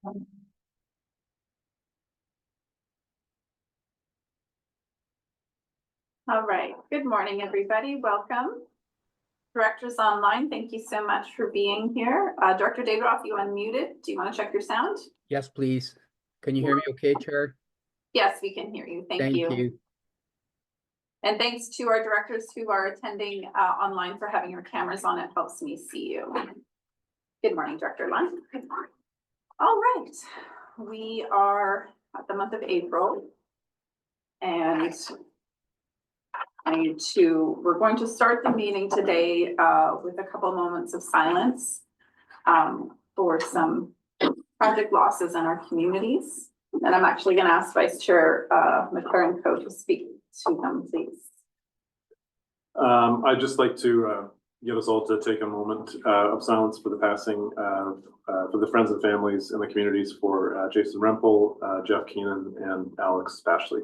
All right, good morning, everybody. Welcome. Directors online, thank you so much for being here. Director Davidoff, you unmuted. Do you want to check your sound? Yes, please. Can you hear me okay, Chair? Yes, we can hear you. Thank you. And thanks to our directors who are attending online for having your cameras on. It helps me see you. Good morning, Director Lund. Good morning. All right, we are at the month of April, and we're going to start the meeting today with a couple moments of silence for some project losses in our communities. And I'm actually going to ask Vice Chair McLaren Co to speak to them, please. I'd just like to get us all to take a moment of silence for the passing for the friends and families in the communities for Jason Rempel, Jeff Keenan, and Alex Spashley.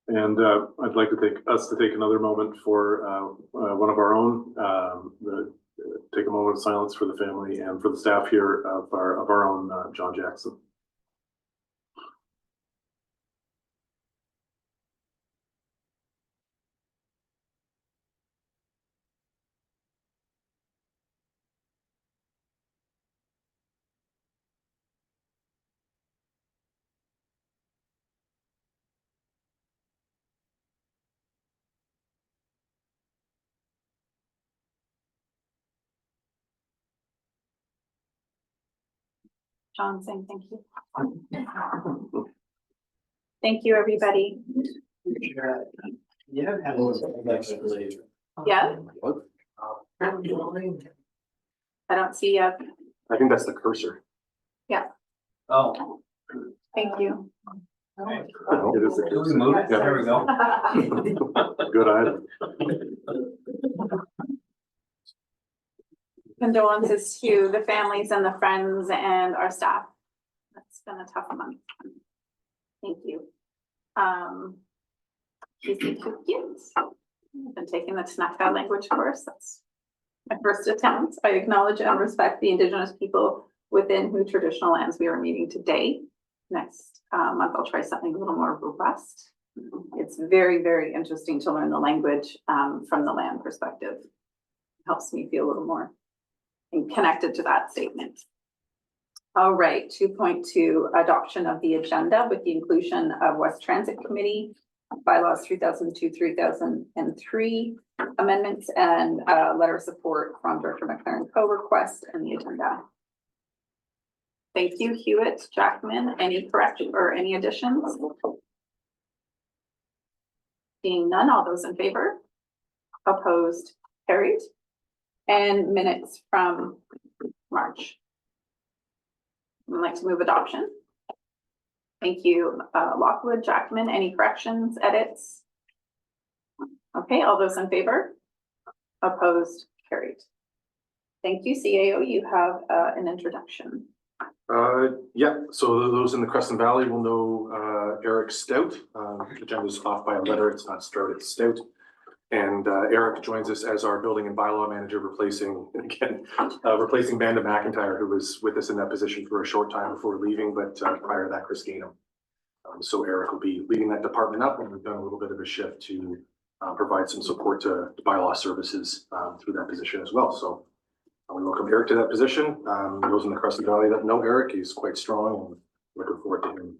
And I'd like to take another moment for one of our own, take a moment of silence for the family and for the staff here of our own John Jackson. John saying thank you. Thank you, everybody. Yeah. Yeah. I don't see you. I think that's the cursor. Yeah. Oh. Thank you. It is the Can we cursor. move it? Yeah. There we go. Good item. Condolences to the families and the friends and our staff. It's been a tough month. Thank you. She's I've been taking the Tanaka language course. That's my first attempt. I acknowledge and respect the Indigenous people within whose traditional lands we are meeting today. Next month, I'll try something a little more robust. It's very, very interesting to learn the language from the land perspective. It helps me feel a little more connected to that statement. All right, 2.2, adoption of the agenda with the inclusion of West Transit Committee, Bylaws 3002-3003 amendments, and a letter of support from Director McLaren Co request and the agenda. Thank you, Hewitt, Jackman. Any corrections or any additions? Seeing none, all those in favor? Opposed? Carried. And minutes from March. I'd like to move adoption. Thank you, Lockwood, Jackman. Any corrections, edits? Okay, all those in favor? Opposed? Carried. Thank you, CAO. You have an introduction. Yeah, so those in the Crescent Valley will know Eric Stout. The agenda's off by a letter. It's not Stout, it's Stout. And Eric joins us as our building and bylaw manager, replacing Banda McIntyre, who was with us in that position for a short time before leaving, but prior to that, Chris Gainham. So Eric will be leading that department up, and we've done a little bit of a shift to provide some support to bylaw services through that position as well. So we welcome Eric to that position. Those in the Crescent Valley that know Eric, he's quite strong, and looking forward to him in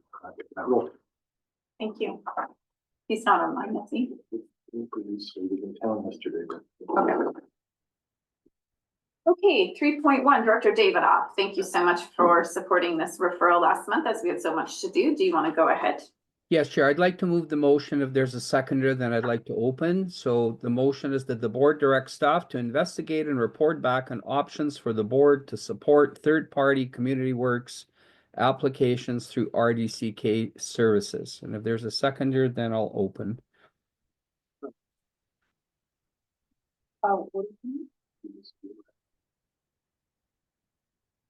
that role. Thank you. He's not online, is he? We didn't tell him yesterday. Okay. Okay, 3.1, Director Davidoff, thank you so much for supporting this referral last month as we had so much to do. Do you want to go ahead? Yes, Chair, I'd like to move the motion. If there's a seconder, then I'd like to open. So the motion is that the board directs staff to investigate and report back on options for the board to support third-party community works applications through RDCK services. And if there's a seconder, then I'll open.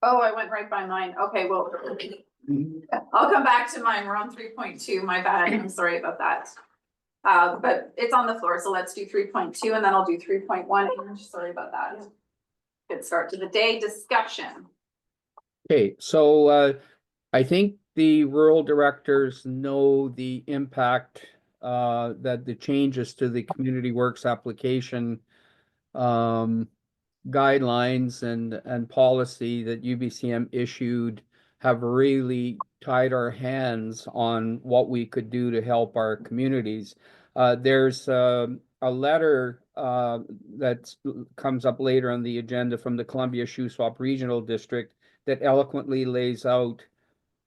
Oh, I went right by mine. Okay, well, I'll come back to mine. We're on 3.2. My bad. I'm sorry about that. But it's on the floor, so let's do 3.2 and then I'll do 3.1. Sorry about that. Good start to the day. Discussion. Okay, so I think the rural directors know the impact that the changes to the community works application guidelines and policy that UBCM issued have really tied our hands on what we could do to help our communities. There's a letter that comes up later on the agenda from the Columbia Shuswap Regional District that eloquently lays out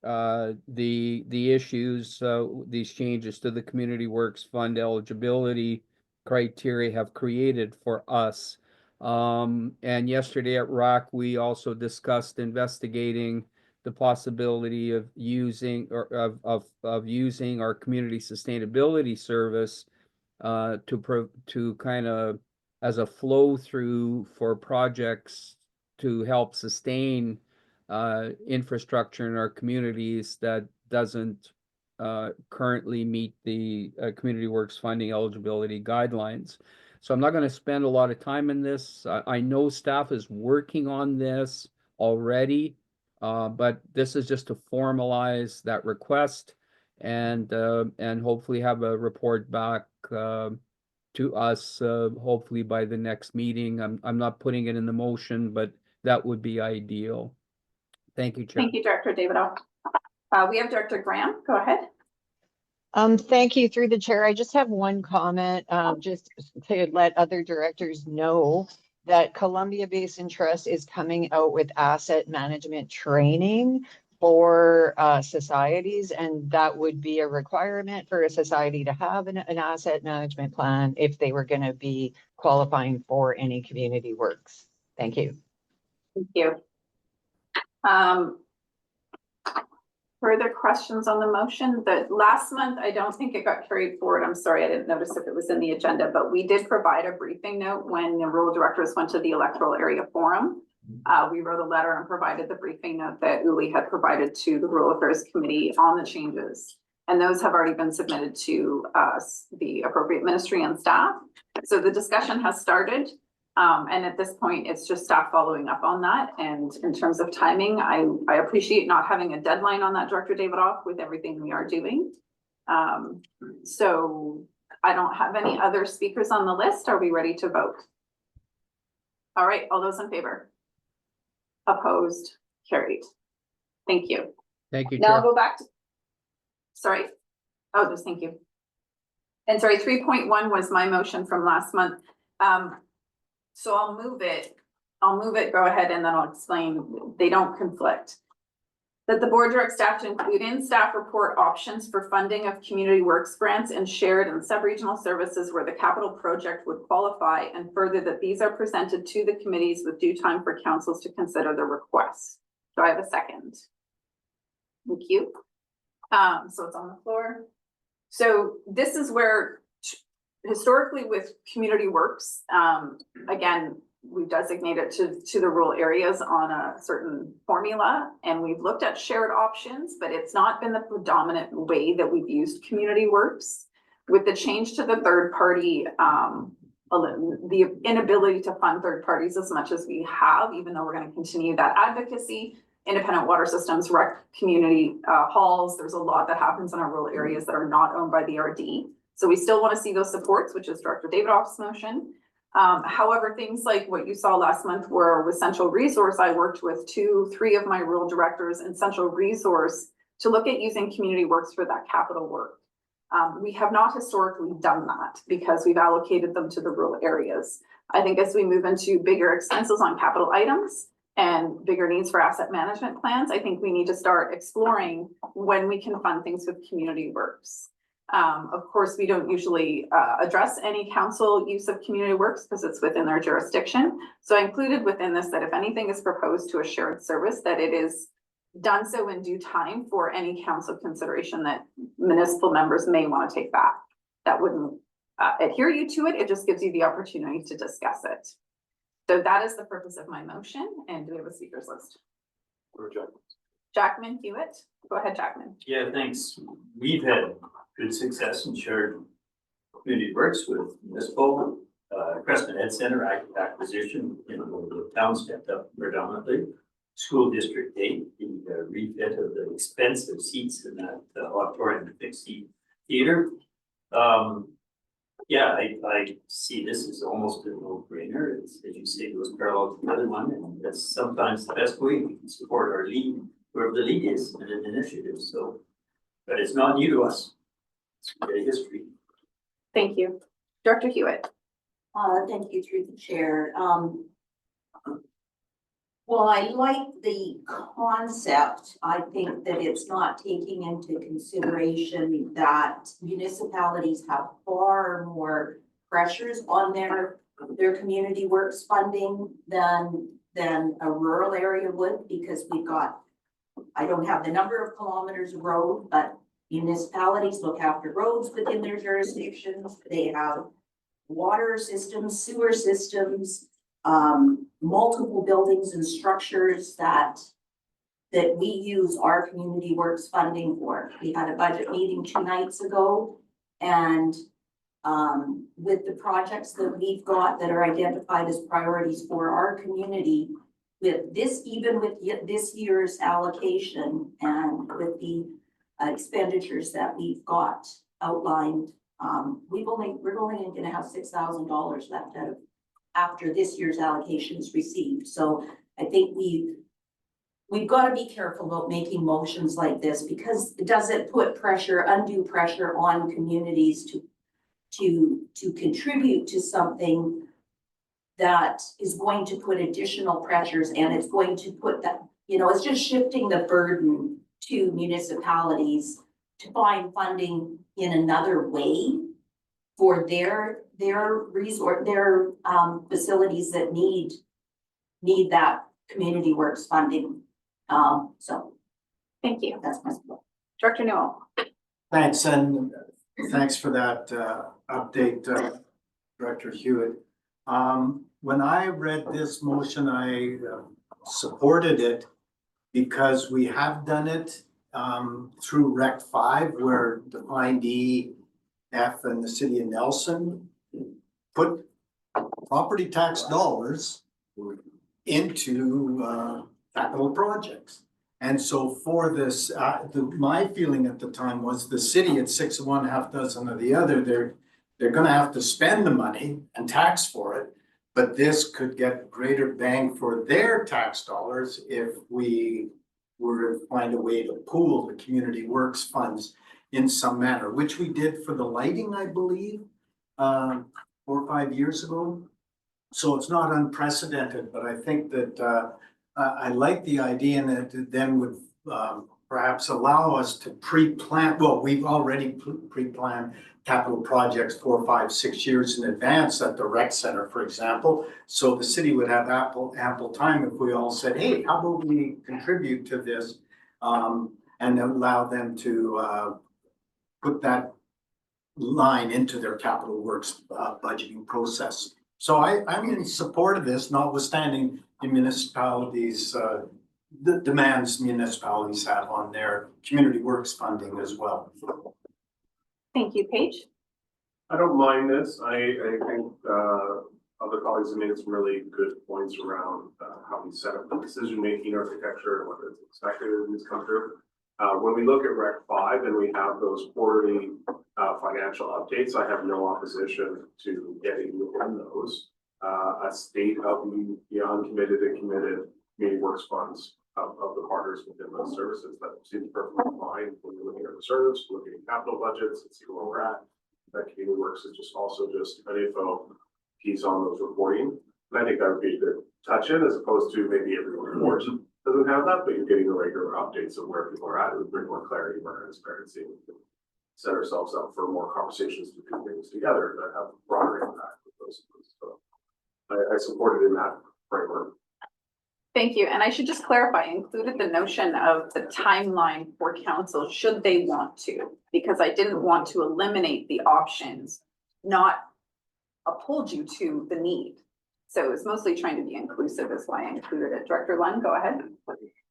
the issues these changes to the Community Works Fund eligibility criteria have created for us. And yesterday at RAC, we also discussed investigating the possibility of using of using our community sustainability service to kind of as a flow through for projects to help sustain infrastructure in our communities that doesn't currently meet the Community Works funding eligibility guidelines. So I'm not going to spend a lot of time in this. I know staff is working on this already, but this is just to formalize that request and hopefully have a report back to us hopefully by the next meeting. I'm not putting it in the motion, but that would be ideal. Thank you, Chair. Thank you, Director Davidoff. We have Director Graham. Go ahead. Thank you through the chair. I just have one comment, just to let other directors know that Columbia Basin Trust is coming out with asset management training for societies, and that would be a requirement for a society to have an asset management plan if they were going to be qualifying for any community works. Thank you. Thank you. Further questions on the motion? The last month, I don't think it got carried forward. I'm sorry, I didn't notice if it was in the agenda, but we did provide a briefing note when the rural directors went to the electoral area forum. We wrote a letter and provided the briefing note that Uli had provided to the Rural Affairs Committee on the changes. And those have already been submitted to the appropriate ministry and staff. So the discussion has started. And at this point, it's just staff following up on that. And in terms of timing, I appreciate not having a deadline on that, Director Davidoff, with everything we are doing. So I don't have any other speakers on the list. Are we ready to vote? All right, all those in favor? Opposed? Carried. Thank you. Thank you, Now I'll Chair. go back to, sorry. Oh, just thank you. And sorry, 3.1 was my motion from last month. So I'll move it, go ahead, and then I'll explain, they don't conflict. That the board directs staff to include in staff report options for funding of community works grants and shared and sub-regional services where the capital project would qualify, and further that these are presented to the committees with due time for councils to consider the request. Do I have a second? Thank you. So it's on the floor. So this is where historically with community works, again, we've designated to the rural areas on a certain formula, and we've looked at shared options, but it's not been the predominant way that we've used community works. With the change to the third party, the inability to fund third parties as much as we have, even though we're going to continue that advocacy, independent water systems, rec community halls, there's a lot that happens in our rural areas that are not owned by the RD. So we still want to see those supports, which is Director Davidoff's motion. However, things like what you saw last month where with Central Resource, I worked with 2-3 of my rural directors in Central Resource to look at using community works for that capital work. We have not historically done that because we've allocated them to the rural areas. I think as we move into bigger expenses on capital items and bigger needs for asset management plans, I think we need to start exploring when we can fund things with community works. Of course, we don't usually address any council use of community works because it's within their jurisdiction. So I included within this that if anything is proposed to a shared service, that it is done so in due time for any council consideration that municipal members may want to take back. That wouldn't adhere you to it. It just gives you the opportunity to discuss it. So that is the purpose of my motion. And do we have a speakers list? Jackman Hewitt. Go ahead, Jackman. Yeah, thanks. We've had good success in shared community works with municipal, Crescent Ed Center acquisition, the town stepped up predominantly. School District 8, the refit of the expensive seats in that auditorium fixed seat theater. Yeah, I see this as almost a no-brainer. It's, as you say, goes parallel to the other one, and that's sometimes the best way we can support our lead, wherever the lead is in an initiative. So, but it's not new to us. It's a history. Thank you. Director Hewitt. Thank you through the chair. Well, I like the concept. I think that it's not taking into consideration that municipalities have far more pressures on their community works funding than a rural area would, because we've got, I don't have the number of kilometers of road, but municipalities look after roads within their jurisdictions. They have water systems, sewer systems, multiple buildings and structures that we use our community works funding for. We had a budget meeting 2 nights ago, and with the projects that we've got that are identified as priorities for our community, with this, even with this year's allocation and with the expenditures that we've got outlined, we're only going to have $6,000 left out of after this year's allocation is received. So I think we've got to be careful about making motions like this, because it doesn't put pressure, undue pressure on communities to contribute to something that is going to put additional pressures, and it's going to put that, it's just shifting the burden to municipalities to find funding in another way for their facilities that need that community works funding. So Thank you. that's my support. Director Newell. Thanks, and thanks for that update, Director Hewitt. When I read this motion, I supported it because we have done it through Rec 5, where Defined E, F, and the city of Nelson put property tax dollars into capital projects. And so for this, my feeling at the time was the city at 6 of one, half dozen of the other, they're gonna have to spend the money and tax for it, but this could get greater bang for their tax dollars if we were to find a way to pool the community works funds in some manner, which we did for the lighting, I believe, 4 or 5 years ago. So it's not unprecedented, but I think that I like the idea, and that it then would perhaps allow us to pre-plan. Well, we've already pre-planned capital projects 4, 5, 6 years in advance at the rec center, for example. So the city would have ample time if we all said, hey, how about we contribute to this, and allow them to put that line into their capital works budgeting process. So I'm in support of this, notwithstanding the municipalities, the demands municipalities have on their community works funding as well. Thank you, Paige. I don't mind this. I think other colleagues have made some really good points around how we set up the decision-making architecture and what is expected in this country. When we look at Rec 5 and we have those quarterly financial updates, I have no opposition to getting within those a state of the uncommitted and committed community works funds of the partners within those services. That seems perfectly fine when you're looking at reserves, looking at capital budgets, and see where we're at. That community works is just also just an info piece on those reporting. And I think that would be a good touch in, as opposed to maybe every report doesn't have that, but you're getting the regular updates of where people are at. It would bring more clarity, more transparency. We can set ourselves up for more conversations to do things together that have broader impact with those. So I support it in that framework. Thank you. And I should just clarify, I included the notion of the timeline for council should they want to, because I didn't want to eliminate the options, not uphold you to the need. So it's mostly trying to be inclusive is why I included it. Director Lund, go ahead.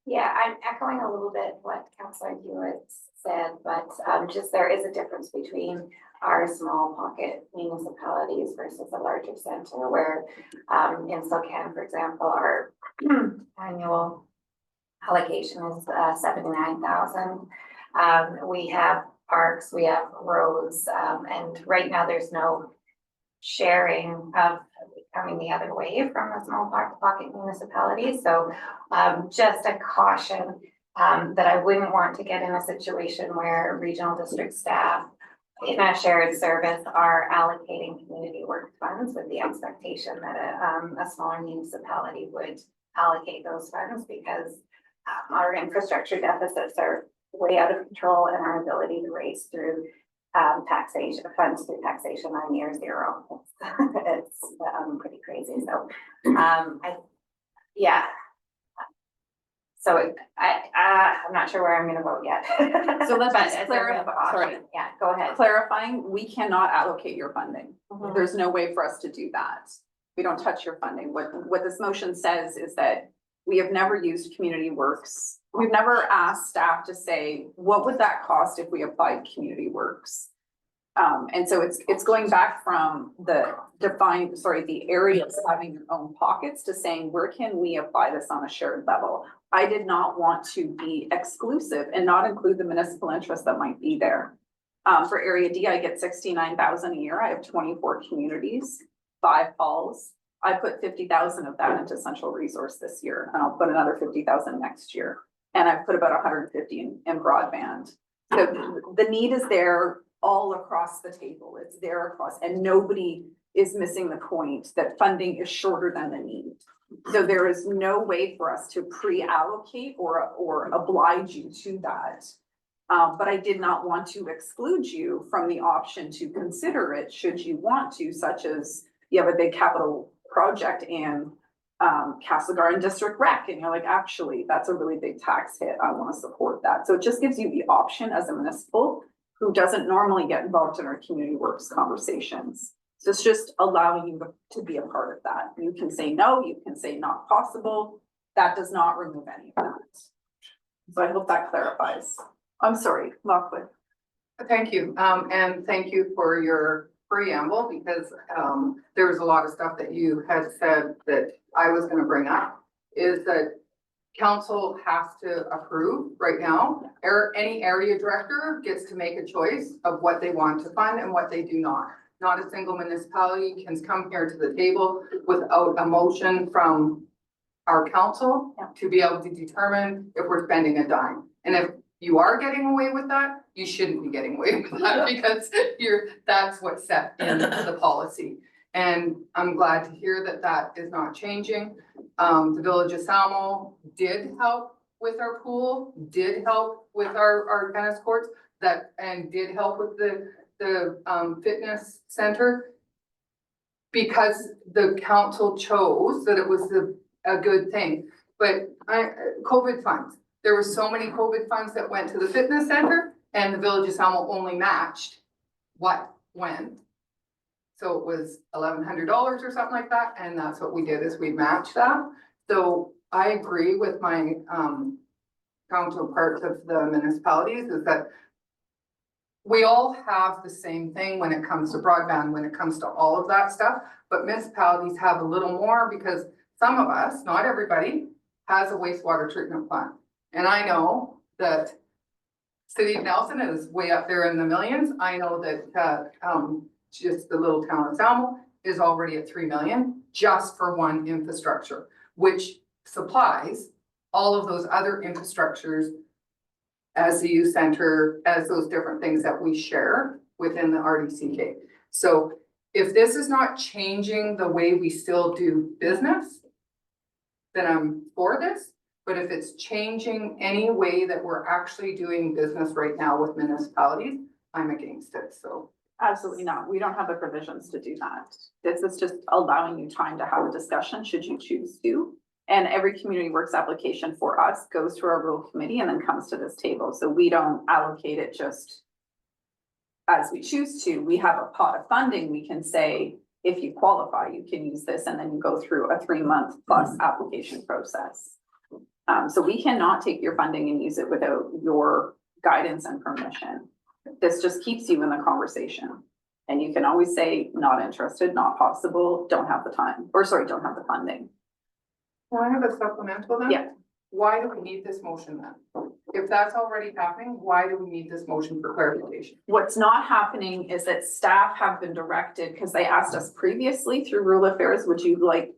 Yeah, I'm echoing a little bit what Councillor Hewitt said, but just there is a difference between our small pocket municipalities versus a larger center where in SOCAN, for example, our annual allocation is 79,000. We have parks, we have roads, and right now there's no sharing of coming the other way from the small pocket municipalities. So just a caution that I wouldn't want to get in a situation where regional district staff in a shared service are allocating community work funds with the expectation that a smaller municipality would allocate those funds, because our infrastructure deficits are way out of control and our ability to raise through taxation funds through taxation on year zero. It's pretty crazy. So yeah. So I'm not sure where I'm gonna vote yet. So let's But just it's a clarify, real option. sorry. Yeah, go ahead. Clarifying, we cannot allocate your funding. Mhm. There's no way for us to do that. We don't touch your funding. What this motion says is that we have never used community works. We've never asked staff to say, what would that cost if we applied community works? And so it's going back from the the areas having their own pockets to saying, where can we apply this on a shared level? I did not want to be exclusive and not include the municipal interest that might be there. For Area D, I get 69,000 a year. I have 24 communities, 5 halls. I put 50,000 of that into central resource this year, and I'll put another 50,000 next year. And I've put about 150 in broadband. So the need is there all across the table. It's there across, and nobody is missing the point that funding is shorter than the need. So there is no way for us to pre-allocate or oblige you to that. But I did not want to exclude you from the option to consider it should you want to, such as you have a big capital project in Castle Garden District Rec, and you're like, actually, that's a really big tax hit. I want to support that. So it just gives you the option as a municipal who doesn't normally get involved in our community works conversations. So it's just allowing you to be a part of that. You can say no, you can say not possible. That does not remove any of that. So I hope that clarifies. I'm sorry, Lockwood. Thank you, and thank you for your preamble, because there was a lot of stuff that you had said that I was gonna bring up, is that council has to approve right now. Any area director gets to make a choice of what they want to fund and what they do not. Not a single municipality can come here to the table without a motion from our council to be able to determine if we're spending a dime. And if you are getting away with that, you shouldn't be getting away with that, because that's what's set in the policy. And I'm glad to hear that that is not changing. The Village of Salmo did help with our pool, did help with our tennis courts, and did help with the fitness center, because the council chose that it was a good thing. But COVID funds, there were so many COVID funds that went to the fitness center, and the Village of Salmo only matched what went. So it was $1,100 or something like that, and that's what we did, is we matched that. So I agree with my counterparts of the municipalities, is that we all have the same thing when it comes to broadband, when it comes to all of that stuff, but municipalities have a little more, because some of us, not everybody, has a wastewater treatment plant. And I know that City of Nelson is way up there in the millions. I know that just the little town of Salmo is already at 3 million just for one infrastructure, which supplies all of those other infrastructures as the youth center, as those different things that we share within the RDCK. So if this is not changing the way we still do business, then I'm for this. But if it's changing any way that we're actually doing business right now with municipalities, I'm against it, so. Absolutely not. We don't have the provisions to do that. This is just allowing you time to have a discussion should you choose to. And every community works application for us goes to our rural committee and then comes to this table. So we don't allocate it just as we choose to. We have a pot of funding. We can say, if you qualify, you can use this, and then you go through a 3-month plus application process. So we cannot take your funding and use it without your guidance and permission. This just keeps you in the conversation. And you can always say, not interested, not possible, don't have the time, or sorry, don't have the funding. Can I have a supplemental then? Yeah. Why do we need this motion then? If that's already happening, why do we need this motion for clarification? What's not happening is that staff have been directed, because they asked us previously through Rural Affairs, would you like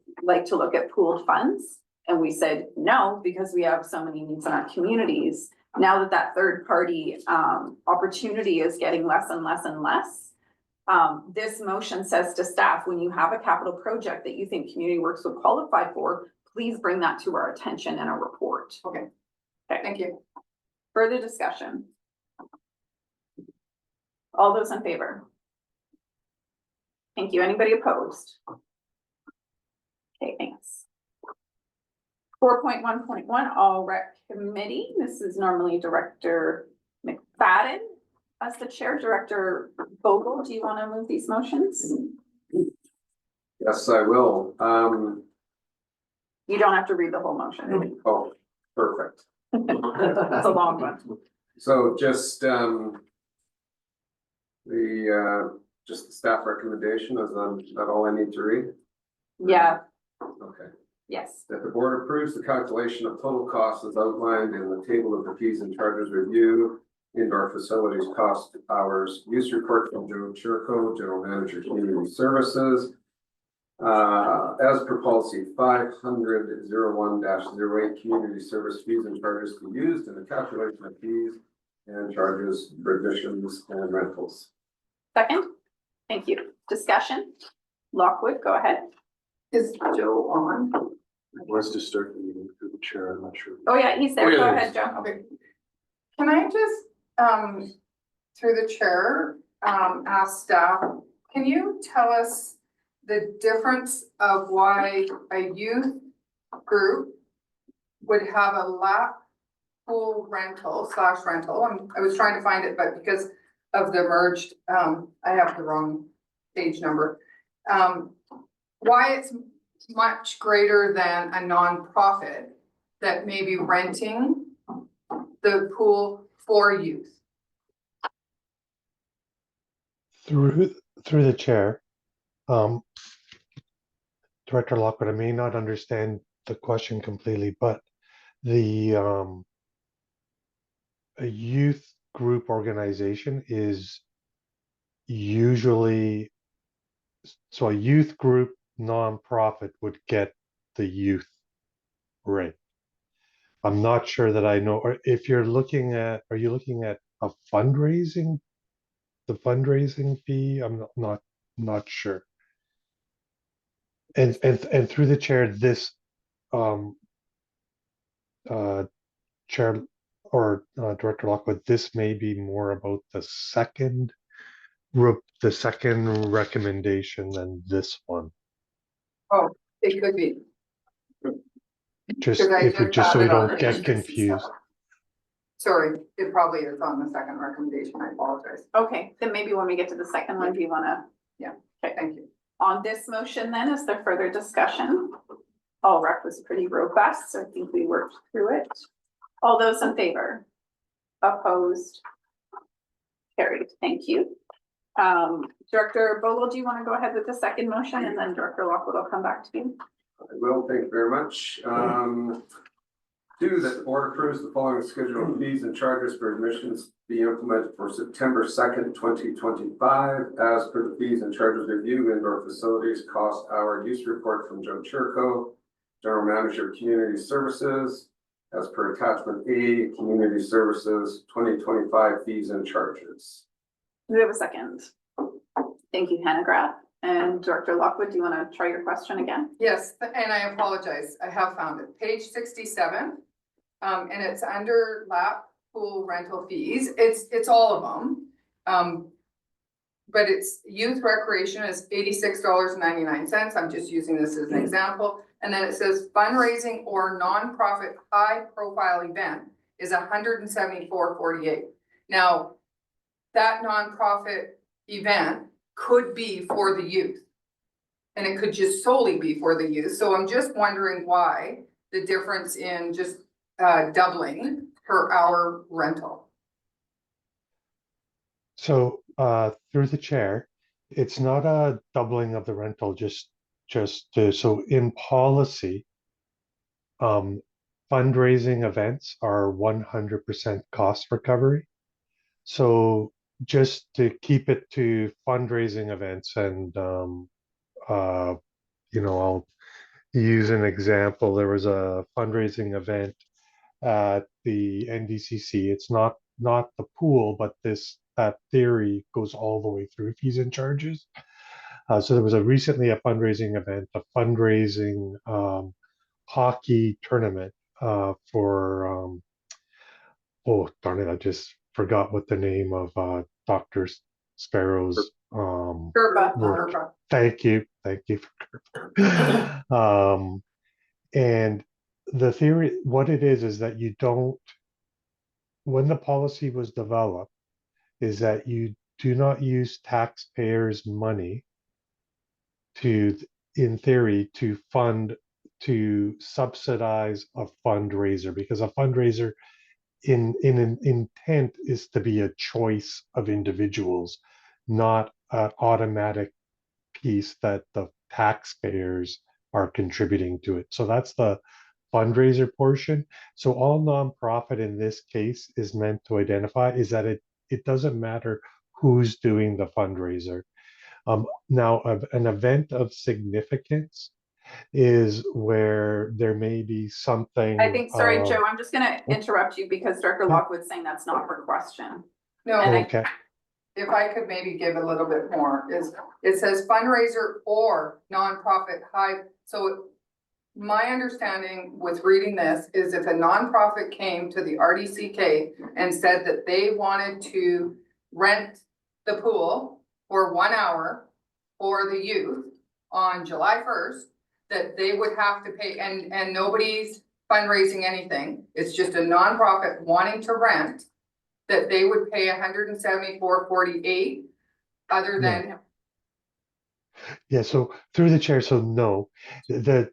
to look at pooled funds? And we said no, because we have so many needs in our communities. Now that that third party opportunity is getting less and less and less, this motion says to staff, when you have a capital project that you think Community Works would qualify for, please bring that to our attention in a report. Okay. Okay. Thank you. Further discussion? All those in favor? Thank you. Anybody opposed? Okay, thanks. 4.1.1, all rec committee. This is normally Director McFadden as the chair. Director Vogel, do you want to move these motions? Yes, I will. You don't have to read the whole motion. Oh, perfect. It's a long one. So just the staff recommendation, is that all I need to read? Yeah, Okay. yes. That the board approves the calculation of total costs as outlined in the table of the fees and charges review, indoor facilities cost hours, use report from Joe Churko, General Manager, Community Services. As per policy 500-01-08, community service fees and charges to be used in the calculation of fees and charges for admissions and rentals. Second, thank you. Discussion? Lockwood, go ahead. Is Joe on? Let's just start the meeting through the chair. I'm not sure. Oh yeah, he's there. Oh, yeah, Go there ahead, is. Joe. Okay. Can I just, through the chair, ask staff, can you tell us the difference of why a youth group would have a lap pool rental / rental? I was trying to find it, but because of the merged, I have the wrong page number. Why it's much greater than a nonprofit that may be renting the pool for youth. Through the chair, Director Lockwood, I may not understand the question completely, but the a youth group organization is usually, so a youth group nonprofit would get the youth rate. I'm not sure that I know, or if you're looking at, are you looking at a fundraising, the fundraising fee? I'm not sure. And through the chair, this chair or Director Lockwood, this may be more about the second recommendation than this one. Oh, it could be. Just Because I if we just just so have we it on don't the get agency confused. stuff. Sorry, it probably is on the second recommendation. I apologize. Okay, then maybe when we get to the second one, do you wanna? Yeah. Okay. Thank you. On this motion then, is there further discussion? All rec was pretty robust, so I think we worked through it. All those in favor? Opposed? Carried, thank you. Director Vogel, do you want to go ahead with the second motion, and then Director Lockwood will come back to you? I will, thank you very much. 2, that the board approves the following schedule of fees and charges for admissions be implemented for September 2nd, 2025, as per the fees and charges review, indoor facilities cost hour use report from Joe Churko, General Manager of Community Services, as per attachment A, Community Services 2025 fees and charges. Do we have a second? Thank you, Hannah Graff. And Director Lockwood, do you want to try your question again? Yes, and I apologize. I have found it. Page 67. And it's under lap pool rental fees. It's all of them. But it's youth recreation is $86.99. I'm just using this as an example. And then it says fundraising or nonprofit high profile event is $174.48. Now, that nonprofit event could be for the youth. And it could just solely be for the youth. So I'm just wondering why the difference in just doubling per hour rental. So, through the chair, it's not a doubling of the rental, so in policy, fundraising events are 100% cost recovery. So just to keep it to fundraising events and, I'll use an example. There was a fundraising event at the NDCC. It's not the pool, but that theory goes all the way through fees and charges. So there was recently a fundraising event, a fundraising hockey tournament for oh darn it, I just forgot what the name of Dr. Sparrow's work. Gerba. Thank you for Gerba. And the theory, what it is that you don't, when the policy was developed, is that you do not use taxpayers' money to, in theory, to subsidize a fundraiser, because a fundraiser in an intent is to be a choice of individuals, not an automatic piece that the taxpayers are contributing to it. So that's the fundraiser portion. So all nonprofit in this case is meant to identify is that it doesn't matter who's doing the fundraiser. Now, an event of significance is where there may be something. I think, sorry, Joe, I'm just going to interrupt you because Director Lockwood's saying that's not her question. No, Okay. if I could maybe give a little bit more, it says fundraiser or nonprofit high. So my understanding with reading this is if a nonprofit came to the RDCK and said that they wanted to rent the pool for 1 hour for the youth on July 1st, that they would have to pay, and nobody's fundraising anything. It's just a nonprofit wanting to rent, that they would pay $174.48 other than. Yeah, so through the chair, so no,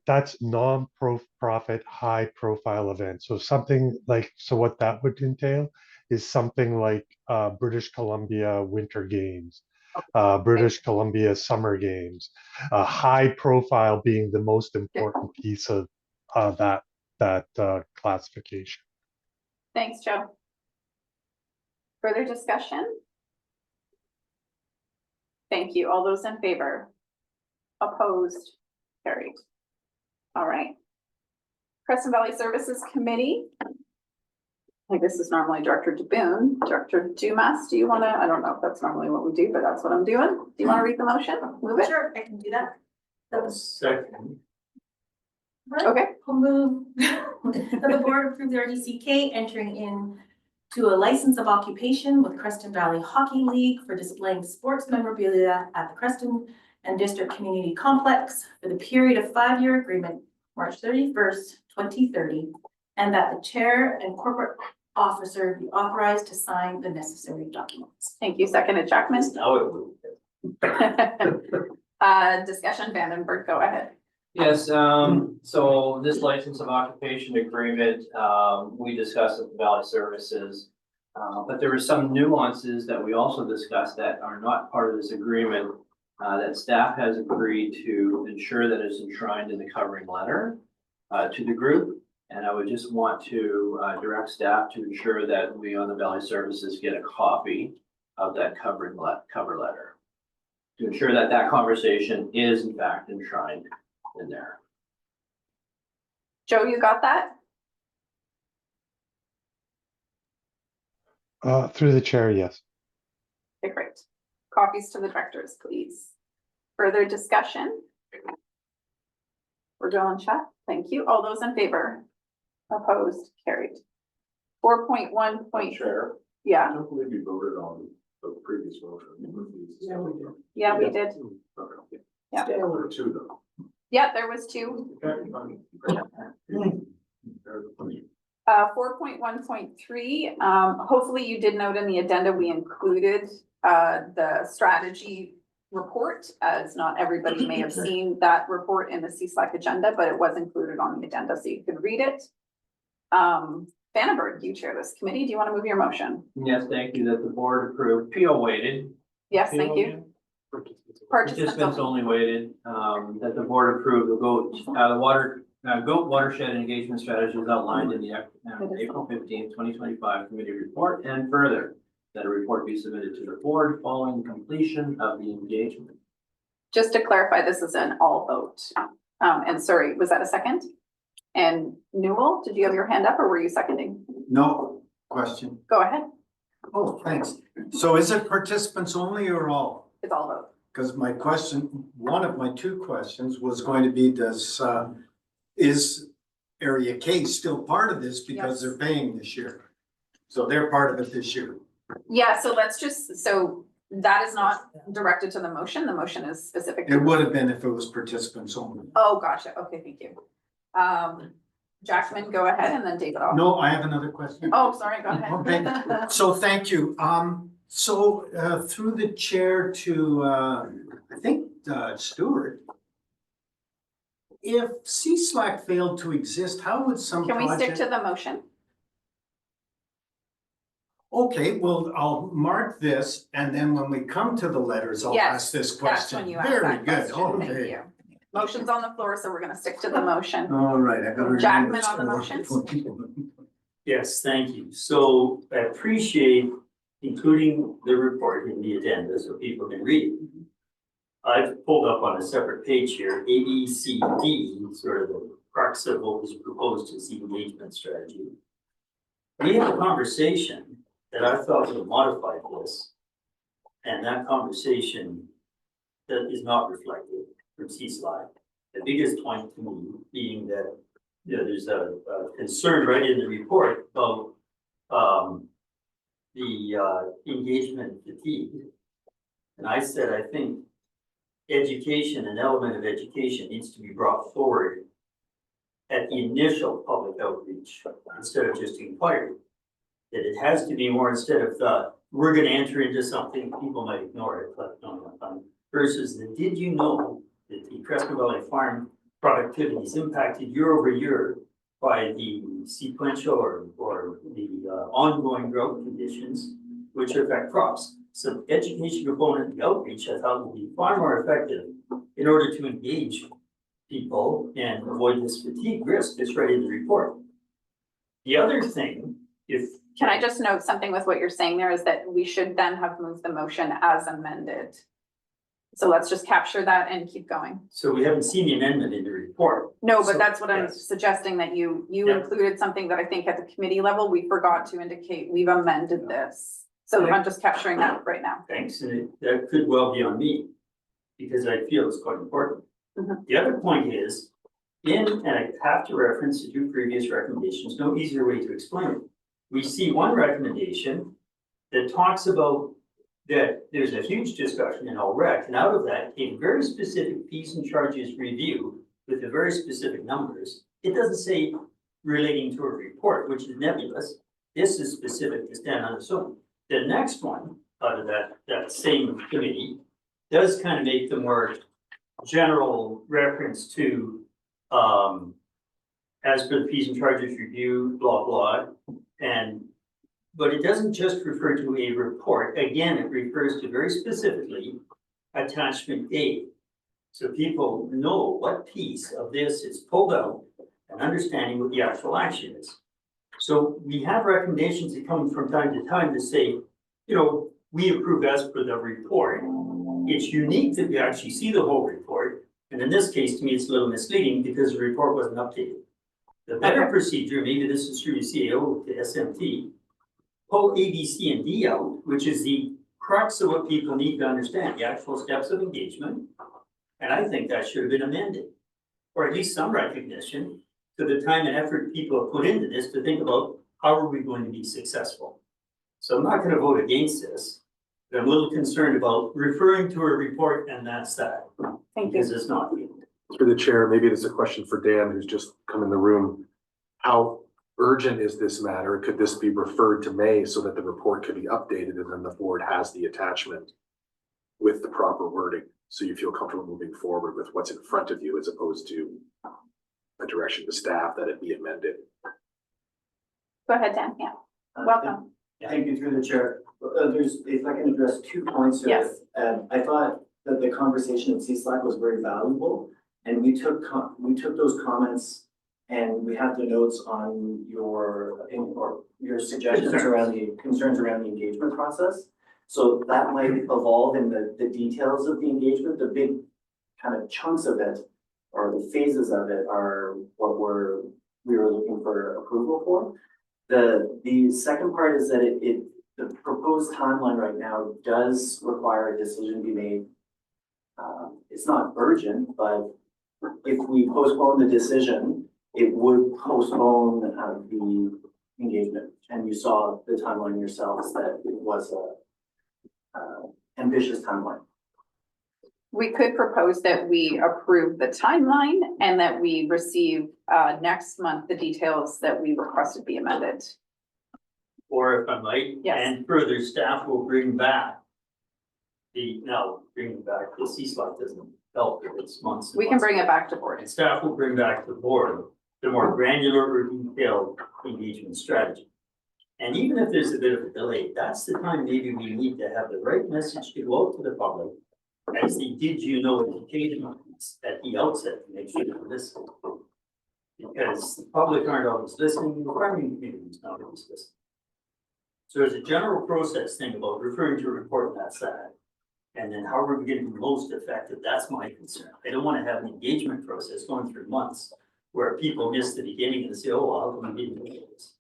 that's non-profit high profile event. So something like, so what that would entail is something like British Columbia Winter Games, British Columbia Summer Games, high profile being the most important piece of that classification. Thanks, Joe. Further discussion? Thank you. All those in favor? Opposed? Carried. All right. Crescent Valley Services Committee. Like this is normally Director DeBoon. Director Dumas, do you want to, I don't know if that's normally what we do, but that's what I'm doing. Do you want to read the motion? Move it? Sure, I can do that. Second. Okay. I'll move that the board approve the RDCK entering into a license of occupation with Creston Valley Hockey League for displaying sports memorabilia at the Creston and District Community Complex for the period of 5-year agreement, March 31st, 2030, and that the chair and corporate officer be authorized to sign the necessary documents. Thank you. Seconded Jackman. Now it will. Discussion, Vandenberg, go ahead. Yes, so this license of occupation agreement, we discussed at the Valley Services. But there were some nuances that we also discussed that are not part of this agreement, that staff has agreed to ensure that is enshrined in the covering letter to the group. And I would just want to direct staff to ensure that we on the Valley Services get a copy of that cover letter to ensure that that conversation is in fact enshrined in there. Joe, you got that? Through the chair, yes. Okay, great. Copies to the directors, please. Further discussion? We're going chat. Thank you. All those in favor? Opposed? Carried. 4.1. Chair, Yeah, I don't believe you voted on the previous motion. yeah, we did. Okay. Yeah. There were two though. Yeah, there was two. 4.1.3, hopefully you did note in the addenda, we included the strategy report, as not everybody may have seen that report in the CSLAC agenda, but it was included on the agenda, so you could read it. Vandenberg, you chair this committee. Do you want to move your motion? Yes, thank you, that the board approved PO weighted. Yes, thank you. Participants only weighted, that the board approved the goat watershed engagement strategy is outlined in the April 15th, 2025 committee report, and further, that a report be submitted to the board following completion of the engagement. Just to clarify, this is an all vote. And sorry, was that a second? And Newell, did you have your hand up or were you seconding? No question. Go ahead. Oh, thanks. So is it participants only or all? It's all vote. Because my question, one of my two questions was going to be, is Area K still part of this because they're paying this year? So they're part of it this year. Yeah, so so that is not directed to the motion. The motion is specific. It would have been if it was participants only. Oh, gotcha. Okay, thank you. Jackman, go ahead, and then David off. No, I have another question. Oh, sorry, go ahead. Okay, so thank you. Through the chair to, I think, Stuart. If CSLAC failed to exist, how would some Can we stick project? to the motion? Okay, well, I'll mark this, and then when we come to the letters, I'll Yes, ask this That's when question. you ask Very that good, question. Thank okay. you. Motion's on the floor, so we're gonna stick to the motion. All right, I gotta. Jackman on the motions? Yes, thank you. So I appreciate including the report in the agenda so people can read it. I've pulled up on a separate page here, A, B, C, D, sort of the crux of what was proposed as the engagement strategy. We had a conversation that I thought would modify this. And that conversation that is not reflected from CSLAC. The biggest point to me being that, you know, there's a concern right in the report about the engagement fatigue. And I said, I think education, an element of education needs to be brought forward at the initial public outreach instead of just inquiry. That it has to be more instead of we're gonna enter into something, people might ignore it, but no, versus the did you know that the Crescent Valley Farm productivity is impacted year over year by the sequential or the ongoing drought conditions which affect crops. So the education component, the outreach, I thought would be far more effective in order to engage people and avoid this fatigue risk that's right in the report. The other thing, Can I just note something with what you're saying there is that we should then have moved the motion as amended. So let's just capture that and keep going. so we haven't seen the amendment in the report. No, but So, that's what I'm yes. suggesting, that you Yeah. included something that I think at the committee level, we forgot to indicate we've amended this. So Yeah. I'm just capturing that right now. Thanks, and that could well be on me, because I feel it's quite important. Mhm. The other point is, and I have to reference the two previous recommendations, no easier way to explain it. We see one recommendation that talks about that there's a huge discussion in all rec, and out of that came very specific fees and charges review with the very specific numbers. It doesn't say relating to a report, which is nebulous. This is specific to stand on its own. The next one out of that same committee does kind of make the more general reference to as per the fees and charges review, blah, blah. But it doesn't just refer to a report. Again, it refers to very specifically attachment A. So people know what piece of this is pulled out and understanding what the actual action is. So we have recommendations that come from time to time to say, you know, we approve as per the report. It's unique that we actually see the whole report. And in this case, to me, it's a little misleading because the report wasn't updated. The better procedure, maybe this is through the CAO to SMT, pull A, B, C, and D out, which is the crux of what people need to understand, the actual steps of engagement, And I think that should have been amended, or at least some recognition to the time and effort people have put into this to think about how are we going to be successful. So I'm not gonna vote against this, but I'm a little concerned about referring to a report and that's that, Thank you. because it's not. Through the chair, maybe it is a question for Dan, who's just come in the room. How urgent is this matter? Could this be referred to May so that the report could be updated and then the board has the attachment with the proper wording? So you feel comfortable moving forward with what's in front of you as opposed to a direction to staff that it be amended. Go ahead, Dan, yeah, welcome. Thank you through the chair. If I can address 2 points here. Yes. I thought that the conversation at CSLAC was very valuable, and we took those comments and we have the notes on your suggestions around the concerns around the engagement process. So that might evolve in the details of the engagement. The big kind of chunks of it or the phases of it are what we were looking for approval for. The second part is that the proposed timeline right now does require a decision to be made. It's not urgent, but if we postpone the decision, it would postpone the engagement. And you saw the timeline yourselves that it was a ambitious timeline. We could propose that we approve the timeline and that we receive next month the details that we requested be amended. Or if I might, Yes. and further, staff will bring back bringing back the CSLAC doesn't help if it's months. and We can months. bring it back to board. And staff will bring back to the board the more granular or detailed engagement strategy. And even if there's a bit of a delay, that's the time maybe we need to have the right message to go out to the public as the did you know education at the outset to make sure they're listening. Because the public aren't always listening, the farming community is not always listening. So there's a general process thing about referring to a report and that's that. And then how are we getting the most effective? That's my concern. I don't want to have an engagement process going through months where people miss the beginning and say, oh, well, how come we didn't do this?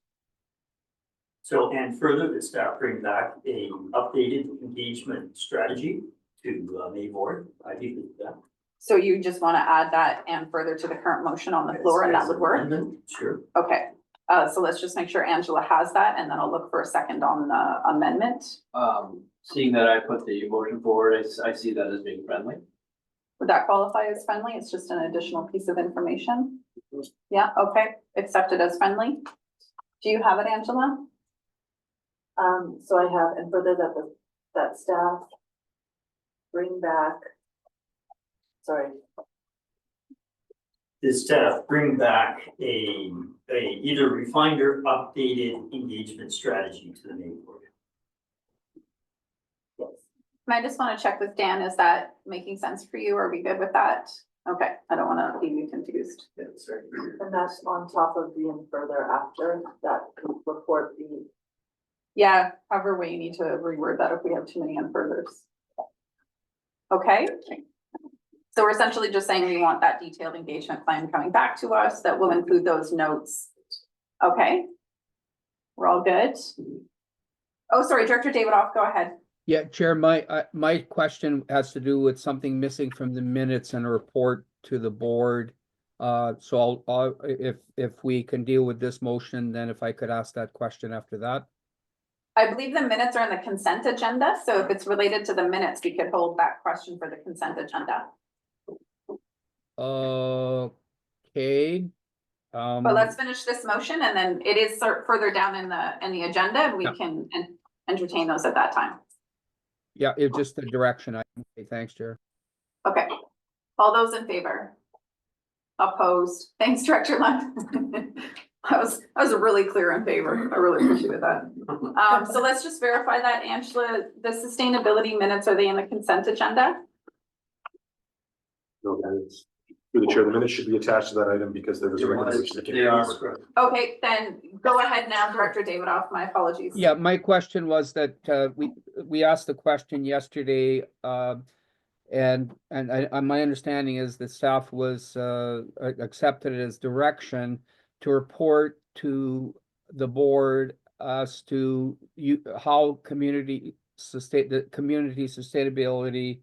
So, and further, the staff bring back a updated engagement strategy to May board. I think that. So you just want to add that and further to the current motion on the floor and that would work? Sure. Okay, so let's just make sure Angela has that and then I'll look for a second on the amendment. Seeing that I put the motion forward, I see that as being friendly. Would that qualify as friendly? It's just an additional piece of information? Yeah, okay, accepted as friendly. Do you have it, Angela? So I have, and further that staff bring back, sorry. The staff bring back a either refined or updated engagement strategy to the May board. And I just want to check with Dan, is that making sense for you? Are we good with that? Okay, I don't want to leave you confused. And that's on top of the and further after that report the. Yeah, however way you need to reword that if we have too many unfurthers. Okay. So we're essentially just saying we want that detailed engagement plan coming back to us that will include those notes. Okay. We're all good. Oh, sorry, Director Davidoff, go ahead. Yeah, Chair, my question has to do with something missing from the minutes and a report to the board. So I'll if we can deal with this motion, then if I could ask that question after that. I believe the minutes are in the consent agenda, so if it's related to the minutes, we could hold that question for the consent agenda. Okay. But let's finish this motion and then it is further down in the agenda and we can entertain those at that time. Yeah, it's just the direction. Okay, thanks, Chair. Okay, all those in favor? Opposed? Thanks, Director Lund. I was really clear in favor. I really appreciated that. So let's just verify that, Angela, the sustainability minutes, are they in the consent agenda? No, that is, through the chair, the minutes should be attached to that item because there was a recommendation that came. They are. Okay, then go ahead now, Director Davidoff, my apologies. Yeah, my question was that we asked the question yesterday, and my understanding is that staff was accepted it as direction to report to the board as to how the community sustainability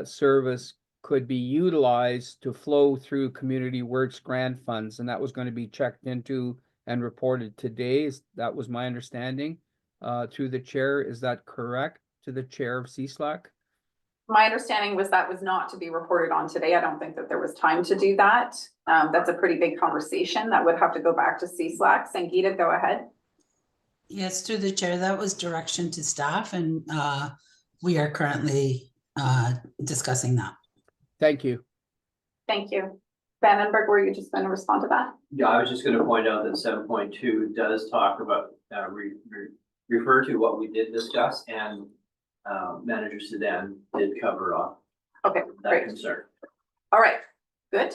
service could be utilized to flow through Community Works grant funds, and that was going to be checked into and reported today. That was my understanding through the chair. Is that correct, to the chair of CSLAC? My understanding was that was not to be reported on today. I don't think that there was time to do that. That's a pretty big conversation that would have to go back to CSLAC. Sangeeta, go ahead. Yes, through the chair, that was direction to staff, and we are currently discussing that. Thank you. Thank you. Vandenberg, were you just going to respond to that? Yeah, I was just gonna point out that 7.2 does talk about, refer to what we did discuss, and Manager Sedan did cover off Okay, that great. concern. All right, good.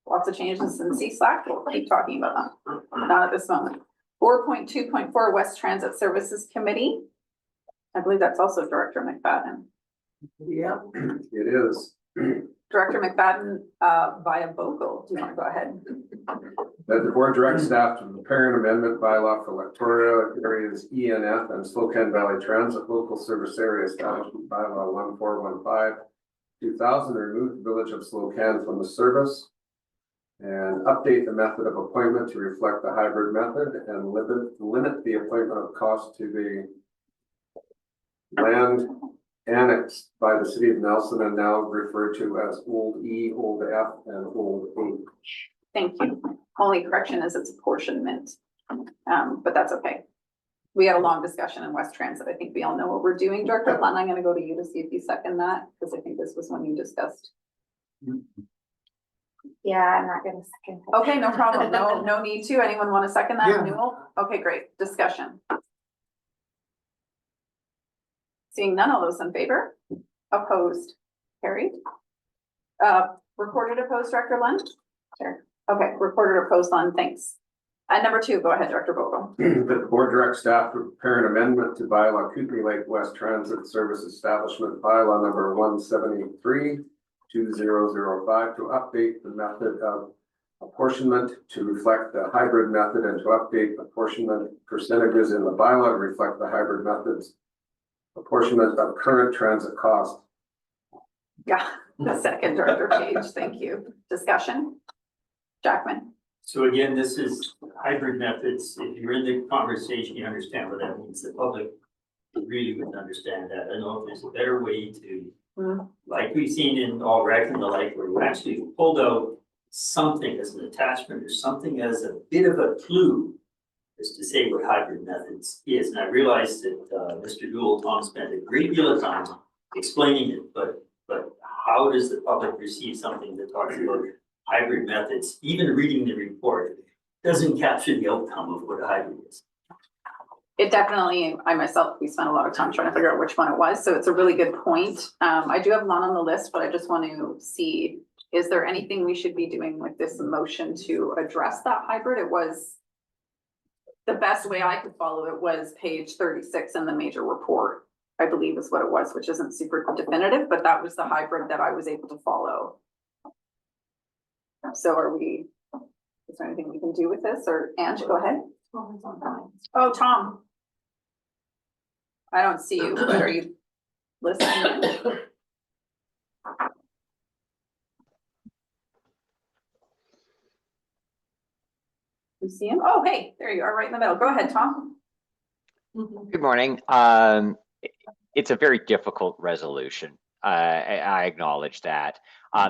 Lots of changes in CSLAC. We'll keep talking about them. Not at this moment. 4.2.4 West Transit Services Committee. I believe that's also Director McFadden. Yeah. It is. Director McFadden, via vocal. Do you want to go ahead? That the board directs staff to prepare an amendment bylaw for electoral areas ENF and Spokane Valley Transit Local Service Area Establishment Bylaw 1415/2000, remove the village of Spokane from the service and update the method of appointment to reflect the hybrid method and limit the appointment of cost to the land annexed by the city of Nelson and now referred to as Old E, Old F, and Old H. Thank you. Only correction is it's apportionment, but that's okay. We had a long discussion in West Transit. I think we all know what we're doing. Director Lund, I'm going to go to you to see if you second that, because I think this was when you discussed. Yeah, I'm not gonna second. that. Okay, no problem. No need to. Anyone want to second that renewal? Okay, great. Discussion. Seeing none, all those in favor? Opposed? Carried. Recorded opposed, Director Lund? Sure. Okay, recorded opposed, Lund, thanks. Number 2, go ahead, Director Vogel. That the board directs staff to prepare an amendment to bylaw Kootenay Lake West Transit Service Establishment bylaw number 173/2005 to update the method of apportionment to reflect the hybrid method and to update apportionment percentages in the bylaw to reflect the hybrid methods apportionment of current transit cost. Yeah, the second Director Page, thank you. Discussion? Jackman? So again, this is hybrid methods. If you're in the conversation, you understand what that means. The public really wouldn't understand that. I don't know if there's a better way to, like we've seen in All Rec and the like, where you actually pulled out something as an attachment or something as a bit of a clue as to say what hybrid methods is. And I realized that Mr. Gould, Tom spent a great deal of time explaining it, but how does the public receive something that talks about hybrid methods? Even reading the report doesn't capture the outcome of what a hybrid is. It definitely, I myself, we spent a lot of time trying to figure out which one it was. So it's a really good point. I do have one on the list, but I just want to see, is there anything we should be doing with this motion to address that hybrid? It was, the best way I could follow it was page 36 in the major report, I believe is what it was, which isn't super definitive, but that was the hybrid that I was able to follow. So are we, is there anything we can do with this, or Ange, go ahead. Oh, Tom. I don't see you, but are you listening? You see him? Oh, hey, there you are, right in the middle. Go ahead, Tom. Good morning. It's a very difficult resolution. I acknowledge that.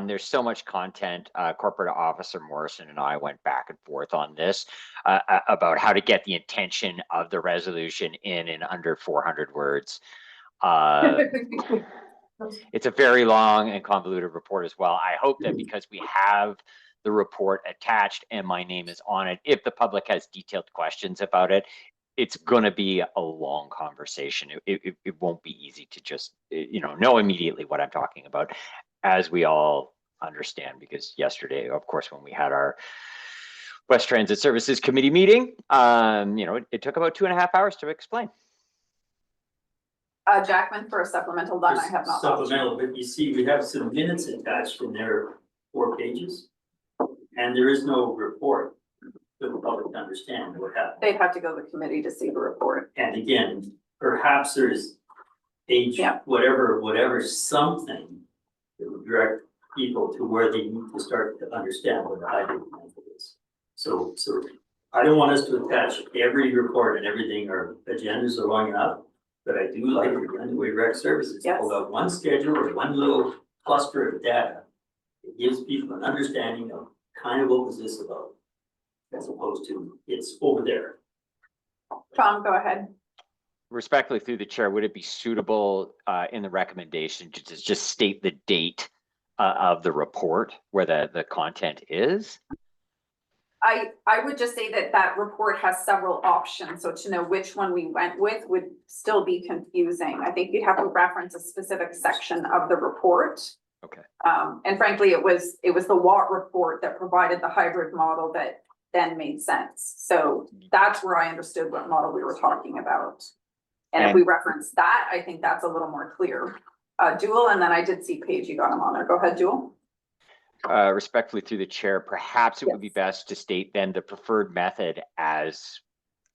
There's so much content. Corporate Officer Morrison and I went back and forth on this about how to get the intention of the resolution in under 400 words. It's a very long and convoluted report as well. I hope that because we have the report attached and my name is on it, if the public has detailed questions about it, it's going to be a long conversation. It won't be easy to just, know immediately what I'm talking about, as we all understand, because yesterday, of course, when we had our West Transit Services Committee meeting, it took about 2.5 hours to explain. Jackman, for a supplemental, done. I have not. Supplemental, but you see, we have some minutes attached in there, 4 pages, and there is no report for the public to understand what happened. They'd have to go to the committee to see the report. And again, perhaps there's page, whatever, something It would direct people to where they need to start to understand what a hybrid method is. So I don't want us to attach every report and everything, our agendas are long enough, but I do like the way rec services, Yes. pull out one schedule or one little cluster of data. It gives people an understanding of kind of what was this about, as opposed to it's over there. Tom, go ahead. Respectfully through the chair, would it be suitable in the recommendation to just state the date of the report where the content is? I would just say that that report has several options, so to know which one we went with would still be confusing. I think you'd have to reference a specific section of the report. Okay. And frankly, it was the Watt report that provided the hybrid model that then made sense. So that's where I understood what model we were talking about. And if we reference that, I think that's a little more clear. Jewel, and then I did see Paige, you got him on there. Go ahead, Jewel. Respectfully through the chair, perhaps it would be best to state then the preferred method as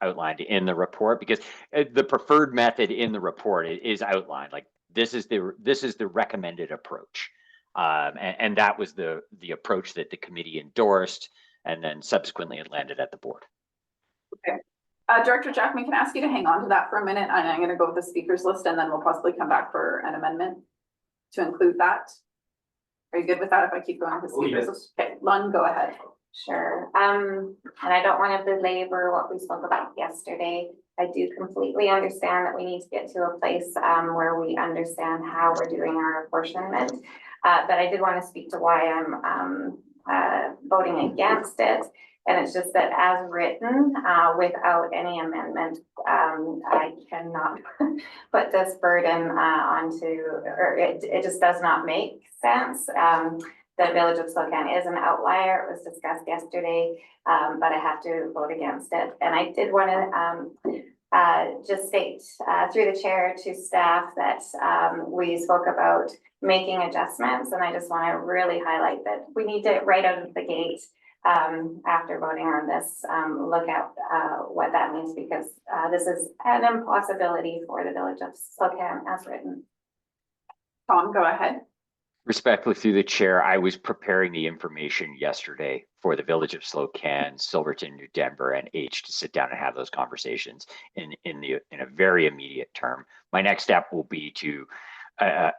outlined in the report, because the preferred method in the report is outlined. Like this is the recommended approach, and that was the approach that the committee endorsed, and then subsequently it landed at the board. Okay. Director Jackman, can I ask you to hang on to that for a minute? I'm going to go with the speakers list, and then we'll possibly come back for an amendment to include that. Are you good with that if I keep going with the speakers? Yes. Okay, Lund, go ahead. Sure. And I don't want to belabor what we spoke about yesterday. I do completely understand that we need to get to a place where we understand how we're doing our apportionment. But I did want to speak to why I'm voting against it. And it's just that as written, without any amendment, I cannot put this burden onto, or it just does not make sense. The Village of Spokane is an outlier. It was discussed yesterday, but I have to vote against it. And I did want to just state through the chair to staff that we spoke about making adjustments. And I just want to really highlight that we need to, right out of the gate, after voting on this, look at what that means, because this is an impossibility for the Village of Spokane as written. Tom, go ahead. Respectfully through the chair, I was preparing the information yesterday for the Village of Spokane, Silverton, New Denver, and H to sit down and have those conversations in a very immediate term. My next step will be to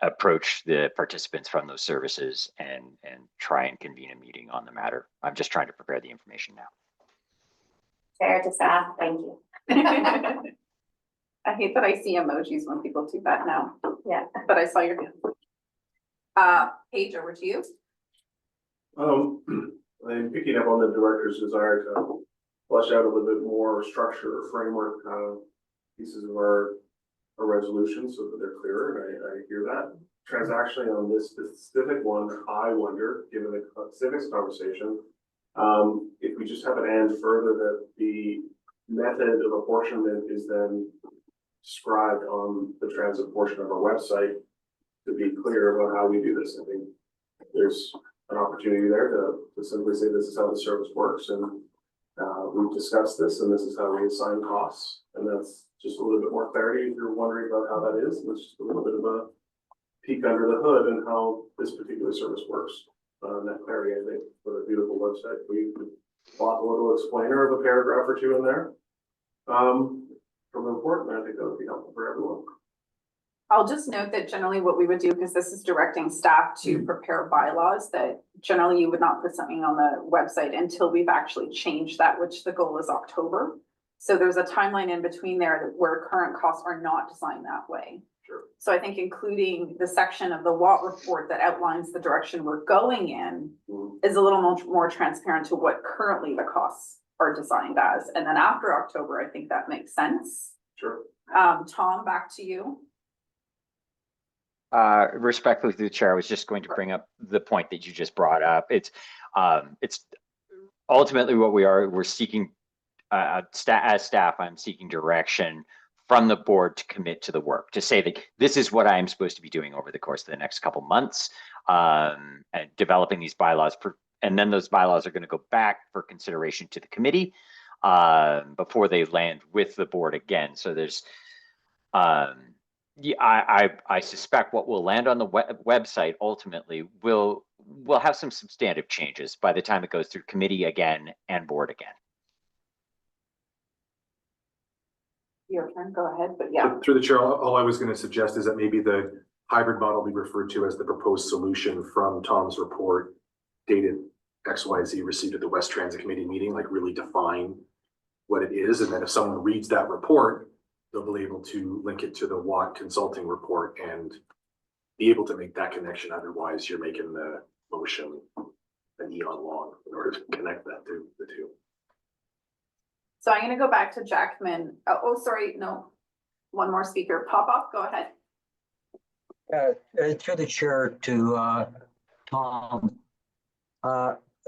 approach the participants from those services and try and convene a meeting on the matter. I'm just trying to prepare the information now. Fair to staff, thank you. I hate that I see emojis when people do that now. Yeah. But I saw your hand. Paige, over to you. I'm picking up on the director's desire to flesh out a little bit more structure or framework pieces of our resolution so that they're clearer, and I hear that. Transactionally on this specific one, I wonder, given the civics conversation, if we just have it and further that the method of apportionment is then described on the transit portion of our website to be clear about how we do this. I think there's an opportunity there to simply say this is how the service works, and we've discussed this, and this is how we assign costs, and that's just a little bit more clarity if you're wondering about how that is. It's just a little bit of a peek under the hood and how this particular service works. That clarity, I think, for a beautiful website, we bought a little explainer of a paragraph or two in there from the report, and I think that would be helpful for everyone. I'll just note that generally what we would do, because this is directing staff to prepare bylaws, that generally you would not put something on the website until we've actually changed that, which the goal is October. So there's a timeline in between there where current costs are not designed that way. Sure. So I think including the section of the Watt report that outlines the direction we're going in is a little more transparent to what currently the costs are designed as. And then after October, I think that makes sense. Sure. Tom, back to you. Respectfully to the chair, I was just going to bring up the point that you just brought up. It's ultimately what we're seeking as staff. I'm seeking direction from the board to commit to the work, to say that this is what I'm supposed to be doing over the course of the next couple months, and developing these bylaws. And then those bylaws are going to go back for consideration to the committee before they land with the board again. So there's Yeah, I suspect what will land on the website ultimately will have some substantive changes by the time it goes through committee again and board again. Your turn, go ahead, but yeah. Through the chair, all I was going to suggest is that maybe the hybrid model be referred to as the proposed solution from Tom's report dated XYZ received at the West Transit Committee meeting, like really define what it is. And then if someone reads that report, they'll be able to link it to the Watt Consulting report and be able to make that connection. Otherwise, you're making the motion an eon long in order to connect that to the two. So I'm gonna go back to Jackman. Oh, sorry, no. One more speaker. Pop up, go ahead. Through the chair to Tom.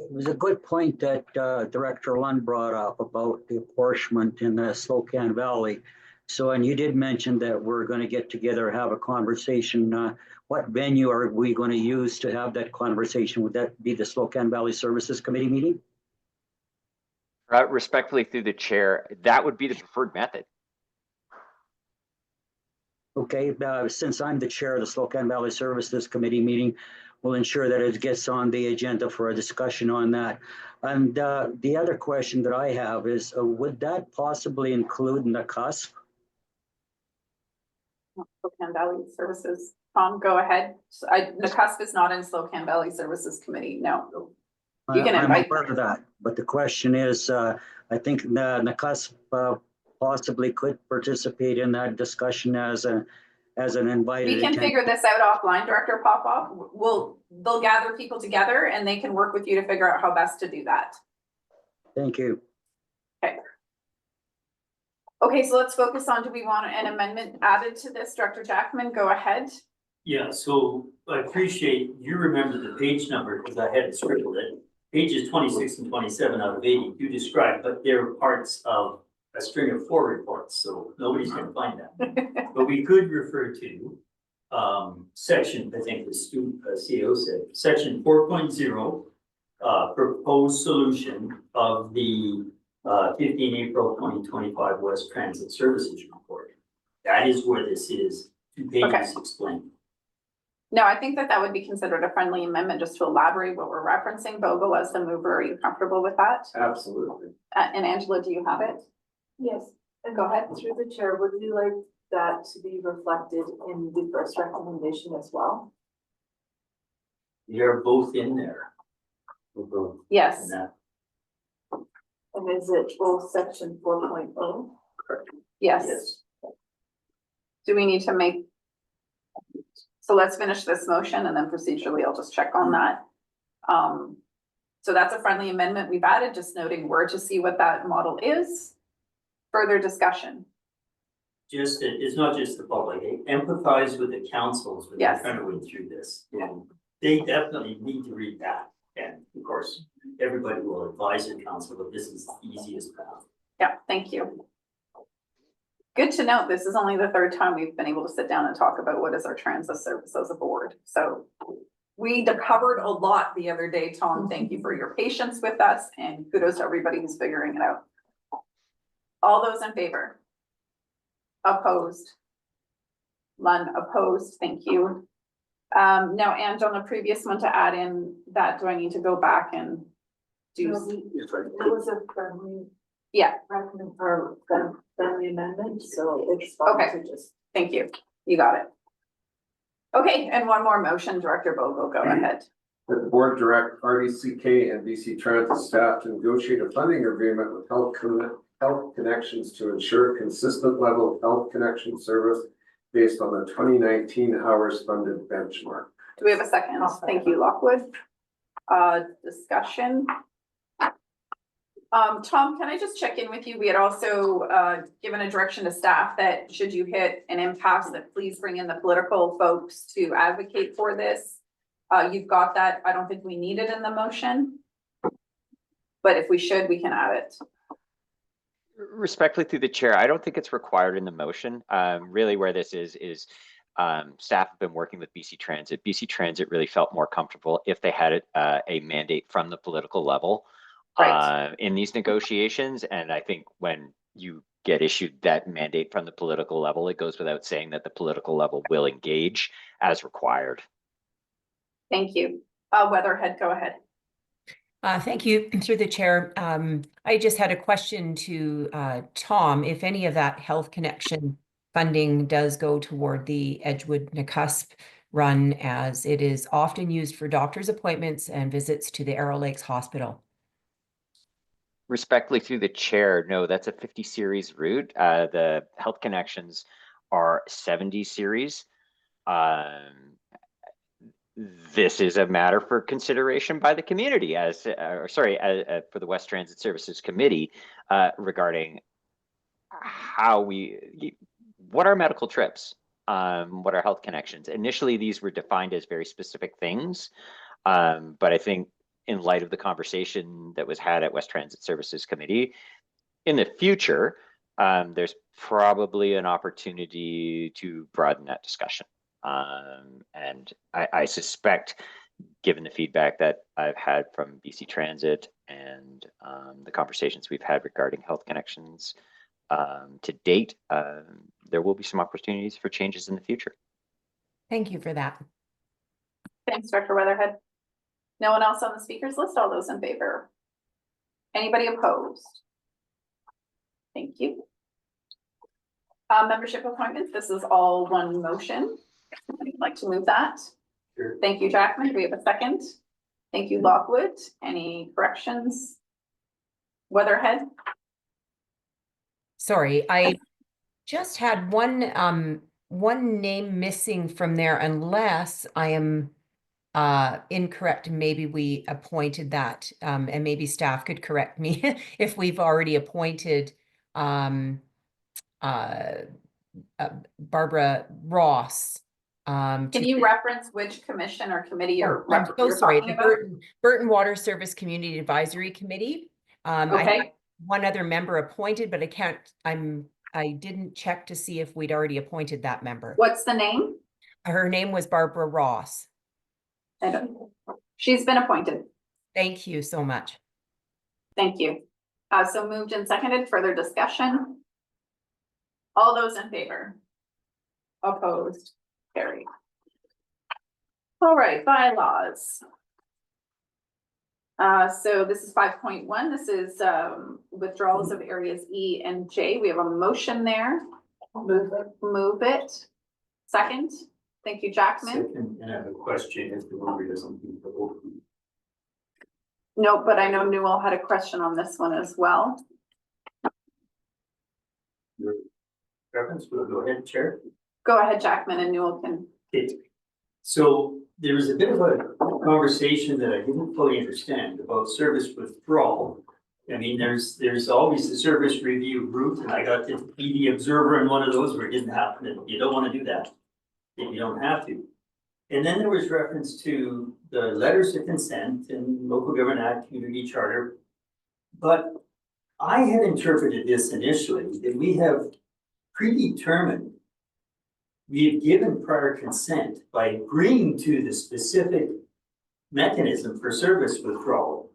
It was a good point that Director Lund brought up about the apportionment in the Slocan Valley. So, and you did mention that we're going to get together, have a conversation. What venue are we going to use to have that conversation? Would that be the Slocan Valley Services Committee meeting? Respectfully, through the chair, that would be the preferred method. Okay, since I'm the chair of the Slocan Valley Services Committee meeting, we'll ensure that it gets on the agenda for a discussion on that. And the other question that I have is, would that possibly include NACUSP? Slocan Valley Services. Tom, go ahead. So the cusp is not in Slocan Valley Services Committee, no. You can invite. I'm aware of that, but the question is, I think the NACUSP possibly could participate in that discussion as an invited. We can figure this out offline, Director Popoff. They'll gather people together and they can work with you to figure out how best to do that. Thank you. Okay, so let's focus on, do we want an amendment added to this? Director Jackman, go ahead. Yeah, so I appreciate you remember the page number because I had it scribbled it. Pages 26 and 27 out of 80 you described, but they're parts of a string of 4 reports, so nobody's gonna find that. But we could refer to section, I think the CEO said, section 4.0, proposed solution of the 15 April 2025 West Transit Services Report. That is where this is, 2 pages explained. No, I think that would be considered a friendly amendment just to elaborate what we're referencing. Bogle, as the mover, are you comfortable with that? Absolutely. And Angela, do you have it? Yes, and Go ahead. through the chair, would you like that to be reflected in the first recommendation as well? They're both in there. Yes. And that, And is it both section 4.0? Yes. yes. Do we need to make? So let's finish this motion and then procedurally I'll just check on that. So that's a friendly amendment we've added, just noting where to see what that model is. Further discussion. Just that it's not just the public, empathize with the councils when they're Yes. trying to wade through this. And they definitely need to read that. And of course, everybody will advise the council that this is the easiest path. Yeah, thank you. Good to note, this is only the 3rd time we've been able to sit down and talk about what is our transit service as a board. So we covered a lot the other day, Tom. Thank you for your patience with us and kudos to everybody who's figuring it out. All those in favor? Opposed? None opposed, thank you. Now, Ange, on the previous one to add in that, do I need to go back and do? No, it was a friendly. Yeah. Recommend or friendly amendment, so it's fine Okay. to just. Thank you, you got it. Okay, and one more motion, Director Bogle, go ahead. That the board direct RDCK and BC Transit staff to negotiate a funding agreement with Health Connections to ensure consistent level of health connection service based on the 2019 hours funded benchmark. Do we have a second? Thank you, Lockwood. Discussion. Tom, can I just check in with you? We had also given a direction to staff that should you hit an impasse, that please bring in the political folks to advocate for this. You've got that. I don't think we need it in the motion. But if we should, we can add it. Respectfully through the chair, I don't think it's required in the motion. Really where this is staff have been working with BC Transit. BC Transit really felt more comfortable if they had a mandate from the political level in these negotiations. And I think when you get issued that mandate from the political level, it goes without saying that the political level will engage as required. Thank you. Weatherhead, go ahead. Thank you, through the chair. I just had a question to Tom. If any of that Health Connection funding does go toward the Edgewood Nakusp run, as it is often used for doctor's appointments and visits to the Arrow Lakes Hospital. Respectfully through the chair, no, that's a 50 series route. The Health Connections are 70 series. This is a matter for consideration by the community as, for the West Transit Services Committee regarding what are medical trips? What are health connections? Initially, these were defined as very specific things, but I think in light of the conversation that was had at West Transit Services Committee, in the future, there's probably an opportunity to broaden that discussion. And I suspect, given the feedback that I've had from BC Transit and the conversations we've had regarding health connections to date, there will be some opportunities for changes in the future. Thank you for that. Thanks, Director Weatherhead. No one else on the speakers list? All those in favor? Anybody opposed? Thank you. Membership appointments, this is all one motion. I'd like to move that. Sure. Thank you, Jackman. Do we have a second? Thank you, Lockwood. Any corrections? Weatherhead? Sorry, I just had one name missing from there, unless I am incorrect. Maybe we appointed that, and maybe staff could correct me if we've already appointed Barbara Ross. Can you reference which commission or committee you're sorry, talking the about? Burton Water Service Community Advisory Committee. I Okay. had one other member appointed, but I didn't check to see if we'd already appointed that member. What's the name? Her name was Barbara Ross. She's been appointed. Thank you so much. Thank you. So moved and seconded. Further discussion? All those in favor? Opposed? Carried. All right, bylaws. So this is 5.1. This is withdrawals of areas E and J. We have a motion there. Move it. Second. Thank you, Jackman. Second, and I have a question if the member doesn't. No, but I know Newell had a question on this one as well. Your preference, we'll go ahead, Chair. Go ahead, Jackman, and Newell can. Okay. So there was a bit of a conversation that I didn't fully understand about service withdrawal. I mean, there's always the service review route, and I got to be the observer in one of those where it didn't happen, and you don't want to do that if you don't have to. And then there was reference to the letters of consent and local government act, community charter. But I had interpreted this initially that we have predetermined, we have given prior consent by agreeing to the specific mechanism for service withdrawal.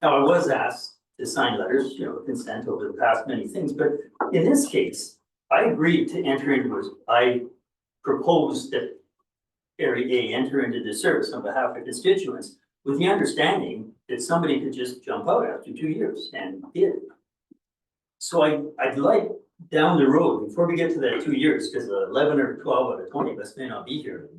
Now, I was asked to sign letters, consent over the past many things, but in this case, I agreed to enter into it. I proposed that Area A enter into the service on behalf of constituents with the understanding that somebody could just jump out after 2 years and did. So I'd like down the road, before we get to that 2 years, because 11 or 12 out of 20 of us may not be here,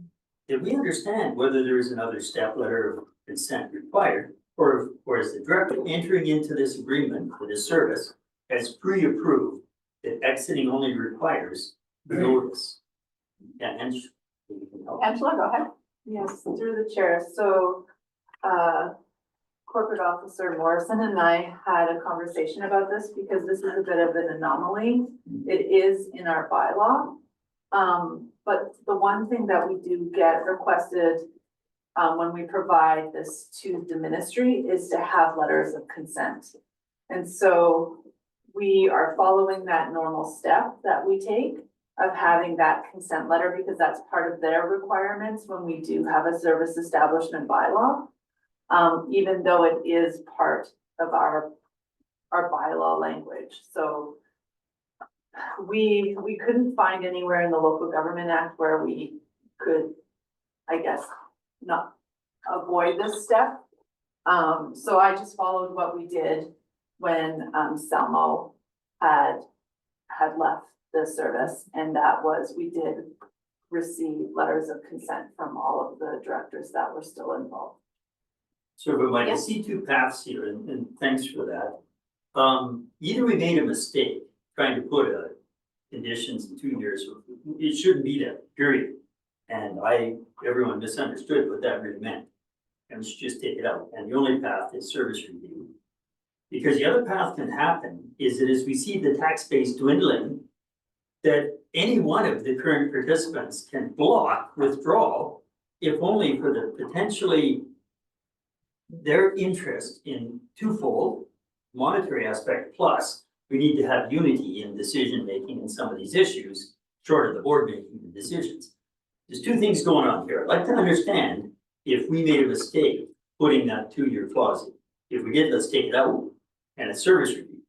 that we understand whether there is another step letter of consent required, or is the director entering into this agreement for this service as pre-approved that exiting only requires notice. Yeah, and Angela, go ahead. Yes, through the chair. So, Corporate Officer Morrison and I had a conversation about this because this is a bit of an anomaly. It is in our bylaw. But the one thing that we do get requested when we provide this to the ministry is to have letters of consent. And so we are following that normal step that we take of having that consent letter because that's part of their requirements when we do have a service establishment bylaw. Even though it is part of our bylaw language. So we couldn't find anywhere in the Local Government Act where we could, I guess, not avoid this step. So I just followed what we did when, Selmo had left the service, and that was, we did receive letters of consent from all of the directors that were still involved. So, but Mike, I Yeah. see two paths here, and thanks for that. Either we made a mistake trying to put conditions in 2 years, it shouldn't be that, period. And everyone misunderstood what that really meant. And we should just take it out, and the only path is service review. Because the other path can happen is that as we see the tax base dwindling, that any one of the current participants can block withdrawal, if only for the potentially their interest in twofold monetary aspect, plus we need to have unity in decision-making in some of these issues, short of the board making the decisions. There's two things going on here. I'd like to understand if we made a mistake putting that 2-year clause in. If we did, let's take it out and a service review.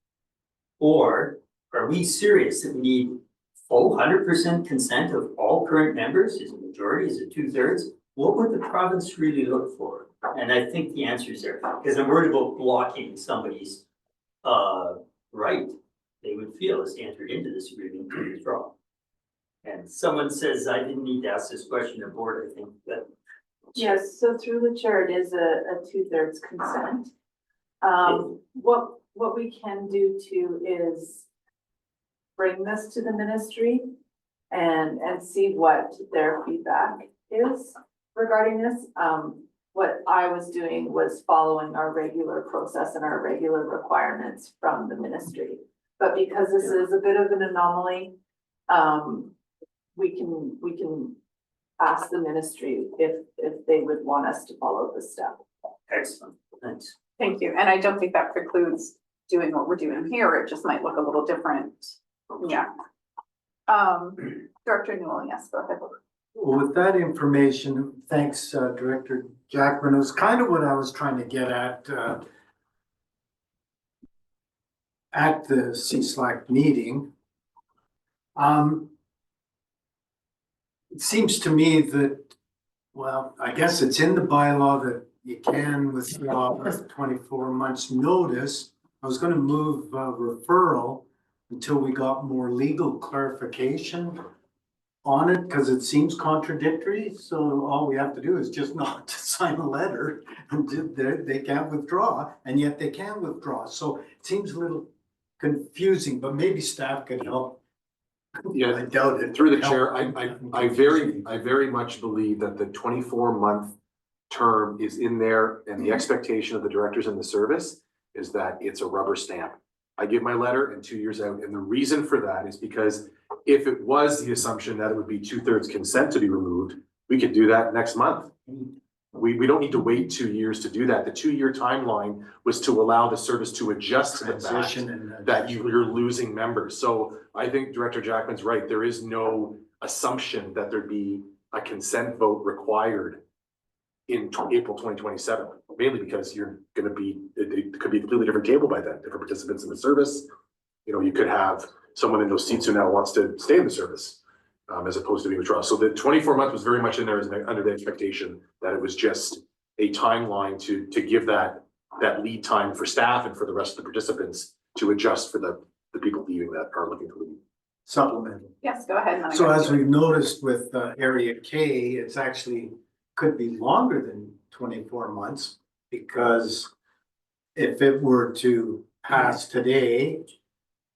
Or are we serious that we need full 100% consent of all current members? Is it majority? Is it 2/3? What would the province really look for? And I think the answer is there, because I'm worried about blocking somebody's right they would feel as they entered into this agreement to withdraw. And someone says, I didn't need to ask this question of board, I think that. Yes, so through the chair, it is a 2/3 consent. What we can do too is bring this to the ministry and see what their feedback is regarding this. What I was doing was following our regular process and our regular requirements from the ministry. But because this is a bit of an anomaly, we can ask the ministry if they would want us to follow this step. Excellent, thanks. Thank you, and I don't think that precludes doing what we're doing here, it just might look a little different, yeah. Director Newell, yes, go ahead. Well, with that information, thanks, Director Jackman, it was kind of what I was trying to get at the CSLAC meeting. It seems to me that, well, I guess it's in the bylaw that you can withdraw with 24 months notice. I was gonna move referral until we got more legal clarification on it, because it seems contradictory, so all we have to do is just not to sign a letter, and they can't withdraw, and yet they can withdraw, so it seems a little confusing, but maybe staff could help. Yeah, I doubt it. through the chair, I very much believe that the 24-month term is in there, and the expectation of the directors in the service is that it's a rubber stamp. I give my letter and 2 years out, and the reason for that is because if it was the assumption that it would be 2/3 consent to be removed, we could do that next month. We don't need to wait 2 years to do that. The 2-year timeline was to allow the service to adjust to the fact that you're losing members. So I think Director Jackman's right. There is no assumption that there'd be a consent vote required in April 2027, mainly because you're gonna be, it could be a completely different table by then, different participants in the service. You know, you could have someone in those seats who now wants to stay in the service, as opposed to being withdrawn. So the 24 months was very much in there as under the expectation that it was just a timeline to give that lead time for staff and for the rest of the participants to adjust for the people leaving that are looking to leave. Supplemental. Yes, go ahead. Monica. So as we've noticed with Area K, it's actually could be longer than 24 months, because if it were to pass today,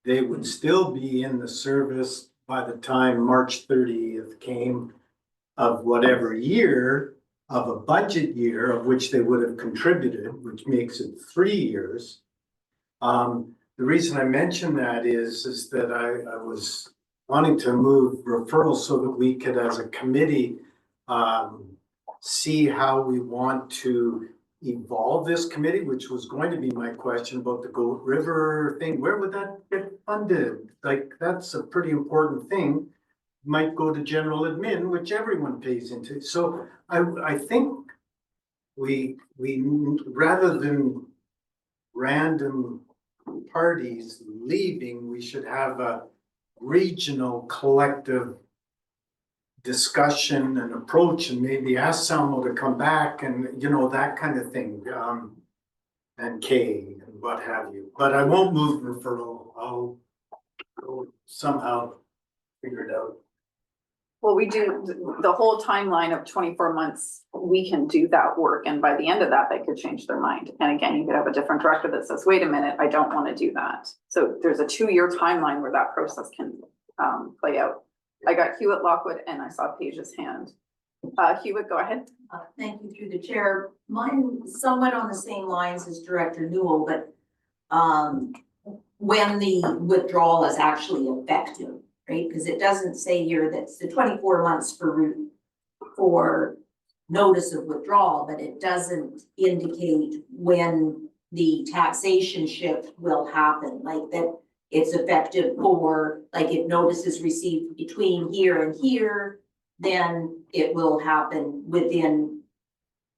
they would still be in the service by the time March 30th came of whatever year of a budget year of which they would have contributed, which makes it 3 years. The reason I mention that is that I was wanting to move referrals so that we could, as a committee, see how we want to evolve this committee, which was going to be my question about the Goat River thing. Where would that get funded? Like, that's a pretty important thing. Might go to general admin, which everyone pays into. So I think we rather than random parties leaving, we should have a regional collective discussion and approach, and maybe ask Salmo to come back and, you know, that kind of thing, and Kay and what have you. But I won't move referral. I'll somehow figure it out. Well, we do the whole timeline of 24 months, we can do that work. And by the end of that, they could change their mind. And again, you could have a different director that says, wait a minute, I don't want to do that. So there's a 2-year timeline where that process can play out. I got Hewitt Lockwood and I saw Paige's hand. Hewitt, go ahead. Thank you through the chair. Mine somewhat on the same lines as Director Newell, but when the withdrawal is actually effective, right? Because it doesn't say here that it's the 24 months for notice of withdrawal, but it doesn't indicate when the taxation shift will happen, like that it's effective for, like if notice is received between here and here, then it will happen within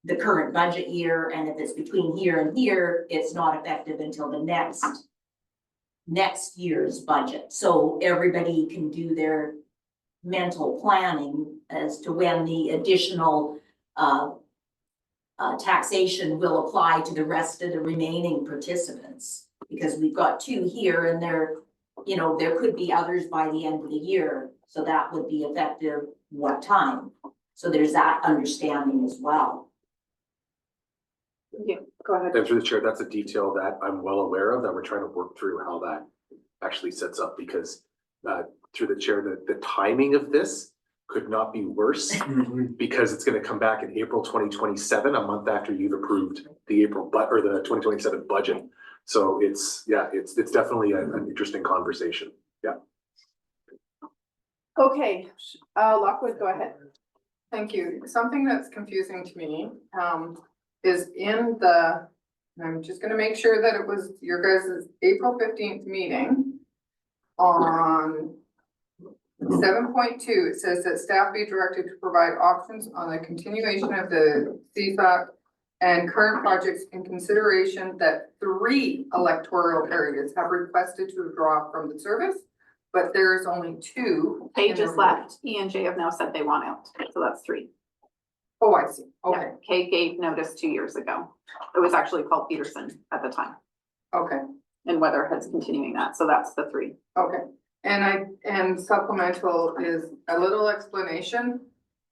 the current budget year. And if it's between here and here, it's not effective until the next year's budget. So everybody can do their mental planning as to when the additional taxation will apply to the rest of the remaining participants. Because we've got 2 here and there, you know, there could be others by the end of the year. So that would be effective what time? So there's that understanding as well. Yeah, go ahead. And through the chair, that's a detail that I'm well aware of, that we're trying to work through how that actually sets up, because through the chair, the timing of this could not be worse because it's going to come back in April 2027, a month after you've approved the April or the 2027 budget. So it's definitely an interesting conversation. Yeah. Okay, Lockwood, go ahead. Thank you. Something that's confusing to me is in the, I'm just gonna make sure that it was your guys' April 15th meeting on 7.2, it says that staff be directed to provide options on the continuation of the CSAC and current projects in consideration that 3 electoral areas have requested to withdraw from the service, but there's only 2. Kay just left. E and J have now said they want out. So that's 3. Oh, I see. Okay. Yeah. Kay gave notice 2 years ago. It was actually Paul Peterson at the time. Okay. And Weatherhead's continuing that. So that's the 3. Okay. And supplemental is a little explanation.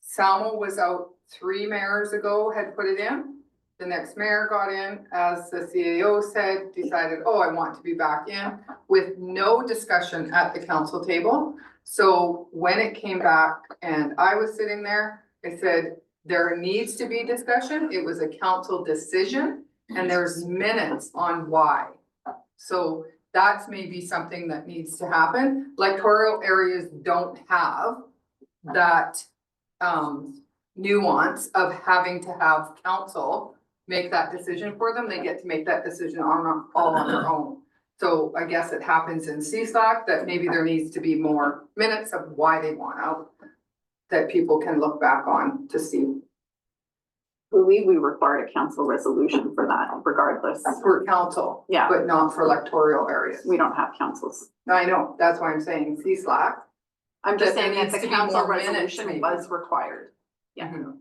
Salmo was out 3 mayors ago, had put it in. The next mayor got in, as the CAO said, decided, oh, I want to be back in, with no discussion at the council table. So when it came back and I was sitting there, I said, there needs to be discussion. It was a council decision and there's minutes on why. So that's maybe something that needs to happen. Electoral areas don't have that nuance of having to have council make that decision for them. They get to make that decision all on their own. So I guess it happens in CSAC that maybe there needs to be more minutes of why they want out that people can look back on to see. I believe we required a council resolution for that regardless. For council, yeah, but not for electoral areas. We don't have councils. I know, that's why I'm saying CSAC. I'm just saying that needs the to be council more minutes, resolution maybe. was required. Yeah. Mm-hmm.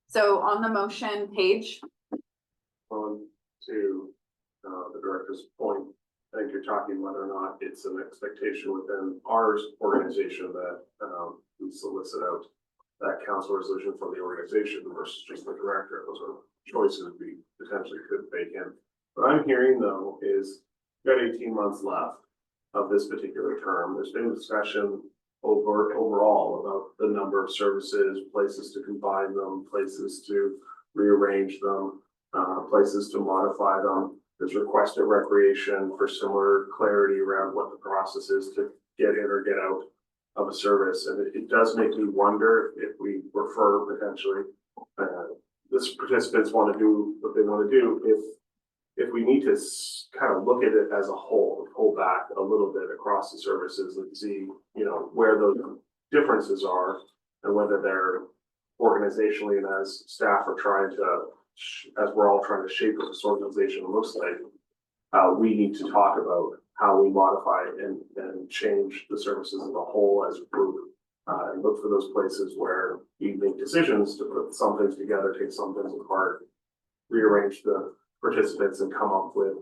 So on the motion page. On to the director's point, I think you're talking whether or not it's an expectation within our organization that we solicit out that council resolution from the organization versus just the director. Those are choices we potentially could bake in. What I'm hearing though is we've got 18 months left of this particular term. There's been discussion overall about the number of services, places to combine them, places to rearrange them, places to modify them. There's requested recreation for similar clarity around what the process is to get in or get out of a service. And it does make me wonder if we refer potentially, this participants want to do what they want to do, if we need to kind of look at it as a whole, pull back a little bit across the services and see, you know, where those differences are and whether they're organizationally and as staff are trying to, as we're all trying to shape what this organization looks like, we need to talk about how we modify and change the services as a whole as a group. And look for those places where you make decisions to put some things together, take some things apart, rearrange the participants and come up with,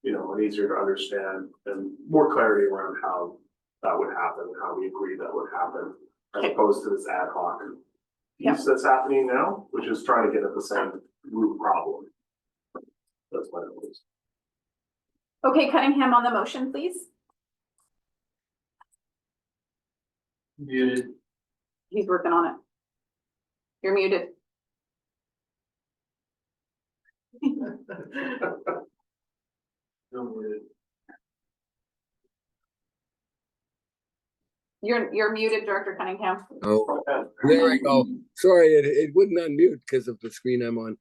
you know, an easier to understand and more clarity around how that would happen, how we agree that would happen, as opposed to this ad hoc piece that's happening now, which is trying to get at the same root problem. That's what it was. Okay, Cunningham on the motion, please. Muted. He's working on it. You're muted. You're muted, Director Cunningham. Oh, there I go. Sorry, it wouldn't unmute because of the screen I'm on.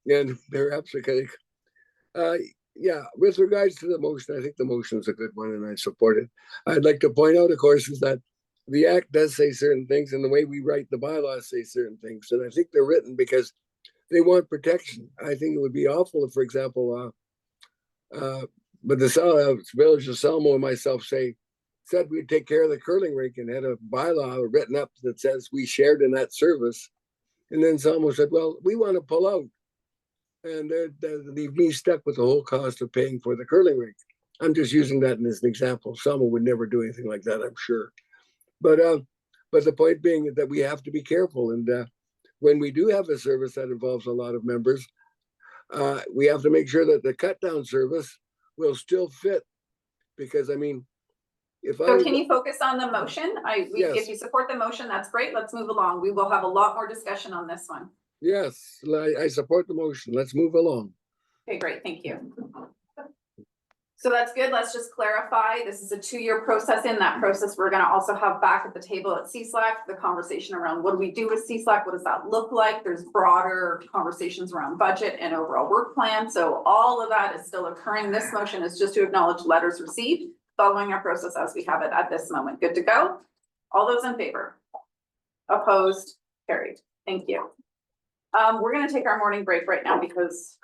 And they're absolutely, yeah, with regards to the motion, I think the motion is a good one and I support it. I'd like to point out, of course, is that the act does say certain things and the way we write the bylaws say certain things. And I think they're written because they want protection. I think it would be awful if, for example, but the Village of Selmo and myself said we'd take care of the curling rink and had a bylaw written up that says we shared in that service. And then Selmo said, well, we want to pull out. And they leave me stuck with the whole cost of paying for the curling rink. I'm just using that as an example. Selmo would never do anything like that, I'm sure. But the point being that we have to be careful. And when we do have a service that involves a lot of members, we have to make sure that the cut down service will still fit. Because I mean, So can you focus on the motion? Yes. If you support the motion, that's great. Let's move along. We will have a lot more discussion on this one. Yes, I support the motion. Let's move along. Okay, great. Thank you. So that's good. Let's just clarify. This is a 2-year process. In that process, we're going to also have back at the table at CSLAC the conversation around what do we do with CSLAC? What does that look like? There's broader conversations around budget and overall work plan. So all of that is still occurring. This motion is just to acknowledge letters received following our process as we have it at this moment. Good to go? All those in favor? Opposed? Carried. Thank you. We're going to take our morning break right now because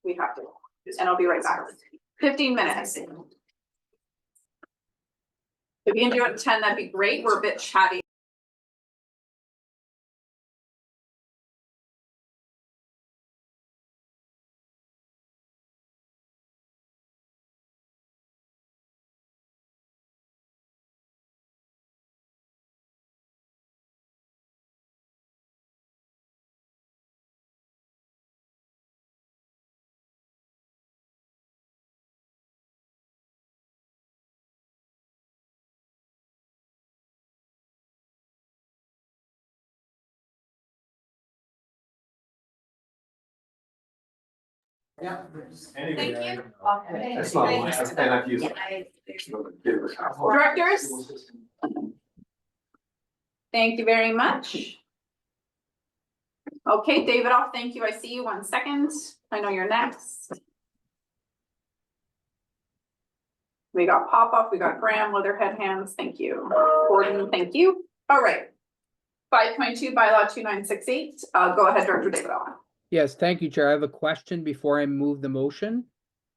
we have to, and I'll be right back. 15 minutes. If you can do it at 10, that'd be great. We're a bit chatty. Yeah. Thank you. That's not and I've used Directors? Thank you very much. Okay, David off, thank you. I see you. 1 second. I know you're next. We got pop off, we got Graham, Leatherhead hands, thank you. Gordon, thank you. All right. 5.2 bylaw 2968. Go ahead, Director David off. Yes, thank you, Chair. I have a question before I move the motion.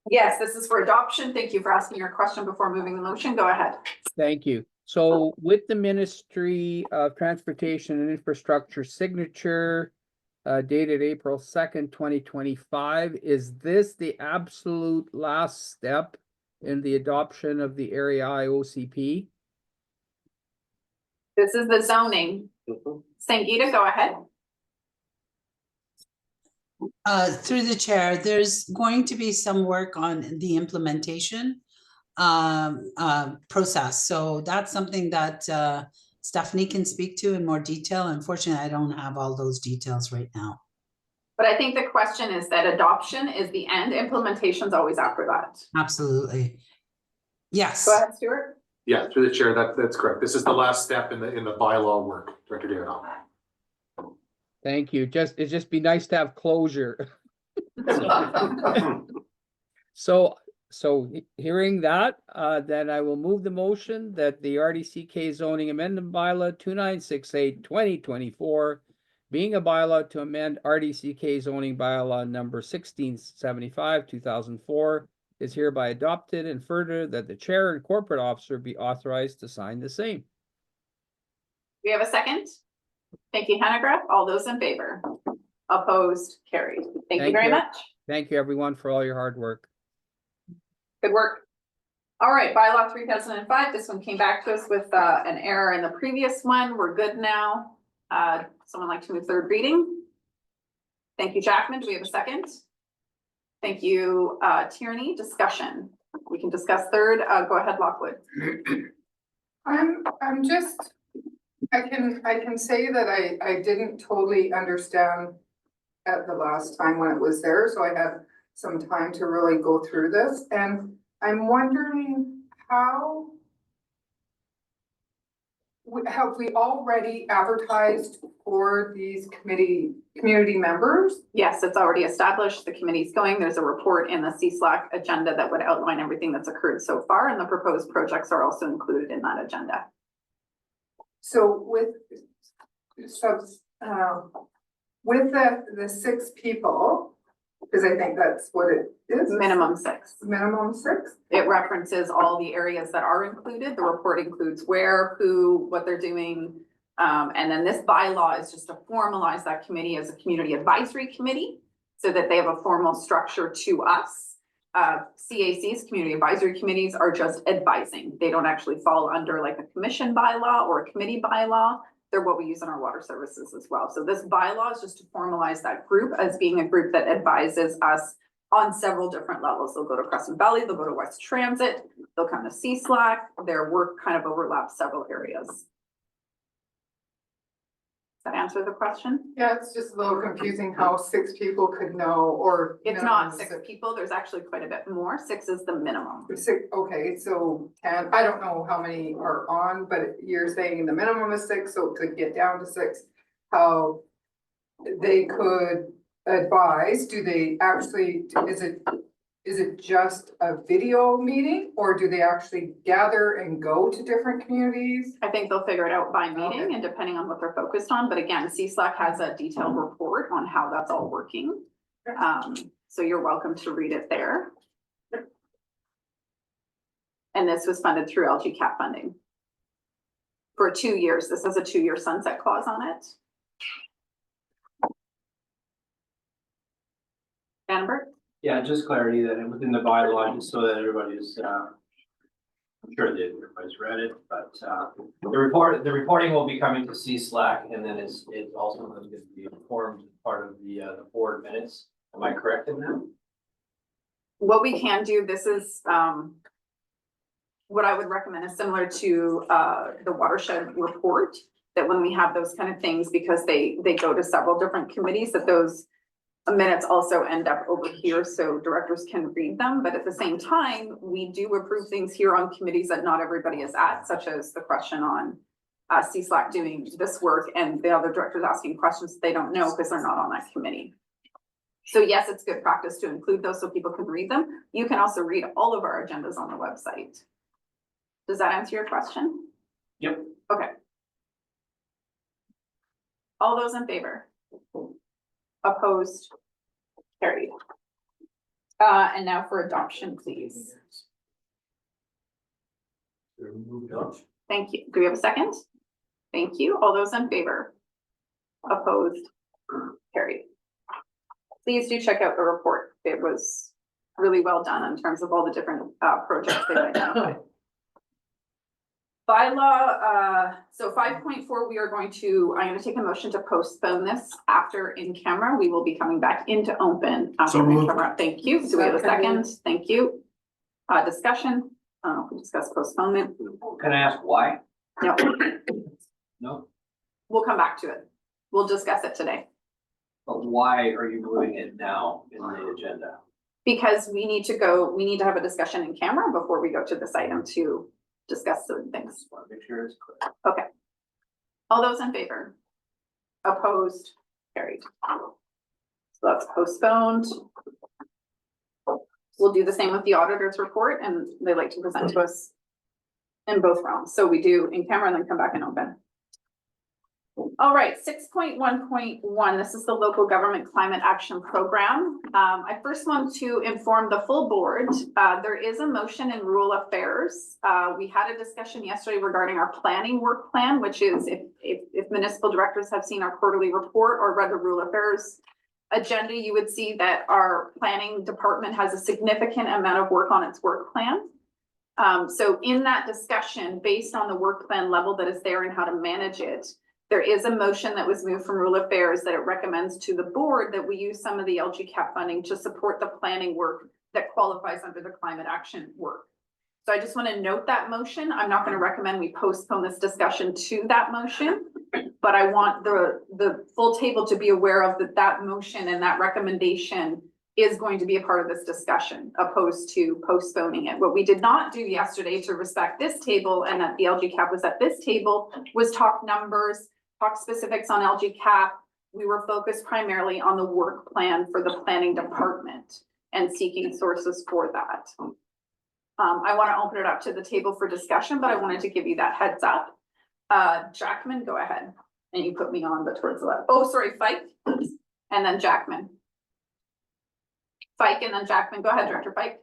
Yes, this is for adoption. Thank you for asking your question before moving the motion. Go ahead. Thank you. So with the Ministry of Transportation and Infrastructure signature dated April 2nd, 2025, is this the absolute last step in the adoption of the Area IOCP? This is the zoning. Sangeeta, go ahead. Through the chair, there's going to be some work on the implementation process. So that's something that Stephanie can speak to in more detail. Unfortunately, I don't have all those details right now. But I think the question is that adoption is the end, implementation is always after that. Absolutely. Yes. Go ahead, Stuart. Yeah, through the chair, that's correct. This is the last step in the bylaw work, Director David. Thank you. It'd just be nice to have closure. So hearing that, then I will move the motion that the RDCK zoning amendment bylaw 2968/2024 being a bylaw to amend RDCK zoning bylaw number 1675/2004 is hereby adopted, and further that the chair and corporate officer be authorized to sign the same. We have a second? Thank you, Hennegreth. All those in favor? Opposed? Carried. Thank you very much. Thank you, everyone, for all your hard work. Good work. All right, bylaw 3005. This one came back to us with an error in the previous one. We're good now. Someone like to move third reading? Thank you, Jackman. Do we have a second? Thank you, Tierney. Discussion. We can discuss third. Go ahead, Lockwood. I'm just, I can say that I didn't totally understand at the last time when it was there, so I had some time to really go through this, and I'm wondering how have we already advertised for these community members? Yes, it's already established. The committee's going. There's a report in the CSLAC agenda that would outline everything that's occurred so far, and the proposed projects are also included in that agenda. So with the 6 people, because I think that's what it is. Minimum 6. Minimum 6? It references all the areas that are included. The report includes where, who, what they're doing. And then this bylaw is just to formalize that committee as a community advisory committee so that they have a formal structure to us. CAC's community advisory committees are just advising. They don't actually fall under like a commission bylaw or a committee bylaw. They're what we use in our water services as well. So this bylaw is just to formalize that group as being a group that advises us on several different levels. They'll go to Crescent Valley, they'll go to West Transit, they'll come to CSLAC. Their work kind of overlaps several areas. Does that answer the question? Yeah, it's just a little confusing how 6 people could know, or. It's not 6 people. There's actually quite a bit more. 6 is the minimum. 6, okay, so 10, I don't know how many are on, but you're saying the minimum is 6, so it could get down to 6. How they could advise, do they actually, is it just a video meeting, or do they actually gather and go to different communities? I think they'll figure it out by meeting and depending on what they're focused on. But again, CSLAC has a detailed report on how that's all working. So you're welcome to read it there. And this was funded through LGCAP funding for 2 years. This has a 2-year sunset clause on it. Amber? Yeah, just clarity that within the bylaw, just so that everybody's, I'm sure that everybody's read it, but the reporting will be coming to CSLAC, and then it's also going to be formed part of the board minutes. Am I correct in that? What we can do, this is what I would recommend is similar to the watershed report, that when we have those kind of things, because they go to several different committees, that those minutes also end up over here so directors can read them. But at the same time, we do approve things here on committees that not everybody is at, such as the question on CSLAC doing this work and the other directors asking questions they don't know because they're not on that committee. So yes, it's good practice to include those so people can read them. You can also read all of our agendas on the website. Does that answer your question? Yep. Okay. All those in favor? Opposed? Carried. And now for adoption, please. Thank you. Do we have a second? Thank you. All those in favor? Opposed? Carried. Please do check out the report. It was really well done in terms of all the different projects they've identified. Bylaw, so 5.4, we are I'm going to take a motion to postpone this after in camera. We will be coming back into open after in camera. Thank you. Do we have a second? Thank you. Discussion. We discussed postponement. Can I ask why? No. No. We'll come back to it. We'll discuss it today. But why are you moving it now in the agenda? Because we need to have a discussion in camera before we go to this item to discuss certain things. Want to make sure it's clear. Okay. All those in favor? Opposed? Carried. So that's postponed. We'll do the same with the auditor's report, and they like to present to us in both realms. So we do in camera and then come back and open. All right, 6.1.1, this is the local government climate action program. I first want to inform the full board, there is a motion in rural affairs. We had a discussion yesterday regarding our planning work plan, which is if municipal directors have seen our quarterly report or read the rural affairs agenda, you would see that our planning department has a significant amount of work on its work plan. So in that discussion, based on the work plan level that is there and how to manage it, there is a motion that was moved from Rural Affairs that it recommends to the board that we use some of the LGCAP funding to support the planning work that qualifies under the climate action work. So I just want to note that motion. I'm not going to recommend we postpone this discussion to that motion, but I want the full table to be aware of that motion and that recommendation is going to be a part of this discussion, opposed to postponing it. What we did not do yesterday to respect this table and that the LGCAP was at this table was talk numbers, talk specifics on LGCAP. We were focused primarily on the work plan for the planning department and seeking sources for that. I want to open it up to the table for discussion, but I wanted to give you that heads up. Jackman, go ahead. And you put me on, but towards the left. Oh, sorry, Fike, and then Jackman. Fike and then Jackman. Go ahead, Director Fike.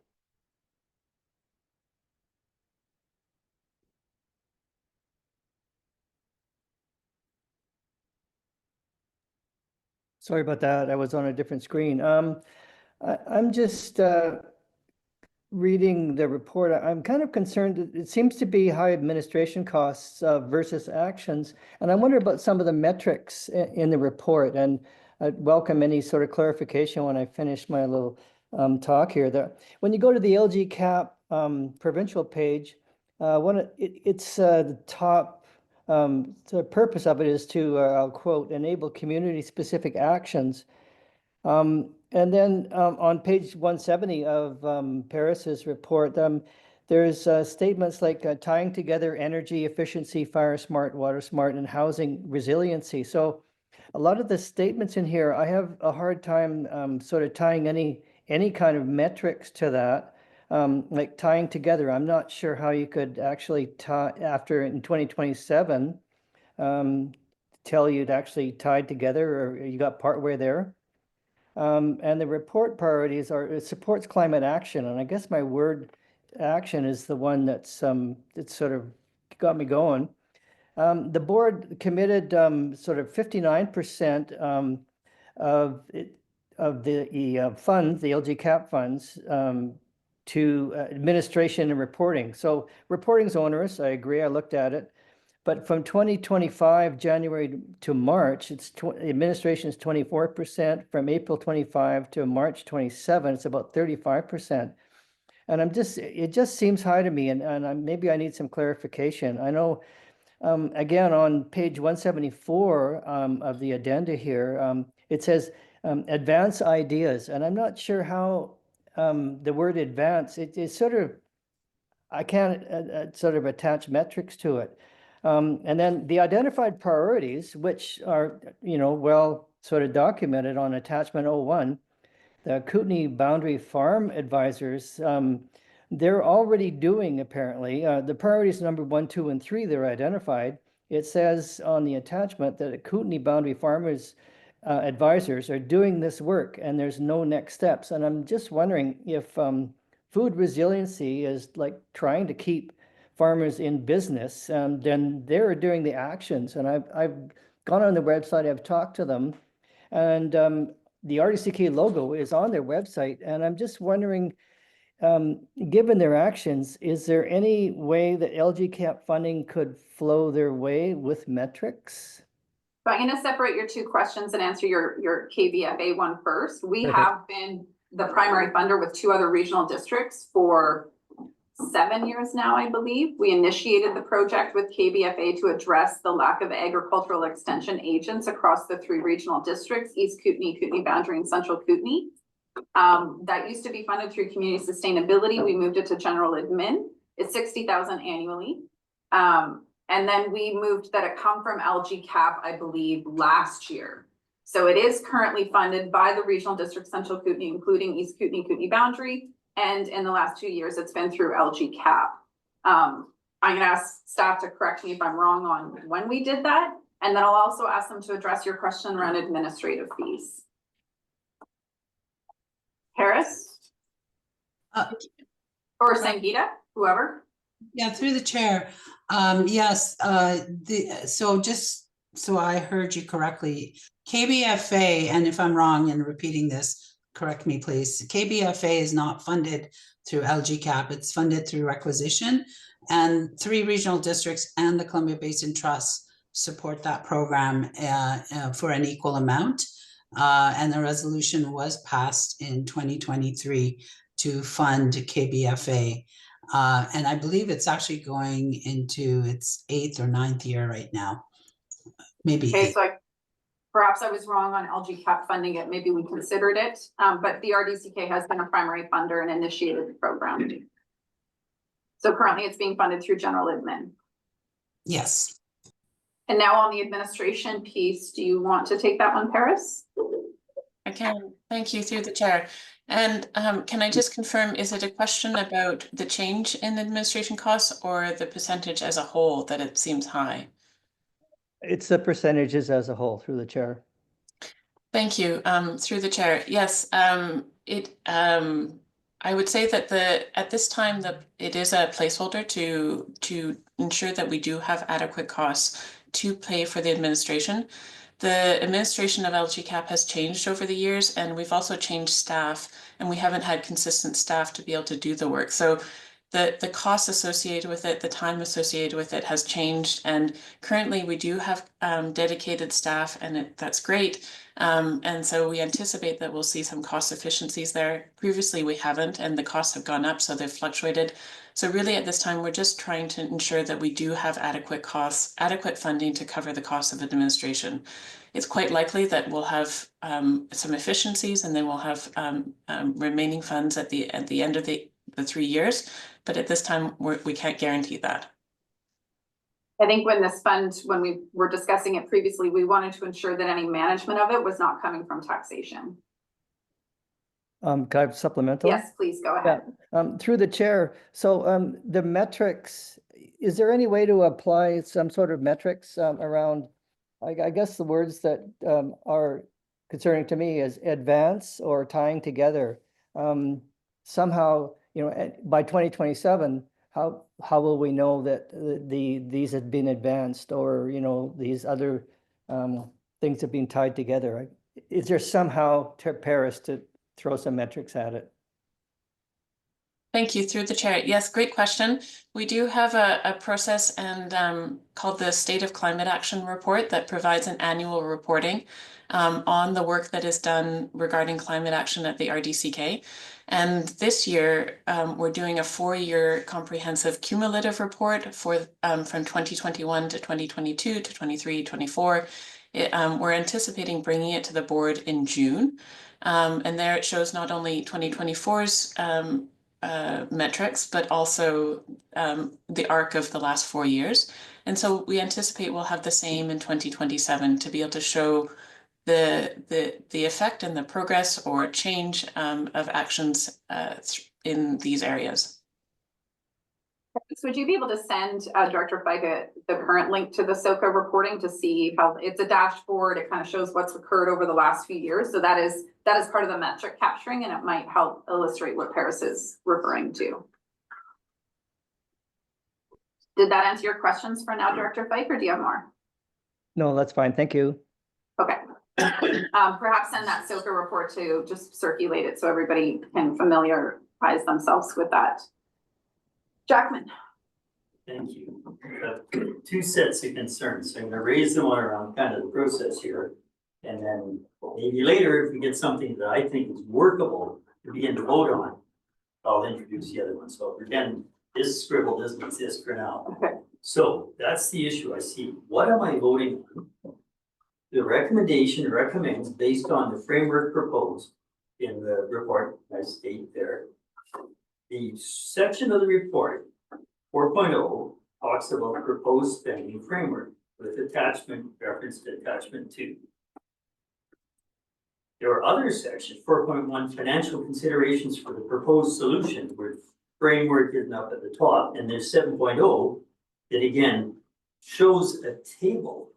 Sorry about that. I was on a different screen. I'm just reading the report. I'm kind of concerned that it seems to be high administration costs versus actions. And I wonder about some of the metrics in the report. And I'd welcome any sort of clarification when I finish my little talk here. When you go to the LGCAP provincial page, it's the top. The purpose of it is to, I'll quote, enable community-specific actions. And then on page 170 of Paris's report, there's statements like tying together energy efficiency, fire smart, water smart, and housing resiliency. So a lot of the statements in here, I have a hard time sort of tying any kind of metrics to that. Like tying together, I'm not sure how you could actually tie after in 2027 tell you to actually tied together, or you got partway there. And the report priorities are, it supports climate action, and I guess my word action is the one that's it's sort of got me going. The board committed sort of 59% of the funds, the LGCAP funds, to administration and reporting. So reporting's onerous, I agree, I looked at it. But from 2025, January to March, administration is 24%. From April 25 to March 27, it's about 35%. And it just seems high to me, and maybe I need some clarification. I know, again, on page 174 of the addenda here, it says advance ideas, and I'm not sure how the word advance, it's sort of, I can't sort of attach metrics to it. And then the identified priorities, which are, well sort of documented on attachment 01, the Kootenay Boundary Farm Advisors, they're already doing, apparently, the priorities number 1, 2, and 3, they're identified. It says on the attachment that the Kootenay Boundary Farmers Advisors are doing this work and there's no next steps. And I'm just wondering if food resiliency is like trying to keep farmers in business, then they're doing the actions. And I've gone on the website, I've talked to them, and the RDCK logo is on their website. And I'm just wondering, given their actions, is there any way that LGCAP funding could flow their way with metrics? So I'm going to separate your two questions and answer your KBFA one first. We have been the primary funder with 2 other regional districts for 7 years now, I believe. We initiated the project with KBFA to address the lack of agricultural extension agents across the 3 regional districts, East Kootenay, Kootenay Boundary, and Central Kootenay. That used to be funded through community sustainability. We moved it to general admin. It's $60,000 annually. And then we moved that it come from LGCAP, I believe, last year. So it is currently funded by the regional district Central Kootenay, including East Kootenay, Kootenay Boundary. And in the last 2 years, it's been through LGCAP. I'm going to ask staff to correct me if I'm wrong on when we did that. And then I'll also ask them to address your question around administrative fees. Paris? Or Sangeeta, whoever. Yeah, through the chair. Yes, so just so I heard you correctly, KBFA, and if I'm wrong in repeating this, correct me, please. KBFA is not funded through LGCAP, it's funded through requisition, and 3 regional districts and the Columbia Basin Trust support that program for an equal amount. And the resolution was passed in 2023 to fund KBFA. And I believe it's actually going into its 8th or 9th year right now. Maybe. Okay, so perhaps I was wrong on LGCAP funding it. Maybe we considered it, but the RDCK has been a primary funder and initiated the program. So currently it's being funded through general admin. Yes. And now on the administration piece, do you want to take that one, Paris? I can, thank you, through the chair. And can I just confirm, is it a question about the change in administration costs or the percentage as a whole that it seems high? It's the percentages as a whole, through the chair. Thank you, through the chair. Yes, I would say that at this time it is a placeholder to ensure that we do have adequate costs to pay for the administration. The administration of LGCAP has changed over the years, and we've also changed staff, and we haven't had consistent staff to be able to do the work. So the costs associated with it, the time associated with it has changed, and currently we do have dedicated staff, and that's great. And so we anticipate that we'll see some cost efficiencies there. Previously we haven't, and the costs have gone up, so they've fluctuated. So really at this time, we're just trying to ensure that we do have adequate funding to cover the cost of administration. It's quite likely that we'll have some efficiencies, and then we'll have remaining funds at the end of the 3 years. But at this time, we can't guarantee that. I think when this fund, when we were discussing it previously, we wanted to ensure that any management of it was not coming from taxation. Can I have supplemental? Yes, please go ahead. Yeah, through the chair. So the metrics, is there any way to apply some sort of metrics around, I guess the words that are concerning to me is advance or tying together. Somehow, you know, by 2027, how will we know that these have been advanced, or, you know, these other things have been tied together? Is there somehow, Paris, to throw some metrics at it? Thank you, through the chair. Yes, great question. We do have a process and called the State of Climate Action Report that provides an annual reporting on the work that is done regarding climate action at the RDCK. And this year, we're doing a 4-year comprehensive cumulative report for from 2021 to 2022 to 23, 24. We're anticipating bringing it to the board in June. And there it shows not only 2024's metrics, but also the arc of the last 4 years. And so we anticipate we'll have the same in 2027 to be able to show the effect and the progress or change of actions in these areas. So would you be able to send Director Figa the current link to the SOCA reporting to see how it's a dashboard? It kind of shows what's occurred over the last few years. So that is part of the metric capturing, and it might help illustrate what Paris is referring to. Did that answer your questions for now, Director Figa, or do you have more? No, that's fine. Thank you. Okay. Perhaps send that SOCA report to just circulate it so everybody can familiarize themselves with that. Jackman. Thank you. 2 sets of concerns. So I'm going to raise the one around kind of the process here. And then maybe later, if we get something that I think is workable to begin to vote on, I'll introduce the other one. So again, this scribble doesn't exist for now. Okay. So that's the issue I see. What am I voting on? The recommendation recommends, based on the framework proposed in the report, I state there, the section of the report, 4.0, talks about proposed spending framework with attachment, reference to attachment 2. There are other sections, 4.1, financial considerations for the proposed solution, where framework is up at the top, and there's 7.0 that again shows a table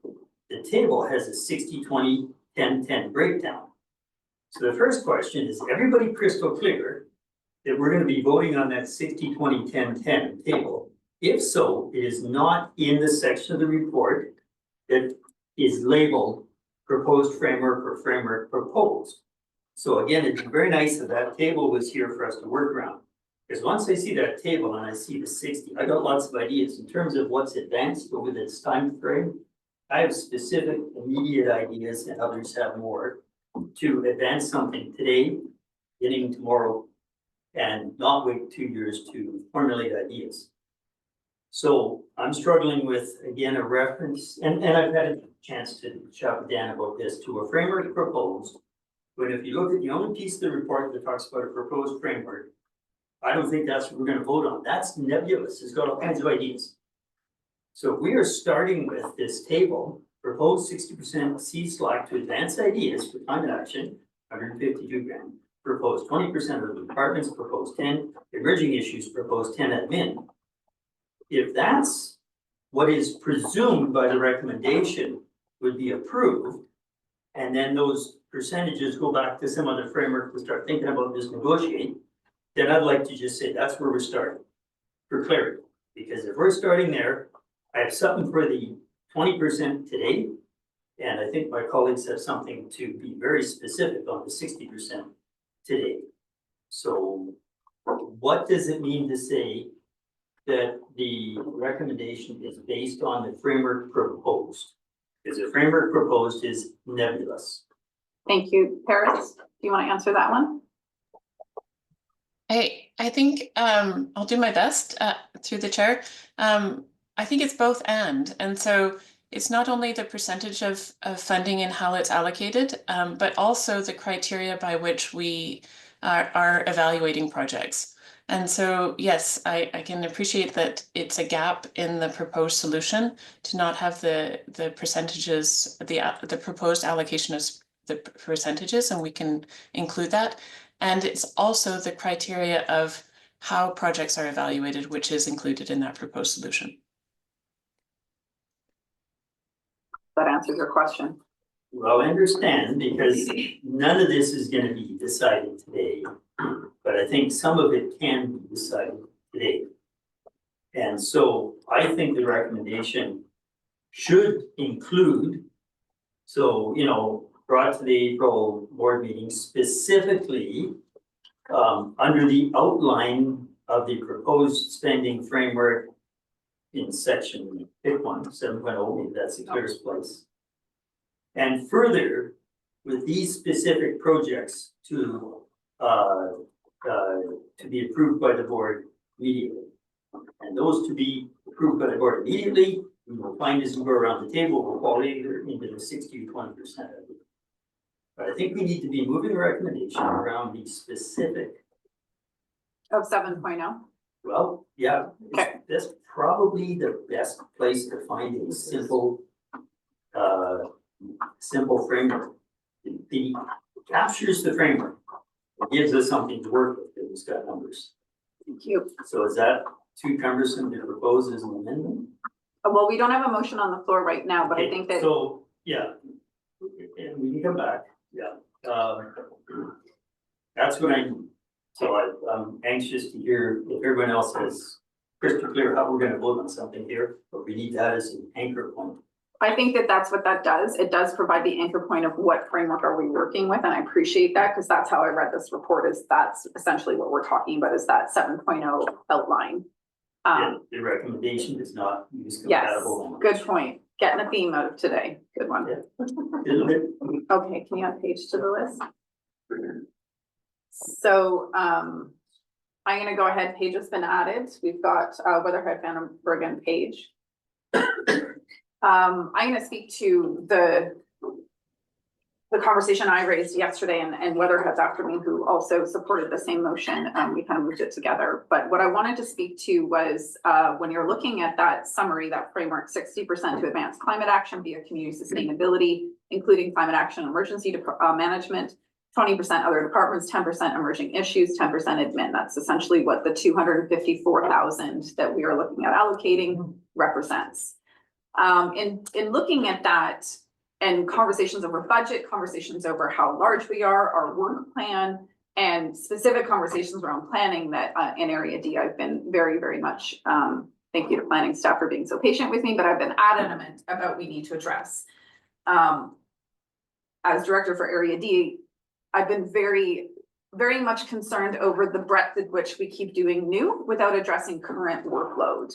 that table has a 60-20-10-10 breakdown. So the first question is, everybody crystal clear that we're gonna be voting on that 60-20-10-10 table? If so, it is not in the section of the report that is labeled proposed framework or framework proposed. So again, it'd be very nice if that table was here for us to work around. Because once I see that table and I see the 60, I got lots of ideas in terms of what's advanced over this time frame. I have specific immediate ideas and others have more to advance something today, getting tomorrow, and not wait 2 years to formulate ideas. So I'm struggling with, again, a reference, and I've had a chance to chat with Dan about this, to a framework proposed. But if you look at the only piece of the report that talks about a proposed framework, I don't think that's what we're gonna vote on. That's nebulous. It's got all kinds of ideas. So if we are starting with this table, proposed 60% C/SLAC to advance ideas for climate action, 152 grand. Proposed 20% of the departments, proposed 10, emerging issues, proposed 10 admin. If that's what is presumed by the recommendation would be approved, and then those percentages go back to some other framework to start thinking about this negotiate, then I'd like to just say that's where we're starting for clarity. Because if we're starting there, I have something for the 20% today. And I think my colleagues have something to be very specific on the 60% today. So what does it mean to say that the recommendation is based on the framework proposed? Because the framework proposed is nebulous. Thank you. Paris, do you want to answer that one? I think I'll do my best through the chair. I think it's both and so it's not only the percentage of funding and how it's allocated, but also the criteria by which we are evaluating projects. And so, yes, I can appreciate that it's a gap in the proposed solution to not have the percentages, the proposed allocation of the percentages, and we can include that. And it's also the criteria of how projects are evaluated, which is included in that proposed solution. That answers your question. Well, I understand, because none of this is going to be decided today, but I think some of it can be decided today. And so I think the recommendation should include, so, you know, brought to the April board meeting specifically under the outline of the proposed spending framework in section, pick one, 7.0, maybe that's the clearest place. And further, with these specific projects to be approved by the board immediately. And those to be approved by the board immediately, we will find as we go around the table, we'll fall either into the 60 to 20%. But I think we need to be moving a recommendation around the specific. Of 7.0? Well, yeah, Okay. that's probably the best place to find a simple framework. It captures the framework. It gives us something to work with, because it's got numbers. Thank you. So is that too cumbersome to propose as an amendment? Well, we don't have a motion on the floor right now, but I think that. So, yeah, and we can come back, yeah. That's what I need. So I'm anxious to hear if everyone else has crystal clear how we're gonna vote on something here, but we need that as an anchor point. I think that that's what that does. It does provide the anchor point of what framework are we working with, and I appreciate that, because that's how I read this report, is that's essentially what we're talking about, is that 7.0 outline. Yeah, the recommendation is not use Yes, compatible. good point. Getting a theme out of today. Good one. Okay, can you add page to the list? So I'm gonna go ahead, page has been added. We've got Weatherhead, Vandenberg, and Page. I'm gonna speak to the conversation I raised yesterday, and Weatherhead's after me, who also supported the same motion. We kind of moved it together. But what I wanted to speak to was when you're looking at that summary, that framework, 60% to advance climate action via community sustainability, including climate action emergency management, 20% other departments, 10% emerging issues, 10% admin. That's essentially what the 254,000 that we are looking at allocating represents. In looking at that, and conversations over budget, conversations over how large we are, our work plan, and specific conversations around planning that in Area D, I've been very, very much, thank you to planning staff for being so patient with me, but I've been adamant about we need to address. As director for Area D, I've been very much concerned over the breadth at which we keep doing new without addressing current workload.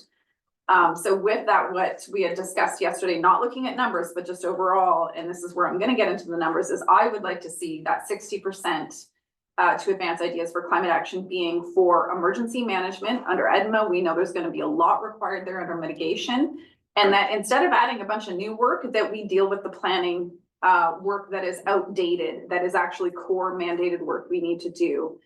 So with that, what we had discussed yesterday, not looking at numbers, but just overall, and this is where I'm going to get into the numbers, is I would like to see that 60% to advance ideas for climate action being for emergency management under EDMA. We know there's going to be a lot required there under mitigation, and that instead of adding a bunch of new work, that we deal with the planning work that is outdated, that is actually core mandated work we need to do.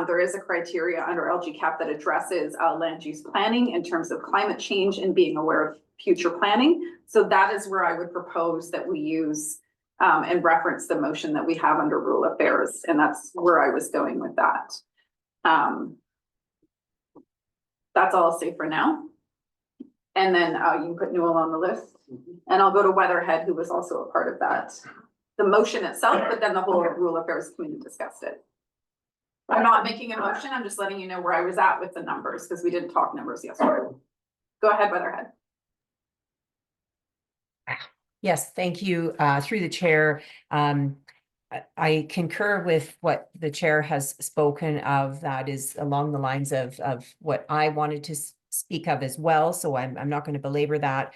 There is a criteria under LGCAP that addresses land use planning in terms of climate change and being aware of future planning. So that is where I would propose that we use and reference the motion that we have under rural affairs. And that's where I was going with that. That's all I'll say for now. And then you can put Newell on the list. And I'll go to Weatherhead, who was also a part of that. The motion itself, but then the whole rural affairs committee discussed it. I'm not making a motion, I'm just letting you know where I was at with the numbers, because we didn't talk numbers yesterday. Go ahead, Weatherhead. Yes, thank you. Through the chair, I concur with what the chair has spoken of. That is along the lines of what I wanted to speak of as well. So I'm not going to belabor that.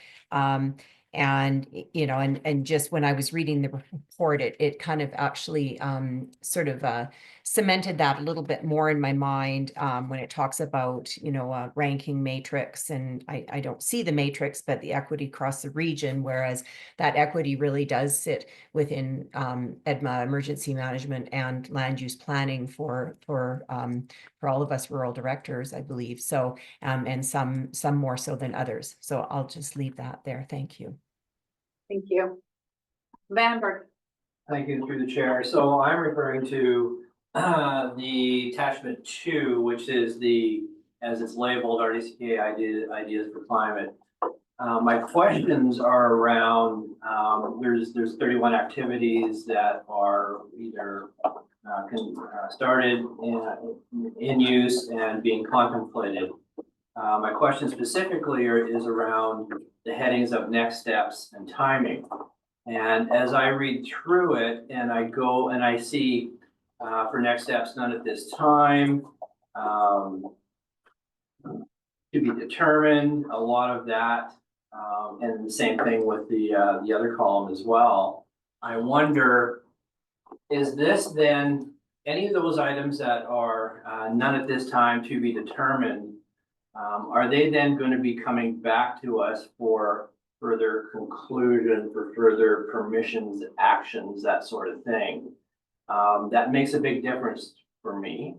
And, you know, and just when I was reading the report, it kind of actually sort of cemented that a little bit more in my mind when it talks about, you know, ranking matrix. And I don't see the matrix, but the equity across the region, whereas that equity really does sit within EDMA, emergency management, and land use planning for all of us rural directors, I believe. So, and some more so than others. So I'll just leave that there. Thank you. Thank you. Vandenberg. Thank you, through the chair. So I'm referring to the attachment 2, which is the, as it's labeled, RDCK ideas for climate. My questions are around, there's 31 activities that are either started in use and being contemplated. My question specifically is around the headings of next steps and timing. And as I read through it and I go and I see for next steps, none at this time, to be determined, a lot of that, and the same thing with the other column as well. I wonder, is this then any of those items that are none at this time to be determined? Are they then going to be coming back to us for further conclusion, for further permissions, actions, that sort of thing? That makes a big difference for me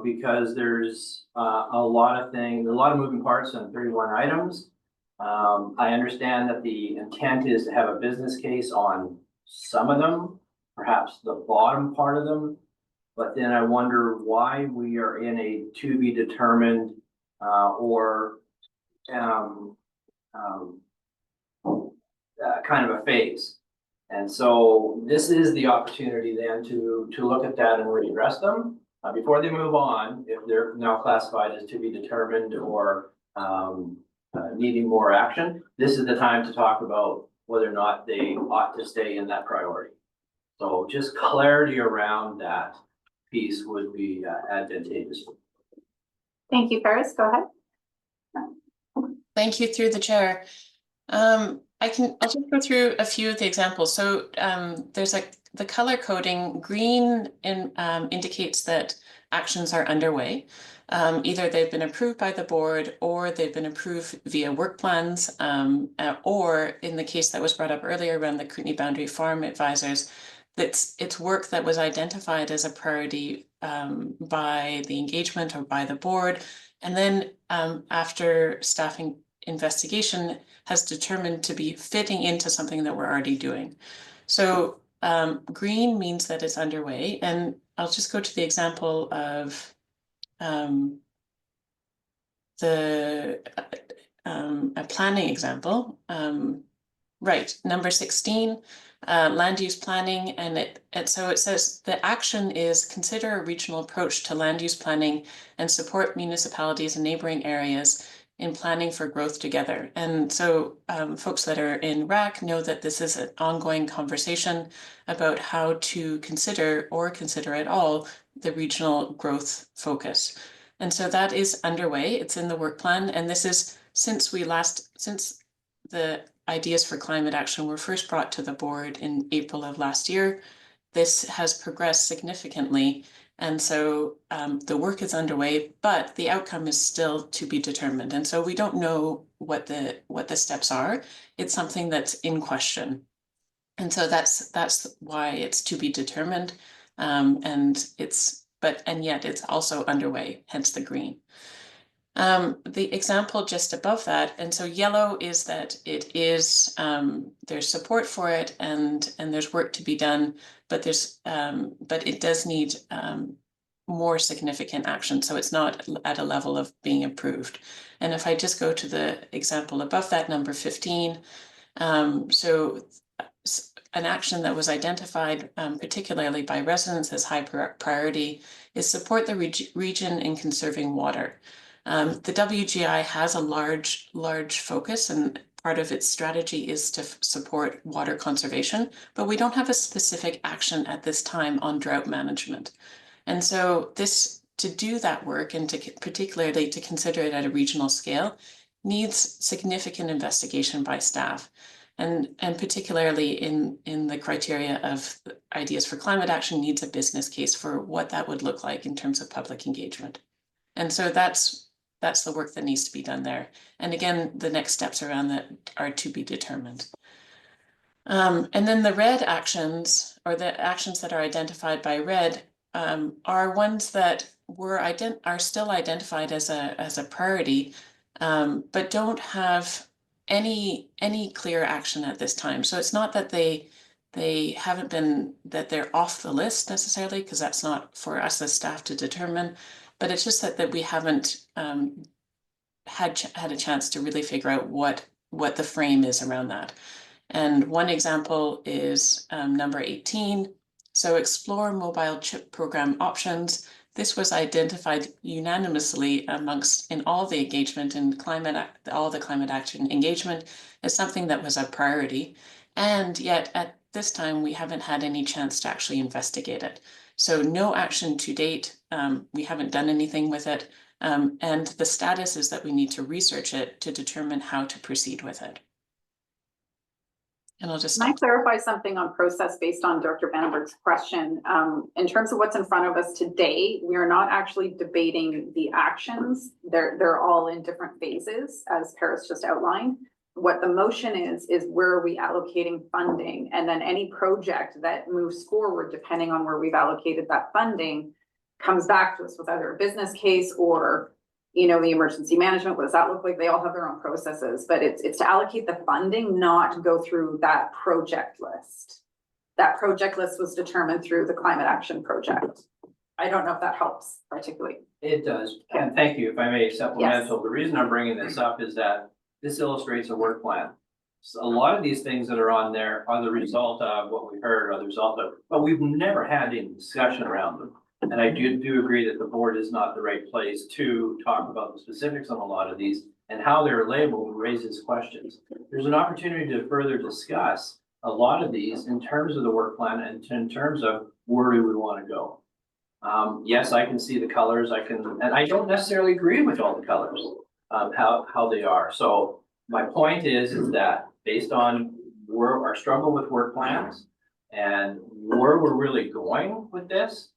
because there's a lot of things, a lot of moving parts on 31 items. I understand that the intent is to have a business case on some of them, perhaps the bottom part of them, but then I wonder why we are in a to be determined kind of a phase. And so this is the opportunity then to look at that and readdress them before they move on, if they're now classified as to be determined or needing more action. This is the time to talk about whether or not they ought to stay in that priority. So just clarity around that piece would be advantageous. Thank you, Paris. Go ahead. Thank you, through the chair. I'll just go through a few of the examples. So there's the color coding. Green indicates that actions are underway. Either they've been approved by the board or they've been approved via work plans, or in the case that was brought up earlier around the Kootenay Boundary Farm Advisors, it's work that was identified as a priority by the engagement or by the board. And then after staffing investigation has determined to be fitting into something that we're already doing. So green means that it's underway. And I'll just go to the example of a planning example. Right, number 16, land use planning, and so it says the action is consider a regional approach to land use planning and support municipalities and neighboring areas in planning for growth together. And so folks that are in RAC know that this is an ongoing conversation about how to consider or consider at all the regional growth focus. And so that is underway. It's in the work plan. And this is since the ideas for climate action were first brought to the board in April of last year. This has progressed significantly. And so the work is underway, but the outcome is still to be determined. And so we don't know what the steps are. It's something that's in question. And so that's why it's to be determined. And yet it's also underway, hence the green. The example just above that, and so yellow is that it is there's support for it and there's work to be done, but it does need more significant action, so it's not at a level of being approved. And if I just go to the example above that, number 15, so an action that was identified particularly by residents as high priority is support the region in conserving water. The WGI has a large focus, and part of its strategy is to support water conservation, but we don't have a specific action at this time on drought management. And so to do that work and particularly to consider it at a regional scale needs significant investigation by staff. And particularly in the criteria of ideas for climate action needs a business case for what that would look like in terms of public engagement. And so that's the work that needs to be done there. And again, the next steps around that are to be determined. And then the red actions, or the actions that are identified by red, are ones that are still identified as a priority, but don't have any clear action at this time. So it's not that they haven't been, that they're off the list necessarily, because that's not for us as staff to determine, but it's just that we haven't had a chance to really figure out what the frame is around that. And one example is number 18. So explore mobile chip program options. This was identified unanimously in all the engagement and all the climate action engagement as something that was a priority. And yet at this time, we haven't had any chance to actually investigate it. So no action to date. We haven't done anything with it. And the status is that we need to research it to determine how to proceed with it. And I'll just Can I clarify something on process based on Dr. Vandenberg's question? In terms of what's in front of us today, we are not actually debating the actions. They're all in different phases, as Paris just outlined. What the motion is where are we allocating funding? And then any project that moves forward, depending on where we've allocated that funding, comes back to us with either a business case or the emergency management. What does that look like? They all have their own processes, but it's to allocate the funding, not go through that project list. That project list was determined through the climate action project. I don't know if that helps particularly. It does. And thank you. If I may supplemental, The reason I'm bringing this up is that this illustrates a work plan. So a lot of these things that are on there are the result of what we heard, or the result of, but we've never had any discussion around them. And I do agree that the board is not the right place to talk about the specifics on a lot of these, and how they're labeled raises questions. There's an opportunity to further discuss a lot of these in terms of the work plan and in terms of where we would want to go. Yes, I can see the colors. And I don't necessarily agree with all the colors, how they are. So my point is that based on our struggle with work plans and where we're really going with this,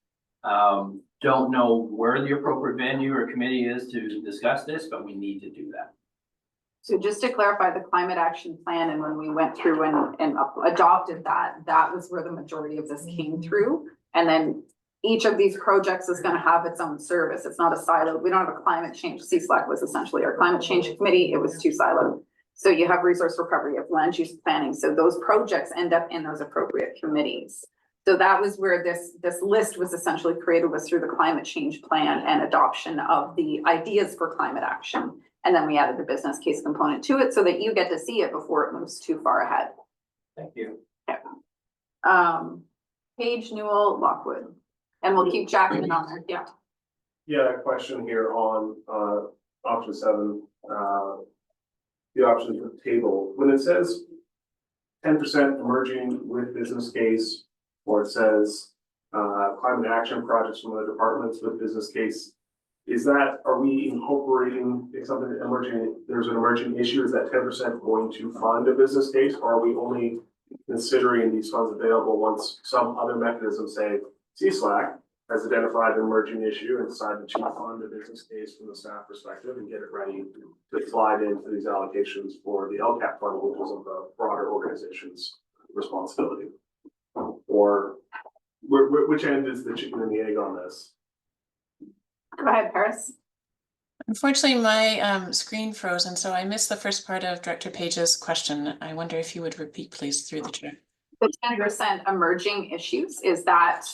don't know where the appropriate venue or committee is to discuss this, but we need to do that. So just to clarify the climate action plan, and when we went through and adopted that was where the majority of this came through. And then each of these projects is going to have its own service. It's not a silo. We don't have a climate change. CSLAC was essentially our climate change committee. It was 2 siloed. So you have resource recovery, you have land use planning. So those projects end up in those appropriate committees. So that was where this list was essentially created, was through the climate change plan and adoption of the ideas for climate action. And then we added the business case component to it so that you get to see it before it moves too far ahead. Thank you. Page, Newell, Lockwood, and we'll keep jacking it on there, yeah. Yeah, a question here on option 7, the option for table. When it says 10% emerging with business case, or it says climate action projects from other departments with business case, is that, are we incorporating if something emerging, there's an emerging issue, is that 10% going to fund a business case, or are we only considering these funds available once some other mechanism, say CSLAC, has identified an emerging issue and decided to fund a business case from the staff perspective and get it ready to slide into these allocations for the LCAP fund, which is of the broader organization's responsibility? Or which end is the chicken and the egg on this? Go ahead, Paris. Unfortunately, my screen froze, and so I missed the first part of Director Page's question. I wonder if you would repeat, please, through the chair. The 10% emerging issues, is that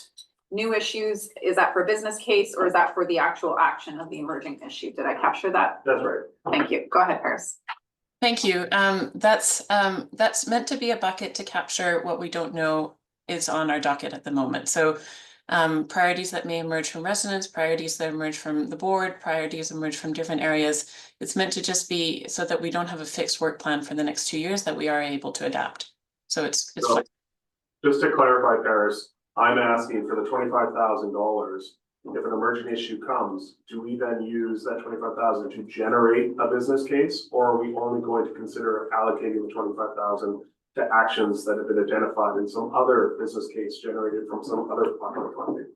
new issues? Is that for business case, or is that for the actual action of the emerging issue? Did I capture that? That's right. Thank you. Go ahead, Paris. Thank you. That's meant to be a bucket to capture what we don't know is on our docket at the moment. So priorities that may emerge from residents, priorities that emerge from the board, priorities emerge from different areas. It's meant to just be so that we don't have a fixed work plan for the next 2 years, that we are able to adapt. So it's so, just to clarify, Paris, I'm asking for the $25,000. If an emergent issue comes, do we then use that $25,000 to generate a business case, or are we only going to consider allocating the $25,000 to actions that have been identified in some other business case generated from some other department of funding?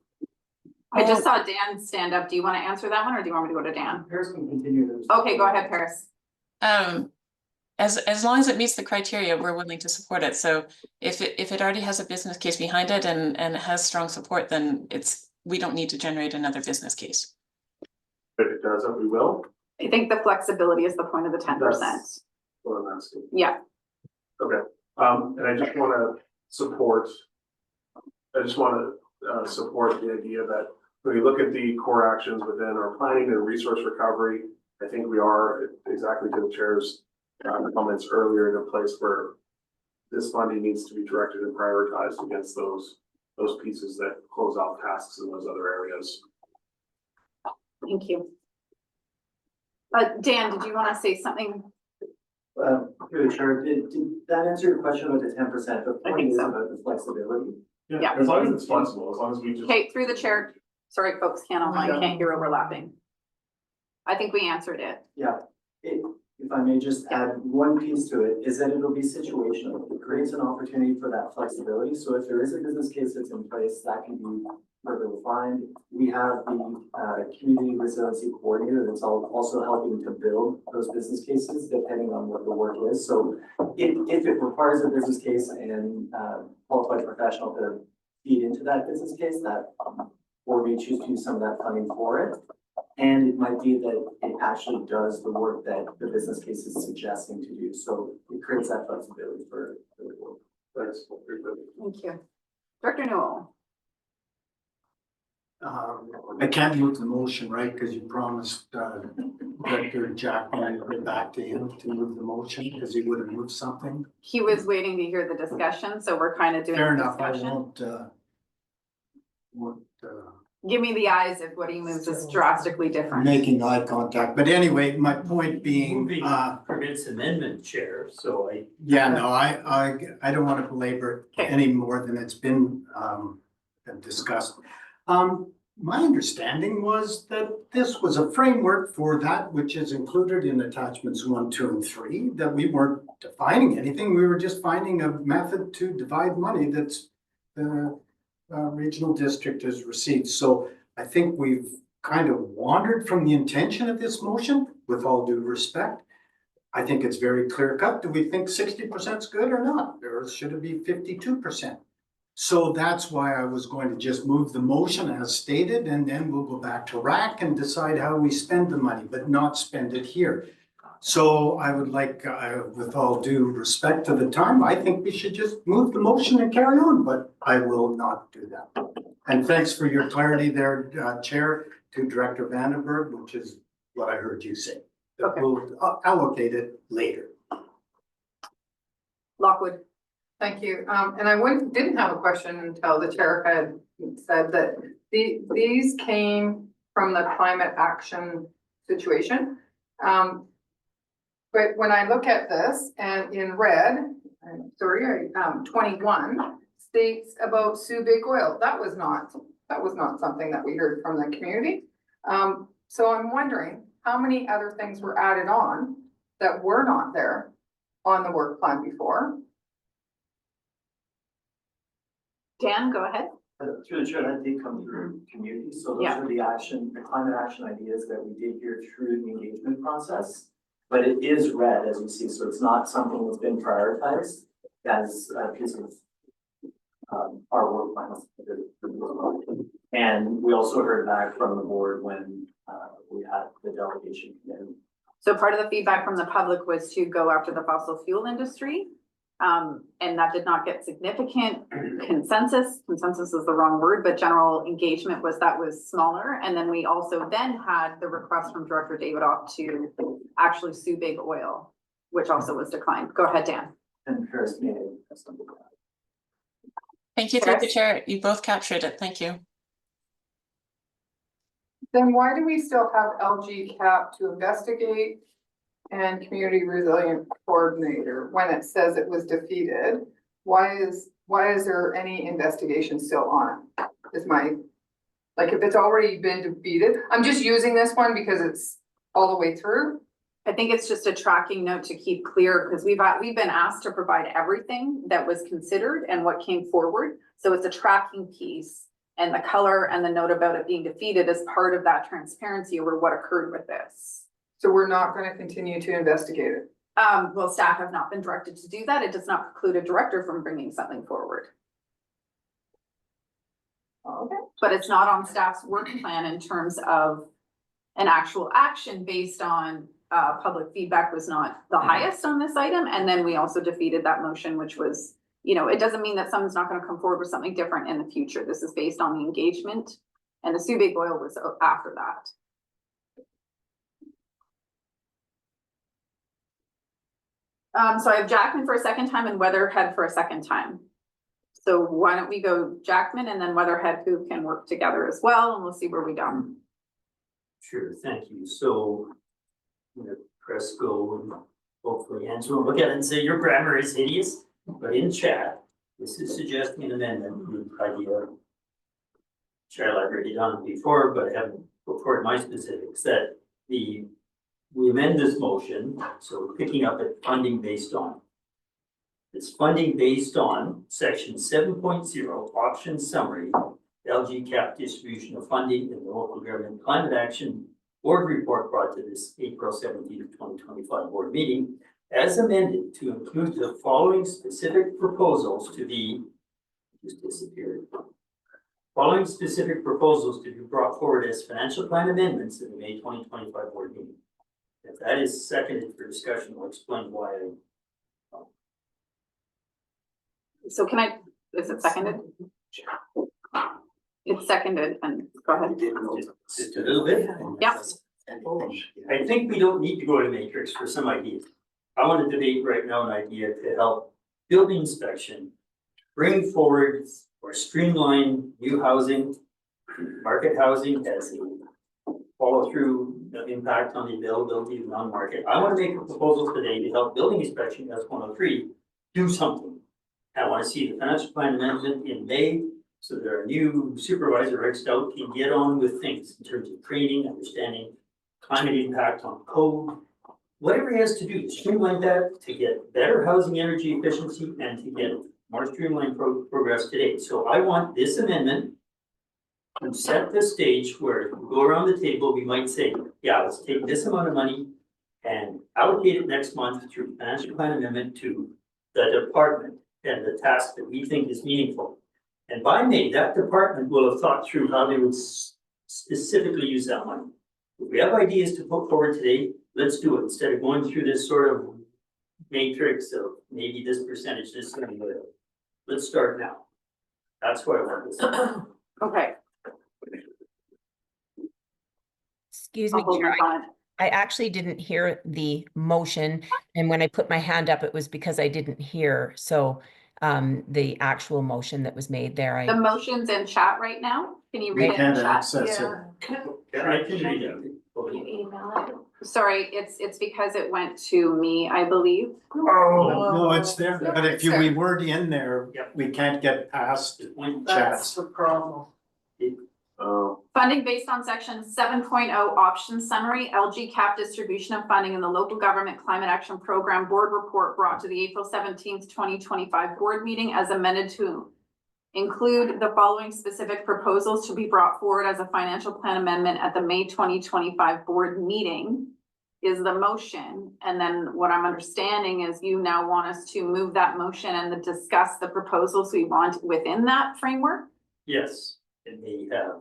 I just saw Dan stand up. Do you want to answer that one, or do you want me to go to Dan? Paris can continue. Okay, go ahead, Paris. As long as it meets the criteria, we're willing to support it. So if it already has a business case behind it and it has strong support, then we don't need to generate another business case. If it doesn't, we will. I think the flexibility is the point of the 10%. That's what I'm asking. Yeah. Okay. And I just want to support the idea that when we look at the core actions within our planning and resource recovery, I think we are exactly to the chair's comments earlier in a place where this funding needs to be directed and prioritized against those pieces that close out tasks in those other areas. Thank you. Dan, did you want to say something? Through the chair, did that answer your question about the 10%? The point is about the flexibility. Yeah. As long as it's flexible, as long as we just. Okay, through the chair. Sorry, folks can't online, can't hear overlapping. I think we answered it. Yeah. If I may just add one piece to it, is that it'll be situational. It creates an opportunity for that flexibility. So if there is a business case that's in place, that can be further refined. We have the community resiliency coordinator that's also helping to build those business cases depending on what the work is. So if it requires a business case and qualified professional to feed into that business case, that or we choose to use some of that funding for it. And it might be that it actually does the work that the business case is suggesting to do. So it creates that flexibility for the work. Thanks. Thank you. Director Newell. I can't move the motion, right? Because you promised Director Jackman to get back to him to move the motion because he would have moved something. He was waiting to hear the discussion, so we're kind of doing Fair the enough. I discussion. won't Give me the eyes if what he moves is drastically different. making eye contact. But anyway, my point being, Moving permits amendment, Chair, so I. yeah, no, I don't want to belabor it any more than it's been discussed. My understanding was that this was a framework for that which is included in attachments 1, 2, and 3, that we weren't defining anything. We were just finding a method to divide money that's regional district has received. So I think we've kind of wandered from the intention of this motion, with all due respect. I think it's very clear cut. Do we think 60% is good or not? Or should it be 52%? So that's why I was going to just move the motion as stated, and then we'll go back to RAC and decide how we spend the money, but not spend it here. So I would like, with all due respect to the time, I think we should just move the motion and carry on, but I will not do that. And thanks for your clarity there, Chair, to Director Vandenberg, which is what I heard you say. Okay. We'll allocate it later. Lockwood. Thank you. And I didn't have a question until the chair had said that these came from the climate action situation. But when I look at this and in red, I'm sorry, 21 states about Sue Big Oil. That was not something that we heard from the community. So I'm wondering how many other things were added on that were not there on the work plan before. Dan, go ahead. Through the chair, that did come through community, so those Yeah. are the climate action ideas that we did hear through the engagement process. But it is red, as you see, so it's not something that's been prioritized as a piece of our work plans. And we also heard back from the board when we had the delegation come in. So part of the feedback from the public was to go after the fossil fuel industry. And that did not get significant consensus. Consensus is the wrong word, but general engagement was smaller. And then we also then had the request from Director Davidoff to actually sue Big Oil, which also was declined. Go ahead, Dan. And Paris may have something. Thank you, through the chair. You both captured it. Thank you. Then why do we still have LGCAP to investigate and community resilient coordinator when it says it was defeated? Why is there any investigation still on it? Is my, like, if it's already been defeated, I'm just using this one because it's all the way through. I think it's just a tracking note to keep clear because we've been asked to provide everything that was considered and what came forward. So it's a tracking piece, and the color and the note about it being defeated is part of that transparency over what occurred with this. So we're not going to continue to investigate it. Well, staff have not been directed to do that. It does not preclude a director from bringing something forward. Okay. But it's not on staff's work plan in terms of an actual action based on public feedback was not the highest on this item. And then we also defeated that motion, which was, it doesn't mean that someone's not going to come forward with something different in the future. This is based on the engagement, and the Sue Big Oil was after that. So I have Jackman for a second time and Weatherhead for a second time. So why don't we go Jackman and then Weatherhead, who can work together as well, and we'll see where we go. Sure, thank you. So I'm gonna press go and hopefully Angela will look at it and say your grammar is hideous, but in chat, this is suggesting an amendment to the idea. Chair, I've already done it before, but I haven't reported my specifics that we amend this motion, so picking up at funding based on. It's funding based on section 7.0, option summary, LGCAP distribution of funding in the local government climate action board report brought to this April 17th, 2025 board meeting, as amended to include the following specific proposals to be, just disappeared. Following specific proposals to be brought forward as financial plan amendments in the May 2025 board meeting. If that is seconded for discussion, I'll explain why. So is it seconded? It's seconded, and go ahead. Just a little bit. Yeah. I think we don't need to go to matrix for some ideas. I want to debate right now an idea to help building inspection, bring forward or streamline new housing, market housing as a follow through the impact on the availability of non-market. I want to make a proposal today to help building inspection as 103 do something. I want to see the financial plan amendment in May, so that our new supervisor Rick Stout can get on with things in terms of training, understanding climate impact on code, whatever he has to do to streamline that, to get better housing energy efficiency and to get more streamlined progress today. So I want this amendment to set the stage where we go around the table, we might say, yeah, let's take this amount of money and allocate it next month through financial plan amendment to the department and the task that we think is meaningful. And by May, that department will have thought through how they would specifically use that money. If we have ideas to put forward today, let's do it instead of going through this sort of matrix of maybe this percentage, this and that. Let's start now. That's what I want to say. Okay. Excuse me, Chair. I actually didn't hear the motion, and when I put my hand up, it was because I didn't hear. So the actual motion that was made there, The I, motion's in chat right now. Can you We read it in can't chat? access it. Yeah, I can read it. Can you email it? Sorry, it's because it went to me, I believe. No, it's there, but if you, It's we there. weren't in there, Yep. we can't get past That's chats. the problem. Funding based on section 7.0 option summary, LG cap distribution of funding in the local government climate action program board report brought to the April 17th, 2025 board meeting as amended to include the following specific proposals to be brought forward as a financial plan amendment at the May 2025 board meeting is the motion. And then what I'm understanding is you now want us to move that motion and to discuss the proposals we want within that framework. Yes, and they have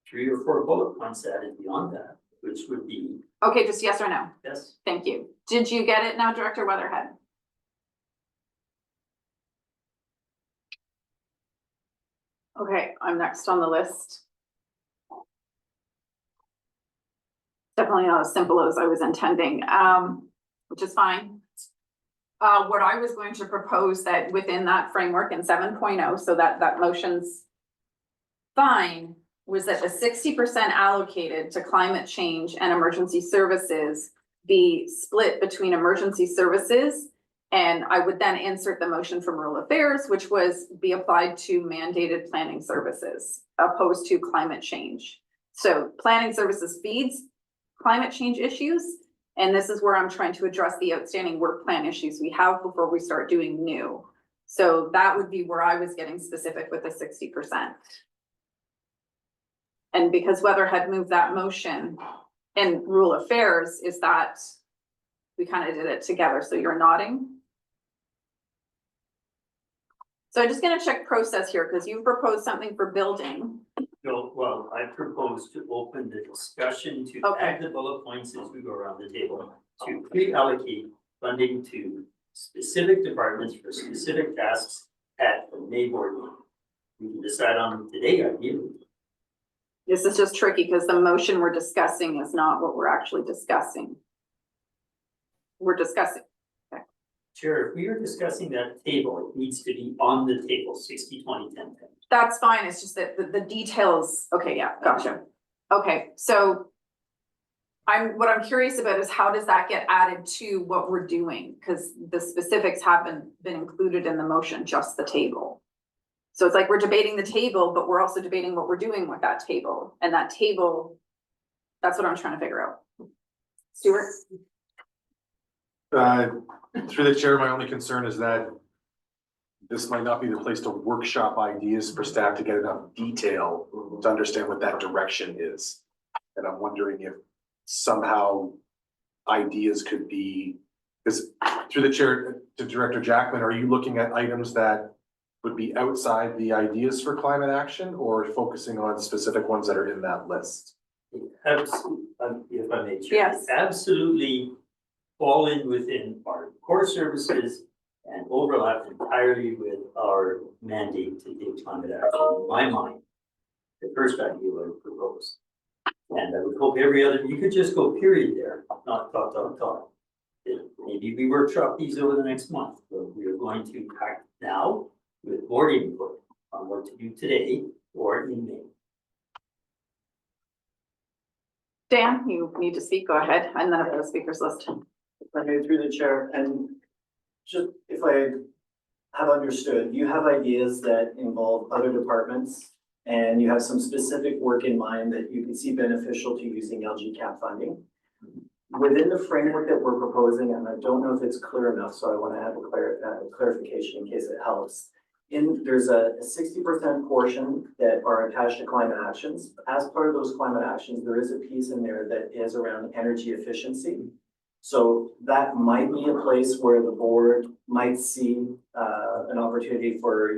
3 or 4 bullet points added beyond that, which would be, Okay, just yes or no. yes. Thank you. Did you get it now, Director Weatherhead? Okay, I'm next on the list. Definitely not as simple as I was intending, which is fine. What I was going to propose that within that framework in 7.0, so that motion's fine, was that the 60% allocated to climate change and emergency services be split between emergency services. And I would then insert the motion from rural affairs, which was be applied to mandated planning services opposed to climate change. So planning services feeds climate change issues. And this is where I'm trying to address the outstanding work plan issues we have before we start doing new. So that would be where I was getting specific with the 60%. And because Weatherhead moved that motion in rural affairs, is that we kind of did it together. So you're nodding. So I'm just gonna check process here because you proposed something for building. No, well, I propose to open the discussion to add the bullet points as we go around the table to pre-allocate funding to specific departments for specific tasks at the May board meeting. We can decide on them today, ideally. This is just tricky because the motion we're discussing is not what we're actually discussing. We're discussing. Chair, if we are discussing that table, it needs to be on the table, 60, 20, 10, 10. That's fine. It's just that the details. Okay, yeah, gotcha. Okay, so what I'm curious about is how does that get added to what we're doing? Because the specifics haven't been included in the motion, just the table. So it's like we're debating the table, but we're also debating what we're doing with that table. And that table, that's what I'm trying to figure out. Stuart? Through the chair, my only concern is that this might not be the place to workshop ideas for staff to get enough detail to understand what that direction is. And I'm wondering if somehow ideas could be, because through the chair to Director Jackman, are you looking at items that would be outside the ideas for climate action or focusing on specific ones that are in that list? Absolutely, if I may, Chair. Yes. Absolutely fall in within our core services and overlap entirely with our mandate to take climate action. In my mind, the first idea I would propose. And I would hope every other, you could just go period there, not dot. Maybe we workshop these over the next month, but we are going to act now with board input on what to do today or in May. Dan, you need to speak, go ahead, and then I've got a speakers list. If I may, through the chair, and just if I have understood, you have ideas that involve other departments and you have some specific work in mind that you can see beneficial to using LG cap funding. Within the framework that we're proposing, and I don't know if it's clear enough, so I want to have a clarification in case it helps. There's a 60% portion that are attached to climate actions. As part of those climate actions, there is a piece in there that is around energy efficiency. So that might be a place where the board might see an opportunity for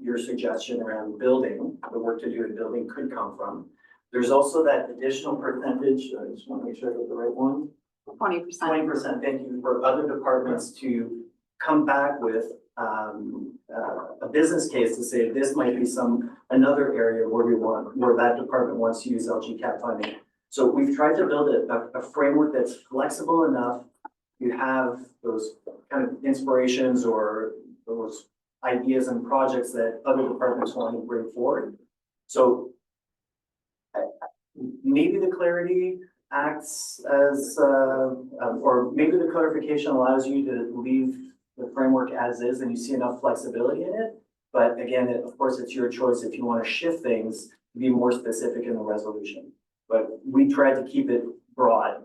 your suggestion around building, the work to do in building could come from. There's also that additional percentage, I just want to make sure I got the right one. 20%. 20%, thank you, for other departments to come back with a business case to say this might be another area where that department wants to use LG cap funding. So we've tried to build a framework that's flexible enough. You have those kind of inspirations or those ideas and projects that other departments want to bring forward. So maybe the clarity acts as, or maybe the clarification allows you to leave the framework as is and you see enough flexibility in it. But again, of course, it's your choice if you want to shift things to be more specific in the resolution. But we tried to keep it broad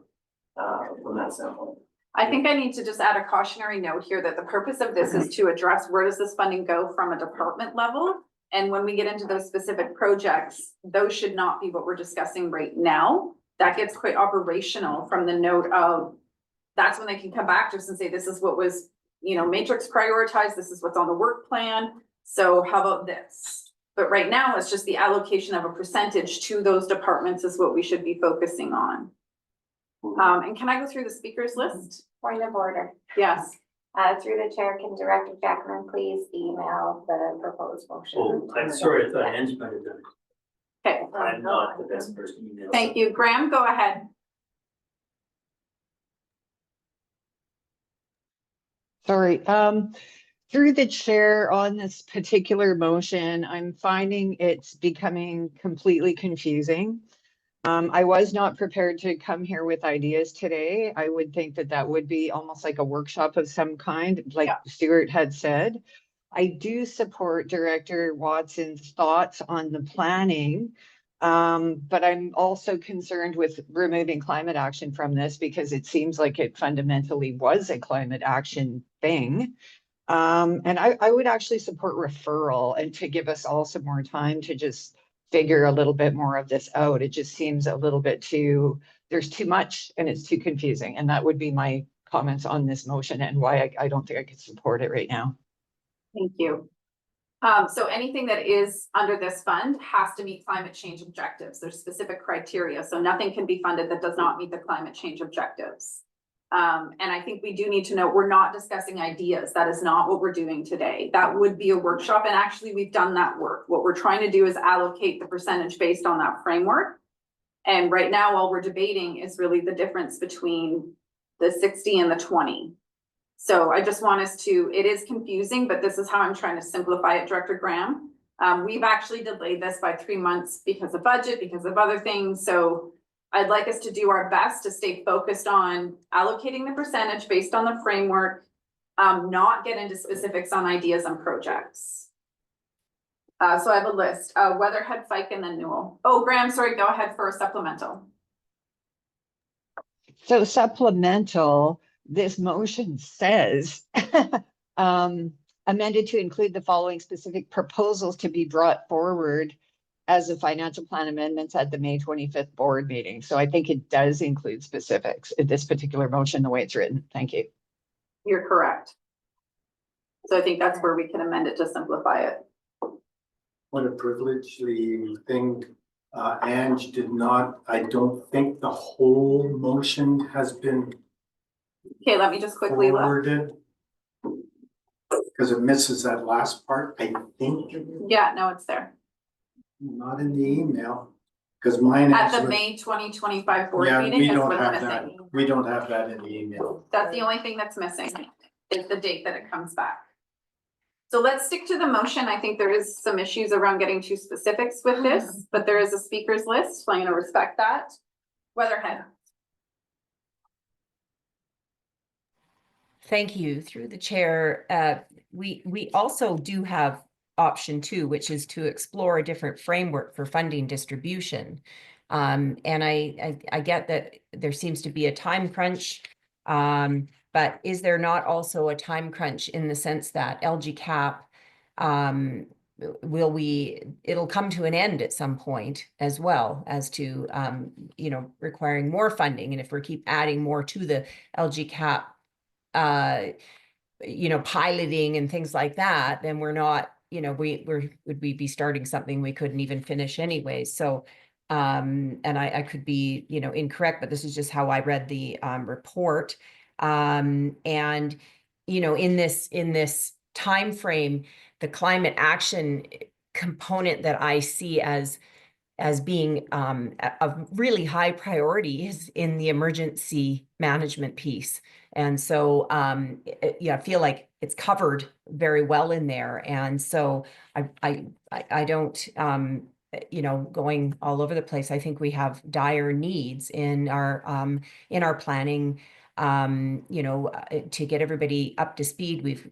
from that standpoint. I think I need to just add a cautionary note here that the purpose of this is to address where does this funding go from a department level? And when we get into those specific projects, those should not be what we're discussing right now. That gets quite operational from the note of, that's when they can come back to us and say, this is what was, matrix prioritized, this is what's on the work plan. So how about this? But right now, it's just the allocation of a percentage to those departments is what we should be focusing on. And can I go through the speakers list? Point of order. Yes. Through the chair, can Director Jackman please email the proposed motion? Oh, I'm sorry, I thought Ange might have done it. Okay. I'm not the best person to email. Thank you. Graham, go ahead. Sorry, through the chair on this particular motion, I'm finding it's becoming completely confusing. I was not prepared to come here with ideas today. I would think that that would be almost like a workshop of some kind, like Stuart had said. I do support Director Watson's thoughts on the planning, but I'm also concerned with removing climate action from this because it seems like it fundamentally was a climate action thing. And I would actually support referral and to give us all some more time to just figure a little bit more of this out. It just seems a little bit there's too much and it's too confusing. And that would be my comments on this motion and why I don't think I could support it right now. Thank you. So anything that is under this fund has to meet climate change objectives. There's specific criteria. So nothing can be funded that does not meet the climate change objectives. And I think we do need to know we're not discussing ideas. That is not what we're doing today. That would be a workshop. And actually we've done that work. What we're trying to do is allocate the percentage based on that framework. And right now, while we're debating is really the difference between the 60 and the 20. So I just want us to, it is confusing, but this is how I'm trying to simplify it, Director Graham. We've actually delayed this by 3 months because of budget, because of other things. So I'd like us to do our best to stay focused on allocating the percentage based on the framework, not get into specifics on ideas and projects. So I have a list, Weatherhead, Fike, and then Newell. Oh, Graham, sorry, go ahead for a supplemental. So supplemental, this motion says amended to include the following specific proposals to be brought forward as a financial plan amendments at the May 25th board meeting. So I think it does include specifics in this particular motion, the way it's written. Thank you. You're correct. So I think that's where we can amend it to simplify it. What a privilege. The thing, Ange did not, I don't think the whole motion has been Okay, let me just quickly look. forwarded. Because it misses that last part, I think. Yeah, no, it's there. Not in the email, because mine. At the actually- May 2025 board Yeah, meeting we is don't what's have that. missing. We don't have that in the email. That's the only thing that's missing is the date that it comes back. So let's stick to the motion. I think there is some issues around getting too specifics with this, but there is a speakers list, so I'm gonna respect that. Weatherhead. Thank you. Through the chair, we also do have option 2, which is to explore a different framework for funding distribution. And I get that there seems to be a time crunch, but is there not also a time crunch in the sense that LGCAP, it'll come to an end at some point as well as to, requiring more funding. And if we keep adding more to the LGCAP, piloting and things like that, then we're not, would we be starting something we couldn't even finish anyways? So, and I could be, incorrect, but this is just how I read the report. And, in this time frame, the climate action component that I see as as being a really high priority is in the emergency management piece. And so, yeah, I feel like it's covered very well in there. And so I don't, going all over the place. I think we have dire needs in our planning, to get everybody up to speed.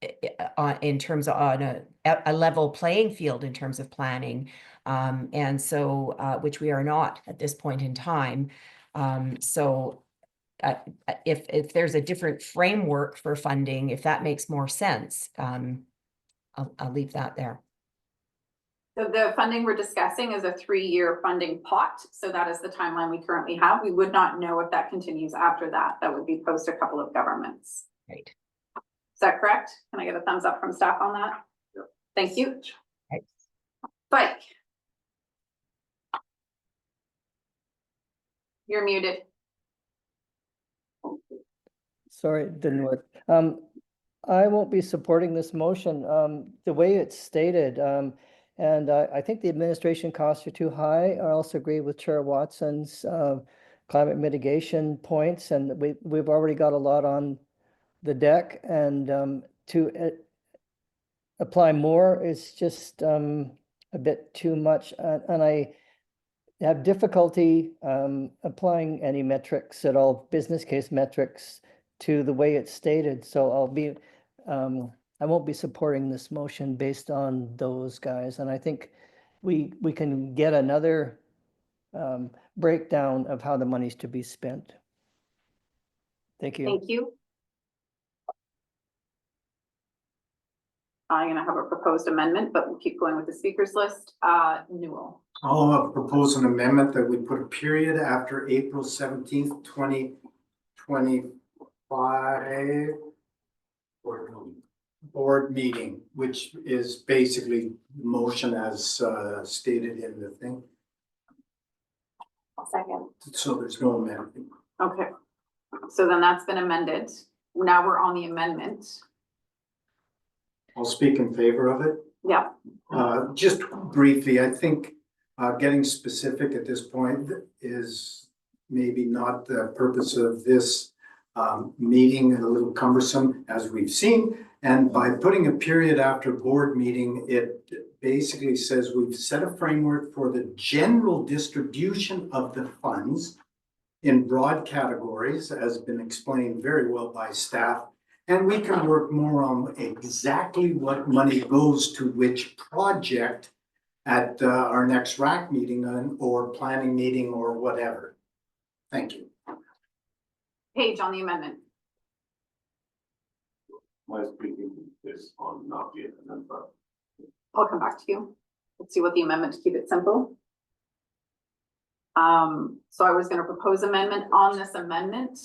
In terms of on a level playing field in terms of planning. And so, which we are not at this point in time. So if there's a different framework for funding, if that makes more sense, I'll leave that there. So the funding we're discussing is a 3-year funding pot. So that is the timeline we currently have. We would not know if that continues after that. That would be post a couple of governments. Right. Is that correct? Can I get a thumbs up from staff on that? Yep. Thank you. Right. Spike. You're muted. Sorry, it didn't work. I won't be supporting this motion, the way it's stated. And I think the administration costs are too high. I also agree with Chair Watson's climate mitigation points, and we've already got a lot on the deck, and to apply more is just a bit too much, and I have difficulty applying any metrics at all, business case metrics, to the way it's stated. So I won't be supporting this motion based on those guys, and I think we can get another breakdown of how the money's to be spent. Thank you. Thank you. I'm gonna have a proposed amendment, but we'll keep going with the speakers list. Newell. I'll propose an amendment that we put a period after April 17th, 2025 board meeting, which is basically motion as stated in the thing. Second. So there's no amendment. Okay. So then that's been amended. Now we're on the amendment. I'll speak in favor of it. Yeah. Just briefly, I think getting specific at this point is maybe not the purpose of this meeting, and a little cumbersome, as we've seen. And by putting a period after board meeting, it basically says we've set a framework for the general distribution of the funds in broad categories, as been explained very well by staff. And we can work more on exactly what money goes to which project at our next RAC meeting or planning meeting or whatever. Thank you. Paige on the amendment. My speaking is on not the amendment, but I'll come back to you. Let's see what the amendment to keep it simple. So I was going to propose amendment on this amendment.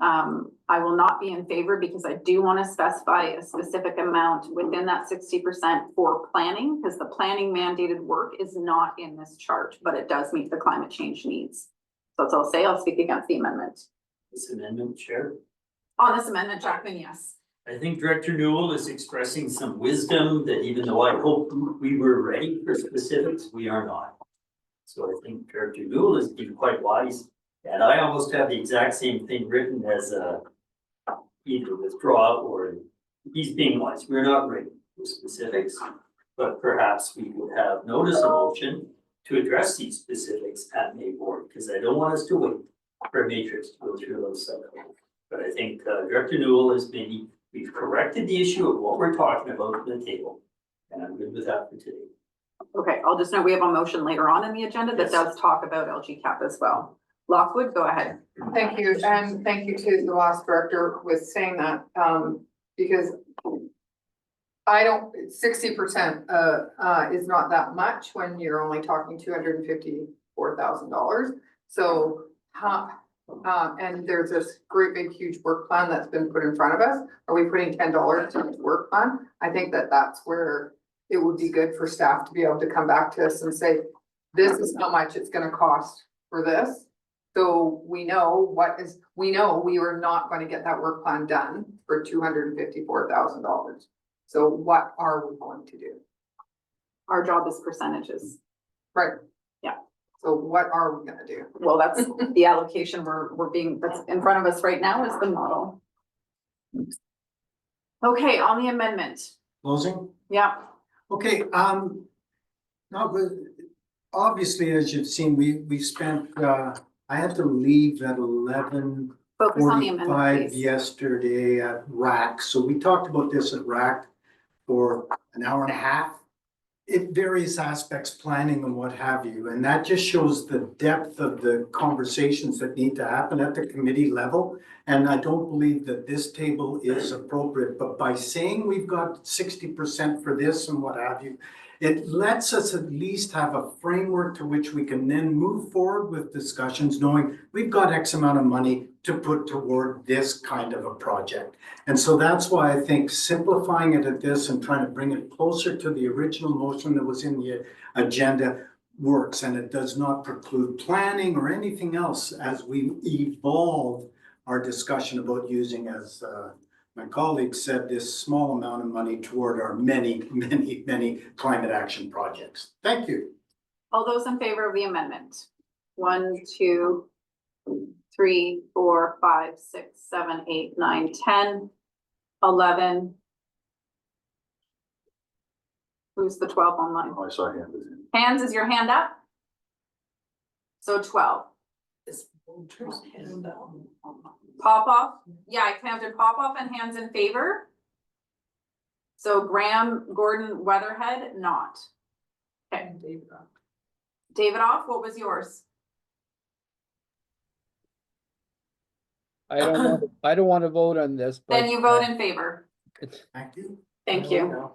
I will not be in favor because I do want to specify a specific amount within that 60% for planning, because the planning mandated work is not in this chart, but it does meet the climate change needs. So that's all I'll say. I'll speak against the amendment. This amendment, Chair. On this amendment, Jackman, yes. I think Director Newell is expressing some wisdom that even though I hope we were ready for specifics, we are not. So I think Director Newell is being quite wise. And I almost have the exact same thing written as either withdraw or he's being wise. We're not ready for specifics, but perhaps we would have notice a motion to address these specifics at May board, because I don't want us to wait for a matrix to go through those stuff. But I think Director Newell has been, we've corrected the issue of what we're talking about at the table. And I'm good with that for today. Okay, I'll just note we have a motion later on in the agenda that does talk about LGCAP as well. Lockwood, go ahead. Thank you, and thank you to the last director with saying that, because I don't, 60% is not that much when you're only talking $254,000. So, and there's this great big huge work plan that's been put in front of us. Are we putting $10 into the work plan? I think that that's where it would be good for staff to be able to come back to us and say, this is how much it's gonna cost for this. So we know we are not going to get that work plan done for $254,000. So what are we going to do? Our job is percentages. Right. Yeah. So what are we gonna do? Well, that's the allocation that's in front of us right now is the model. Okay, on the amendment. Closing? Yeah. Okay, not with, obviously, as you've seen, we spent, I had to leave at 11:45 Focus on the amendment, please. yesterday at RAC. So we talked about this at RAC for an hour and a half. In various aspects, planning and what have you, and that just shows the depth of the conversations that need to happen at the committee level. And I don't believe that this table is appropriate, but by saying we've got 60% for this and what have you, it lets us at least have a framework to which we can then move forward with discussions, knowing we've got X amount of money to put toward this kind of a project. And so that's why I think simplifying it at this and trying to bring it closer to the original motion that was in the agenda works, and it does not preclude planning or anything else as we evolve our discussion about using, as my colleague said, this small amount of money toward our many climate action projects. Thank you. All those in favor of the amendment? 1, 2, 3, 4, 5, 6, 7, 8, 9, 10, 11. Who's the 12 online? Oh, I saw a hand. Hands, is your hand up? So 12. Pop off? Yeah, I counted pop off and hands in favor. So Graham, Gordon, Weatherhead, not. Okay. David off, what was yours? I don't want to vote on this, but. Then you vote in favor. Thank you. Thank you.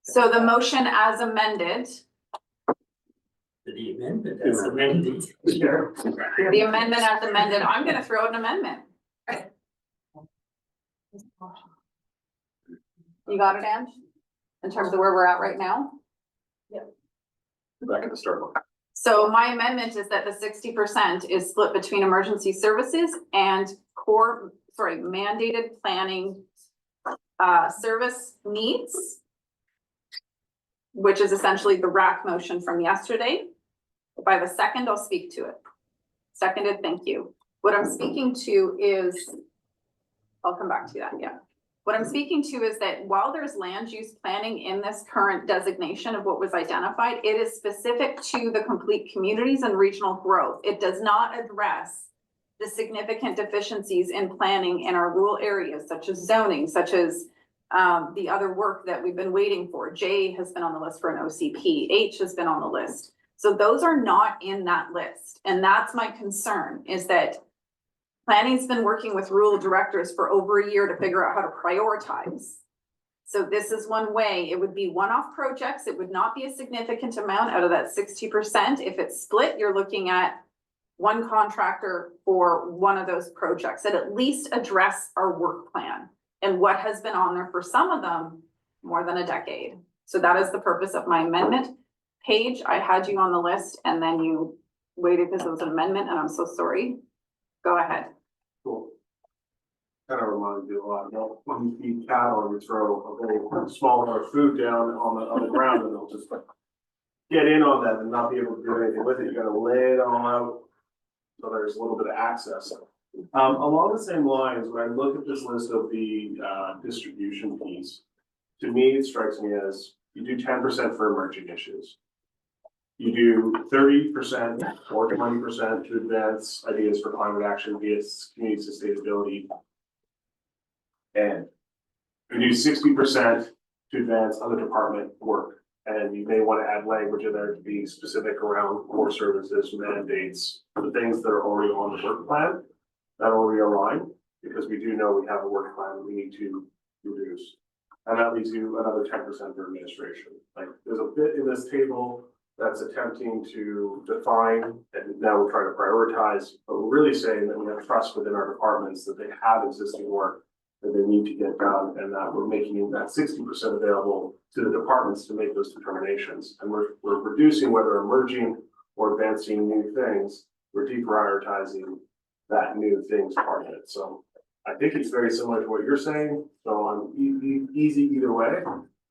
So the motion as amended, The amendment as amended. Sure. the amendment as amended, I'm gonna throw out an amendment. You got it, Ange? In terms of where we're at right now? Back at the start line. So my amendment is that the 60% is split between emergency services and mandated planning service needs, which is essentially the RAC motion from yesterday. If I have a second, I'll speak to it. Seconded, thank you. What I'm speaking to is, I'll come back to that, yeah. What I'm speaking to is that while there's land use planning in this current designation of what was identified, it is specific to the complete communities and regional growth. It does not address the significant deficiencies in planning in our rural areas, such as zoning, such as the other work that we've been waiting for. J has been on the list for an OCP, H has been on the list. So those are not in that list. And that's my concern, is that planning's been working with rural directors for over a year to figure out how to prioritize. So this is one way. It would be one-off projects. It would not be a significant amount out of that 60%. If it's split, you're looking at one contractor for one of those projects that at least address our work plan and what has been on there for some of them more than a decade. So that is the purpose of my amendment. Paige, I had you on the list and then you waited because it was an amendment and I'm so sorry. Go ahead. Cool. Kind of reminds me a lot, you know, when you feed cattle and you throw a very small amount of food down on the ground and they'll just like get in on that and not be able to do anything with it. You gotta lay it all out so there's a little bit of access. Along the same lines, when I look at this list of the distribution piece, to me, it strikes me as you do 10% for emerging issues. You do 30% or 20% to advance ideas for climate action, be it community sustainability. And you do 60% to advance other department work. And you may want to add language in there to be specific around core services, mandates, the things that are already on the work plan that already align, because we do know we have a work plan that we need to reduce. And that leaves you another 10% for administration. Like there's a bit in this table that's attempting to define, and now we're trying to prioritize, but we're really saying that we have trust within our departments that they have existing work that they need to get done, and that we're making that 60% available to the departments to make those determinations. And we're reducing whether emerging or advancing new things, we're deprioritizing that new things part of it. So I think it's very similar to what you're saying. So I'm easy either way,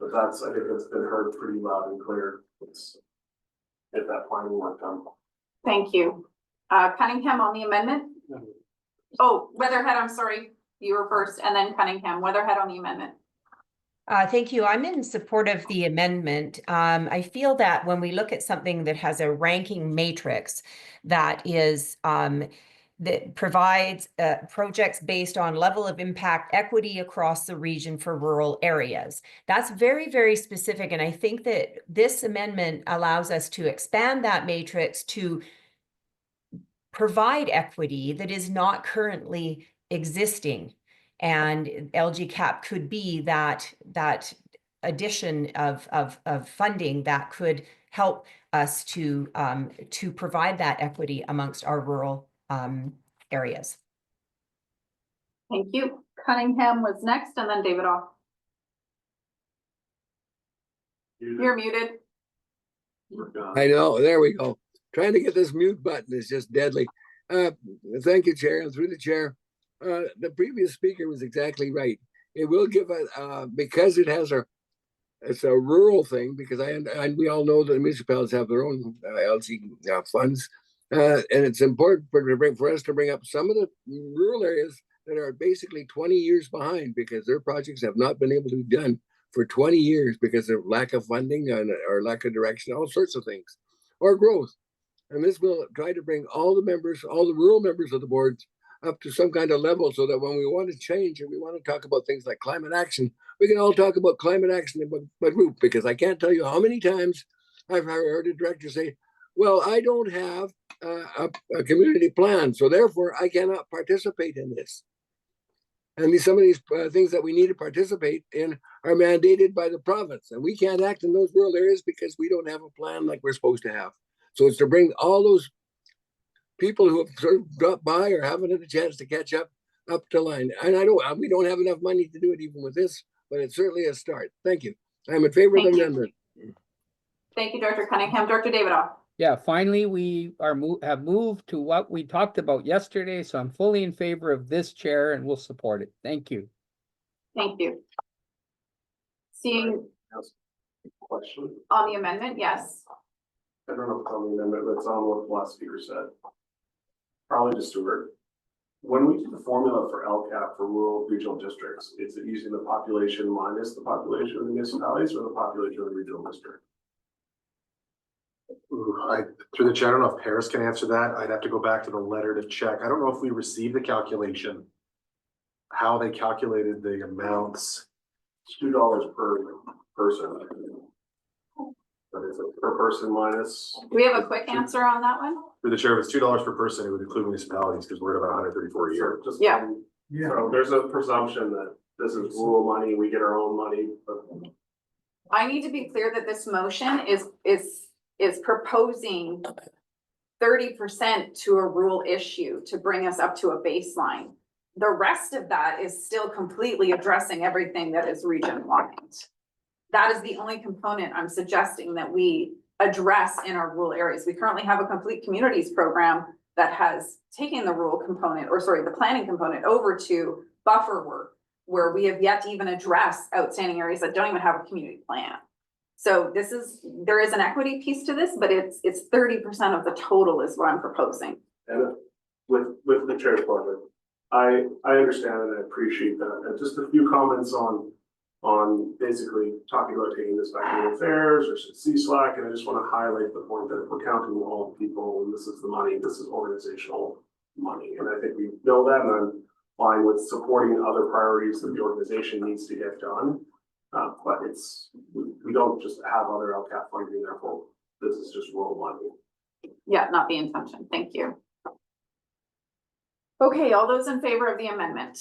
But that's, I think it's been heard pretty loud and clear. Let's get that planning work done. Thank you. Cunningham on the amendment? Oh, Weatherhead, I'm sorry, you were first, and then Cunningham. Weatherhead on the amendment. Thank you. I'm in support of the amendment. I feel that when we look at something that has a ranking matrix that is that provides projects based on level of impact equity across the region for rural areas. That's very, very specific. And I think that this amendment allows us to expand that matrix to provide equity that is not currently existing. And LGCAP could be that addition of funding that could help us to provide that equity amongst our rural areas. Thank you. Cunningham was next, and then David off. You're muted. I know, there we go. Trying to get this mute button is just deadly. Thank you, Chair, and through the chair. The previous speaker was exactly right. It will give us, because it's a rural thing, because and we all know that the municipalities have their own LG funds. And it's important for us to bring up some of the rural areas that are basically 20 years behind because their projects have not been able to be done for 20 years because of lack of funding or lack of direction, all sorts of things, or growth. And this will try to bring all the rural members of the boards up to some kind of level so that when we want to change and we want to talk about things like climate action, we can all talk about climate action in my group, because I can't tell you how many times I've heard a director say, well, I don't have a community plan, so therefore I cannot participate in this. And some of these things that we need to participate in are mandated by the province, and we can't act in those rural areas because we don't have a plan like we're supposed to have. So it's to bring all those people who have sort of dropped by or haven't had a chance to catch up to line. And we don't have enough money to do it even with this, but it's certainly a start. Thank you. I'm in favor of the amendment. Thank you, Director Cunningham. Director Davidoff. Yeah, finally, we have moved to what we talked about yesterday, so I'm fully in favor of this, Chair, and we'll support it. Thank you. Thank you. Seeing Question on the amendment, yes. I don't know if it's on the amendment, but it's on what the last speaker said. Probably to Stuart. When we do the formula for LCAP for rural regional districts, is it using the population minus the population of the municipalities or the population of the regional district? Through the chair, I don't know if Paris can answer that. I'd have to go back to the letter to check. I don't know if we received the calculation, how they calculated the amounts. It's $2 per person. But it's per person minus. Do we have a quick answer on that one? Through the chair, if it's $2 per person, it would include municipalities because we're at about 134 a year. Yeah. So there's a presumption that this is rural money, we get our own money. But I need to be clear that this motion is proposing 30% to a rural issue to bring us up to a baseline. The rest of that is still completely addressing everything that is region-wide. That is the only component I'm suggesting that we address in our rural areas. We currently have a complete communities program that has taken the rural component, or sorry, the planning component over to buffer work, where we have yet to even address outstanding areas that don't even have a community plan. So there is an equity piece to this, but it's 30% of the total is what I'm proposing. And with the chair's pleasure, I understand and I appreciate that. And just a few comments on basically talking about taking this back to affairs or CSLAC, and I just want to highlight the point that if we're counting all people and this is the money, this is organizational money. And I think we know that, and I'm fine with supporting other priorities that the organization needs to get done. But we don't just have other LCAP funding, therefore this is just rural money. Yeah, not the intention. Thank you. Okay, all those in favor of the amendment?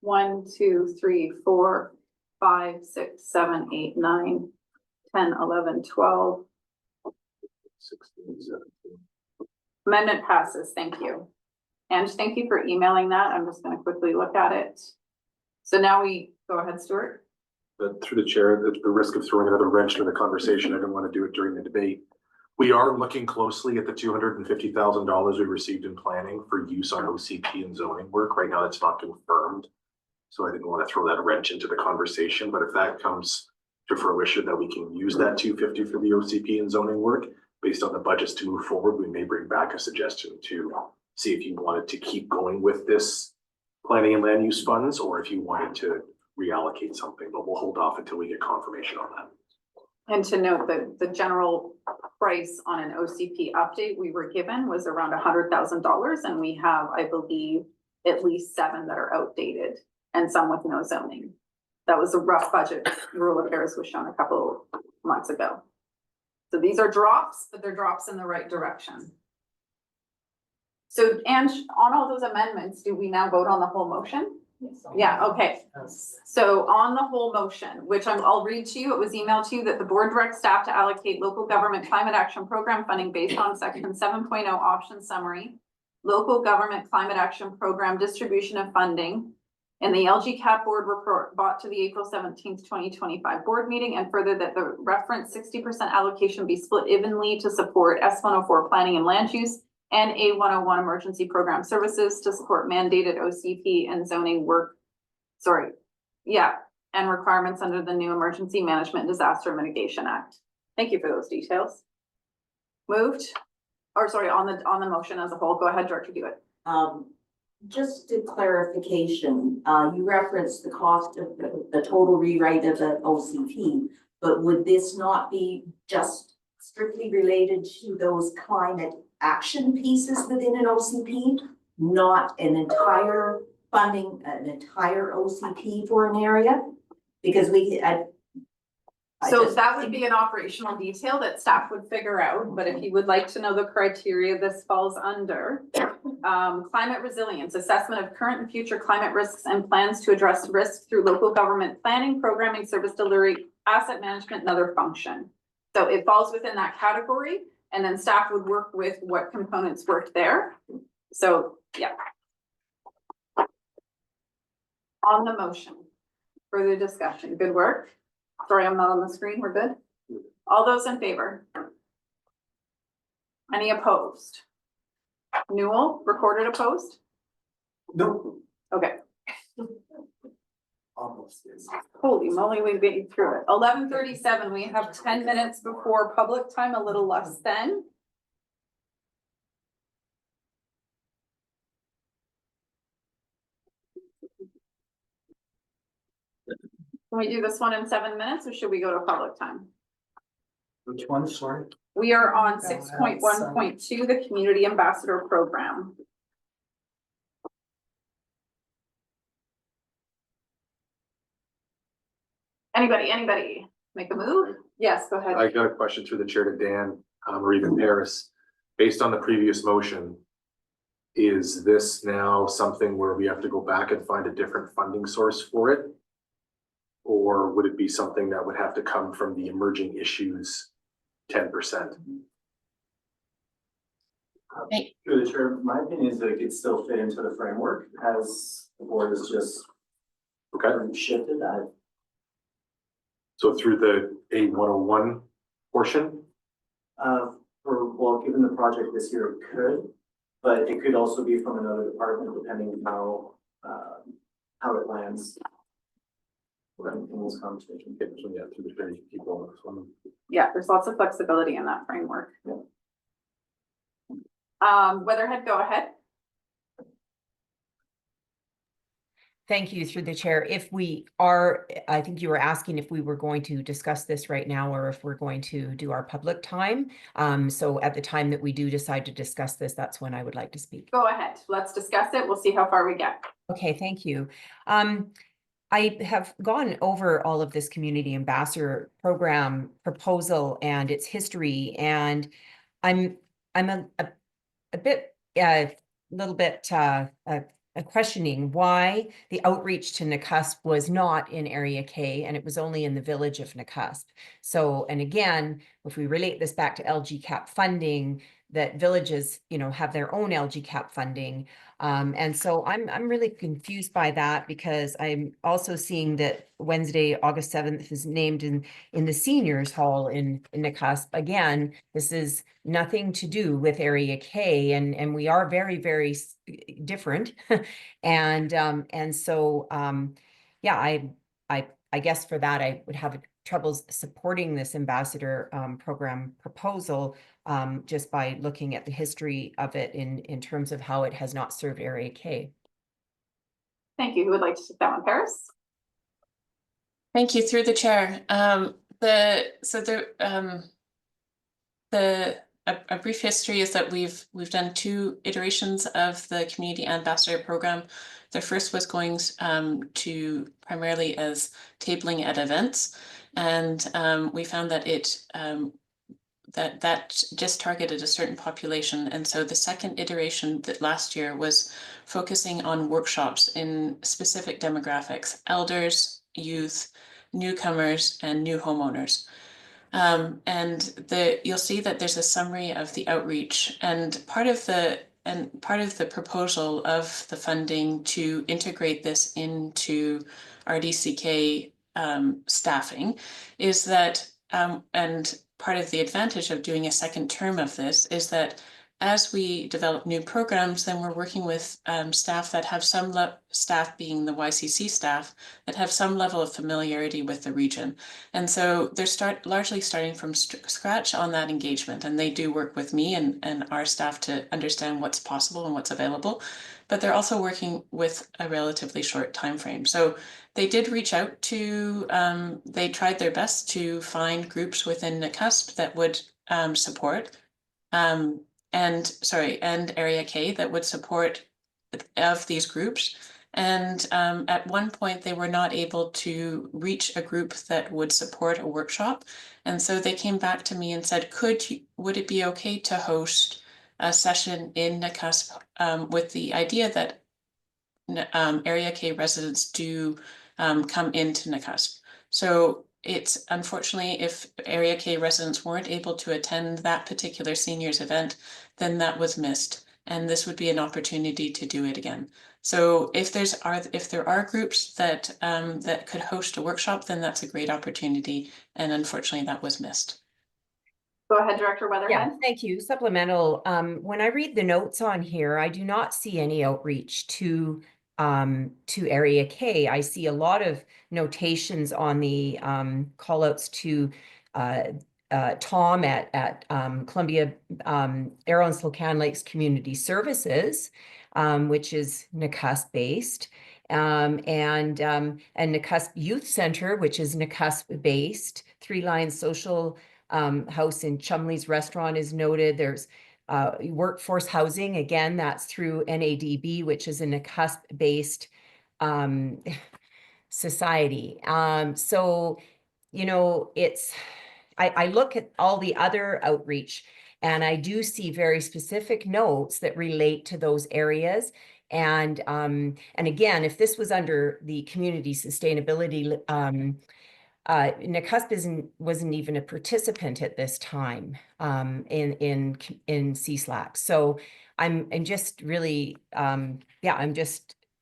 1, 2, 3, 4, 5, 6, 7, 8, 9, 10, 11, 12. 16, 17. Amendment passes. Thank you. And thank you for emailing that. I'm just going to quickly look at it. So now we go ahead, Stuart. But through the chair, at the risk of throwing another wrench into the conversation, I don't want to do it during the debate. We are looking closely at the $250,000 we received in planning for use on OCP and zoning work. Right now, that's not confirmed. So I didn't want to throw that wrench into the conversation, but if that comes to fruition, that we can use that 250 for the OCP and zoning work based on the budgets to move forward, we may bring back a suggestion to see if you wanted to keep going with this planning and land use funds, or if you wanted to reallocate something, but we'll hold off until we get confirmation on that. And to note that the general price on an OCP update we were given was around $100,000, and we have, I believe, at least 7 that are outdated and some with no zoning. That was a rough budget. Rural Affairs was shown a couple months ago. So these are drops, but they're drops in the right direction. So, and on all those amendments, do we now vote on the whole motion? Yes. Yeah, okay. So on the whole motion, which I'll read to you, it was emailed to you that the board directs staff to allocate local government climate action program funding based on section 7.0 option summary, local government climate action program distribution of funding, and the LGCAP board report brought to the April 17th, 2025 board meeting, and further that the reference 60% allocation be split evenly to support S104 planning and land use and A101 emergency program services to support mandated OCP and zoning work. And requirements under the new Emergency Management Disaster Mitigation Act. Thank you for those details. Moved, or sorry, on the motion as a whole. Go ahead, Director Hewitt. Just a clarification, you referenced the cost of the total rewrite of the OCP, but would this not be just strictly related to those climate action pieces within an OCP, not an entire funding, an entire OCP for an area? Because that would be an operational detail that staff would figure out, but if you would like to know the criteria this falls under, climate resilience, assessment of current and future climate risks and plans to address risk through local government planning, programming, service delivery, asset management, and other function. So it falls within that category, and then staff would work with what components work there. So, yeah. On the motion, further discussion, good work. Sorry, I'm not on the screen, we're good? All those in favor? Any opposed? Newell, recorded opposed? No. Okay. Almost is. Holy moly, we made through it. 11:37, we have 10 minutes before public time, a little less than. Can we do this one in 7 minutes, or should we go to public time? Which one, sorry? We are on 6.1.2, the Community Ambassador Program. Anybody make a move? Yes, go ahead. I got a question through the chair to Dan, or even Paris. Based on the previous motion, is this now something where we have to go back and find a different funding source for it? Or would it be something that would have to come from the emerging issues 10%? Through the chair, my opinion is that it could still fit into the framework as the board has just shifted that. So through the A101 portion? Given the project this year, it could, but it could also be from another department depending on how it lands. In this conversation. Yeah, through the 30 people. Yeah, there's lots of flexibility in that framework. Yeah. Weatherhead, go ahead. Thank you, through the chair. If we are, I think you were asking if we were going to discuss this right now or if we're going to do our public time. So at the time that we do decide to discuss this, that's when I would like to speak. Go ahead. Let's discuss it. We'll see how far we get. Okay, thank you. I have gone over all of this community ambassador program proposal and its history, and I'm a little bit questioning why the outreach to Nakusp was not in Area K and it was only in the village of Nakusp. So, and again, if we relate this back to LGCAP funding, that villages, you know, have their own LGCAP funding. And so I'm really confused by that, because I'm also seeing that Wednesday, August 7th is named in the seniors hall in Nakusp. Again, this is nothing to do with Area K, and we are very, very different. And so, yeah, I guess for that, I would have troubles supporting this ambassador program proposal, just by looking at the history of it in terms of how it has not served Area K. Thank you. Who would like to take that one, Paris? Thank you, through the chair. A brief history is that we've done 2 iterations of the community ambassador program. The first was going to primarily as tabling at events, and we found that it that just targeted a certain population. And so the second iteration that last year was focusing on workshops in specific demographics: elders, youth, newcomers, and new homeowners. And you'll see that there's a summary of the outreach, and part of the proposal of the funding to integrate this into RDCK staffing is that, and part of the advantage of doing a second term of this is that as we develop new programs, then we're working with staff that have staff being the YCC staff that have some level of familiarity with the region. And so they're largely starting from scratch on that engagement, and they do work with me and our staff to understand what's possible and what's available, but they're also working with a relatively short time frame. So they did reach out to, they tried their best to find groups within Nakusp that would support, and Area K that would support of these groups. And at one point they were not able to reach a group that would support a workshop. And so they came back to me and said, would it be okay to host a session in Nakusp with the idea that Area K residents do come into Nakusp. So it's unfortunately, if Area K residents weren't able to attend that particular seniors event, then that was missed. And this would be an opportunity to do it again. So if there are groups that that could host a workshop, then that's a great opportunity. And unfortunately, that was missed. Go ahead, Director Weatherhead. Yeah, thank you. Supplemental. When I read the notes on here, I do not see any outreach to Area K. I see a lot of notations on the call outs to Tom at Columbia Arrow and Slocan Lakes Community Services, which is Nakusp based, and Nakusp Youth Center, which is Nakusp based. Three Lions Social House in Chumley's Restaurant is noted. There's workforce housing, again, that's through NADB, which is a Nakusp-based society. So, you know, I look at all the other outreach, and I do see very specific notes that relate to those areas. And again, if this was under the community sustainability Nakusp wasn't even a participant at this time in CSLAC. So I'm just really yeah,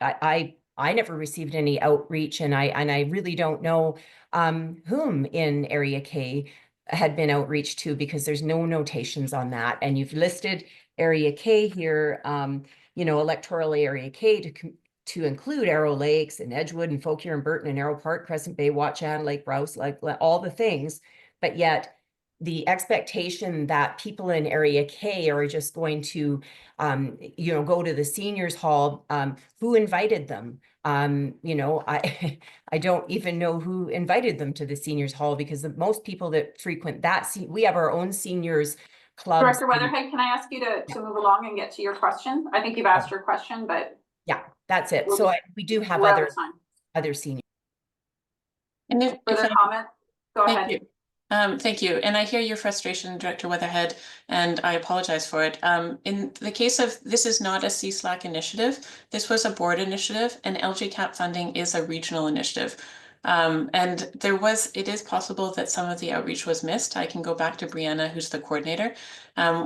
I never received any outreach, and I really don't know whom in Area K had been outreach to, because there's no notations on that. And you've listed Area K here, you know, electoral Area K to include Arrow Lakes and Edgewood and Fauquier and Burton and Arrow Park, Crescent Bay, Watchand, Lake Browse, like all the things. But yet the expectation that people in Area K are just going to, you know, go to the seniors hall, who invited them? You know, I don't even know who invited them to the seniors hall, because most people that frequent that, we have our own seniors clubs. Director Weatherhead, can I ask you to move along and get to your question? I think you've asked your question, but yeah, that's it. We'll So just, we do have other seniors. And if further comment, go ahead. You. Thank you. And I hear your frustration, Director Weatherhead, and I apologize for it. In the case of, this is not a CSLAC initiative. This was a board initiative, and LGCAP funding is a regional initiative. And it is possible that some of the outreach was missed. I can go back to Brianna, who's the coordinator.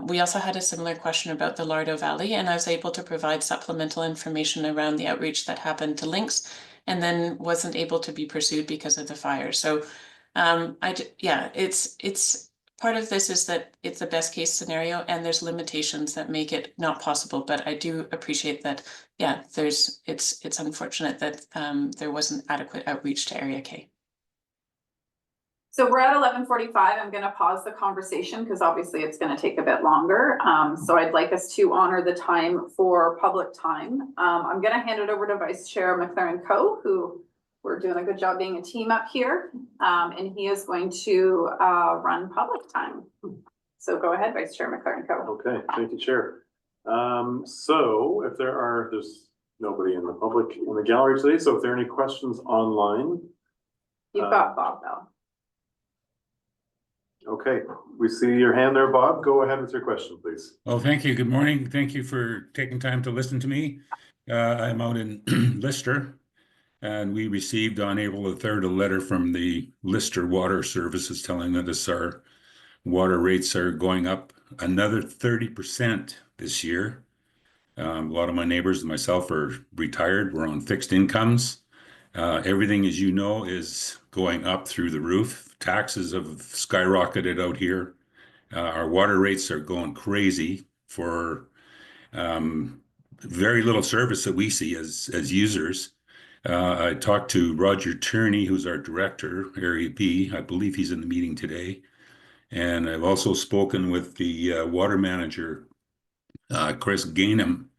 We also had a similar question about the Lardo Valley, and I was able to provide supplemental information around the outreach that happened to Lynx and then wasn't able to be pursued because of the fire. So it's part of this is that it's the best case scenario and there's limitations that make it not possible. But I do appreciate that, it's unfortunate that there wasn't adequate outreach to Area K. So we're at 11:45. I'm going to pause the conversation because obviously it's going to take a bit longer. So I'd like us to honor the time for public time. I'm going to hand it over to Vice Chair McLaren Coe, who we're doing a good job being a team up here. And he is going to run public time. So go ahead, Vice Chair McLaren Coe. Okay, thank you, Chair. So if there's nobody in the public in the gallery today. So if there are any questions online. You've got Bob though. Okay, we see your hand there, Bob. Go ahead with your question, please. Oh, thank you. Good morning. Thank you for taking time to listen to me. I'm out in Lister, and we received on April the 3rd a letter from the Lister Water Services telling us our water rates are going up another 30% this year. A lot of my neighbors and myself are retired. We're on fixed incomes. Everything, as you know, is going up through the roof. Taxes have skyrocketed out here. Our water rates are going crazy for very little service that we see as users. I talked to Roger Turney, who's our director, Area B. I believe he's in the meeting today. And I've also spoken with the water manager, Chris Gainham,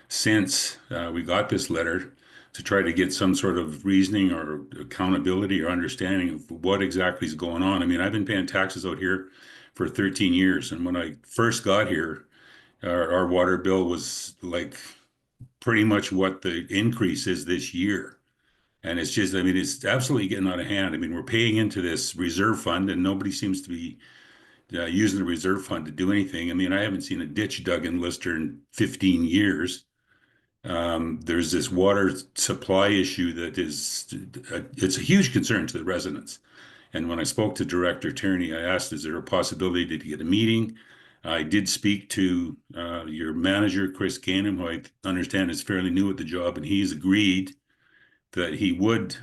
since we got this letter to try to get some sort of reasoning or accountability or understanding of what exactly is going on. I mean, I've been paying taxes out here for 13 years. And when I first got here, our water bill was like pretty much what the increase is this year. And it's just, I mean, it's absolutely getting out of hand. I mean, we're paying into this reserve fund and nobody seems to be using the reserve fund to do anything. I mean, I haven't seen a ditch dug in Lister in 15 years. There's this water supply issue that it's a huge concern to the residents. And when I spoke to Director Turney, I asked, is there a possibility to get a meeting? I did speak to your manager, Chris Gainham, who I understand is fairly new at the job, and he's agreed that he would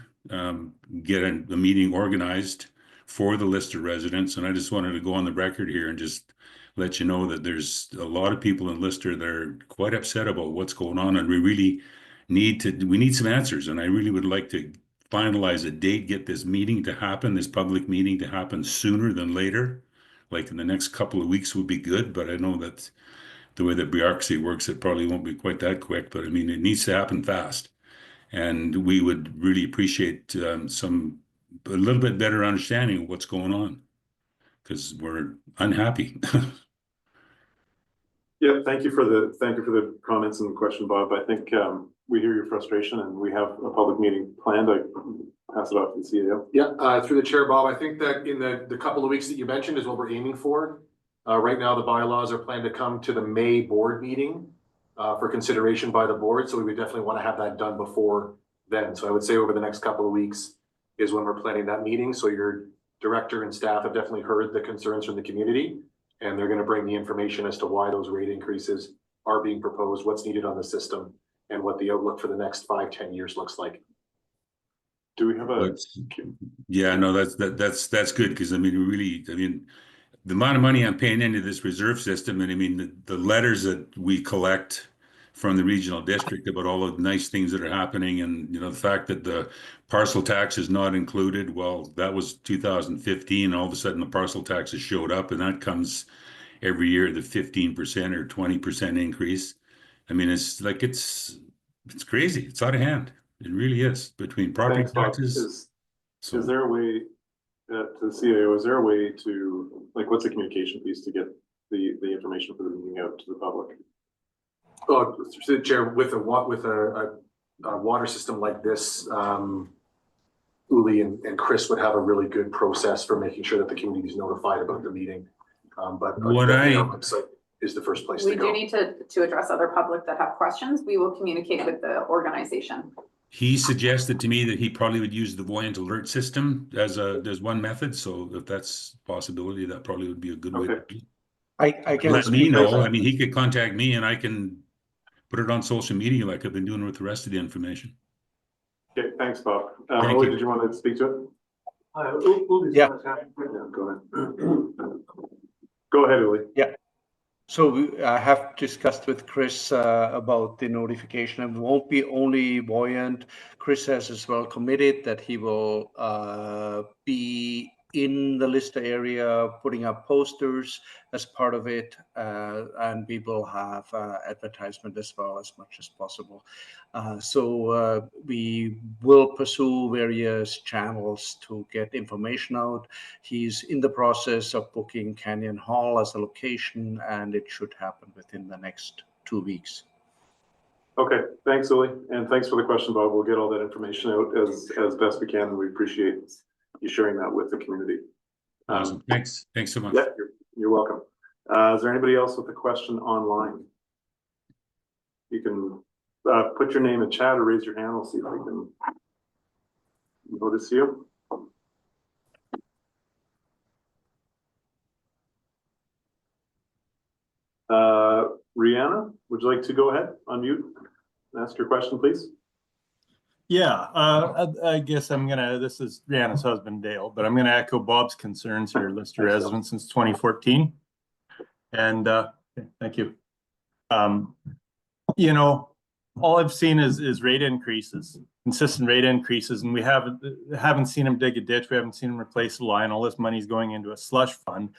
get a meeting organized for the Lister residents. And I just wanted to go on the record here and just let you know that there's a lot of people in Lister that are quite upset about what's going on, and we really need some answers. And I really would like to finalize a date, get this meeting to happen, this public meeting to happen sooner than later. Like in the next couple of weeks would be good, but I know that the way that bureaucracy works, it probably won't be quite that quick, but I mean, it needs to happen fast. And we would really appreciate a little bit better understanding of what's going on, because we're unhappy. Yeah, thank you for the comments and the question, Bob. I think we hear your frustration and we have a public meeting planned. I pass it off to the CEO. Yeah, through the chair, Bob, I think that in the couple of weeks that you mentioned is what we're aiming for. Right now, the bylaws are planned to come to the May board meeting for consideration by the board. So we would definitely want to have that done before then. So I would say over the next couple of weeks is when we're planning that meeting. So your director and staff have definitely heard the concerns from the community, and they're going to bring the information as to why those rate increases are being proposed, what's needed on the system, and what the outlook for the next 5-10 years looks like. Do we have a? Yeah, no, that's good, because I mean, the amount of money I'm paying into this reserve system, and I mean the letters that we collect from the regional district about all the nice things that are happening, and the fact that the parcel tax is not included. Well, that was 2015. All of a sudden, the parcel taxes showed up, and that comes every year, the 15% or 20% increase. I mean, it's crazy. It's out of hand. It really is, between property taxes. Is there a way to the CAO? Is there a way to what's the communication piece to get the information for the meeting out to the public? Oh, through the chair, with a water system like this, Uli and Chris would have a really good process for making sure that the community is notified about the meeting. But our website is the first place We to go. do need to address other public that have questions. We will communicate with the organization. He suggested to me that he probably would use the Voyant alert system as one method. So if that's a possibility, that probably would be a good way to do it. I can Let me speak know. as- I mean, he could contact me and I can put it on social media like I've been doing with the rest of the information. Okay, thanks, Bob. Thank Oli, you. did you want to speak to it? Yeah. Go ahead. Go ahead, Uli. Yeah. So I have discussed with Chris about the notification. It won't be only Voyant. Chris has as well committed that he will be in the Lister area, putting up posters as part of it, and we will have advertisement as well as much as possible. So we will pursue various channels to get information out. He's in the process of booking Canyon Hall as a location, and it should happen within the next 2 weeks. Okay, thanks, Uli, and thanks for the question, Bob. We'll get all that information out as best we can, and we appreciate you sharing that with the community. Awesome. Thanks so much. Yeah, you're welcome. Is there anybody else with a question online? You can put your name in chat or raise your hand. We'll see if we can notice you. Rihanna, would you like to go ahead, unmute, and ask your question, please? Yeah, I guess this is Rihanna's husband, Dale, but I'm gonna echo Bob's concerns here, Lister resident since 2014. And thank you. You know, all I've seen is rate increases, consistent rate increases, and we haven't seen him dig a ditch, we haven't seen him replace a line. All this money's going into a slush fund.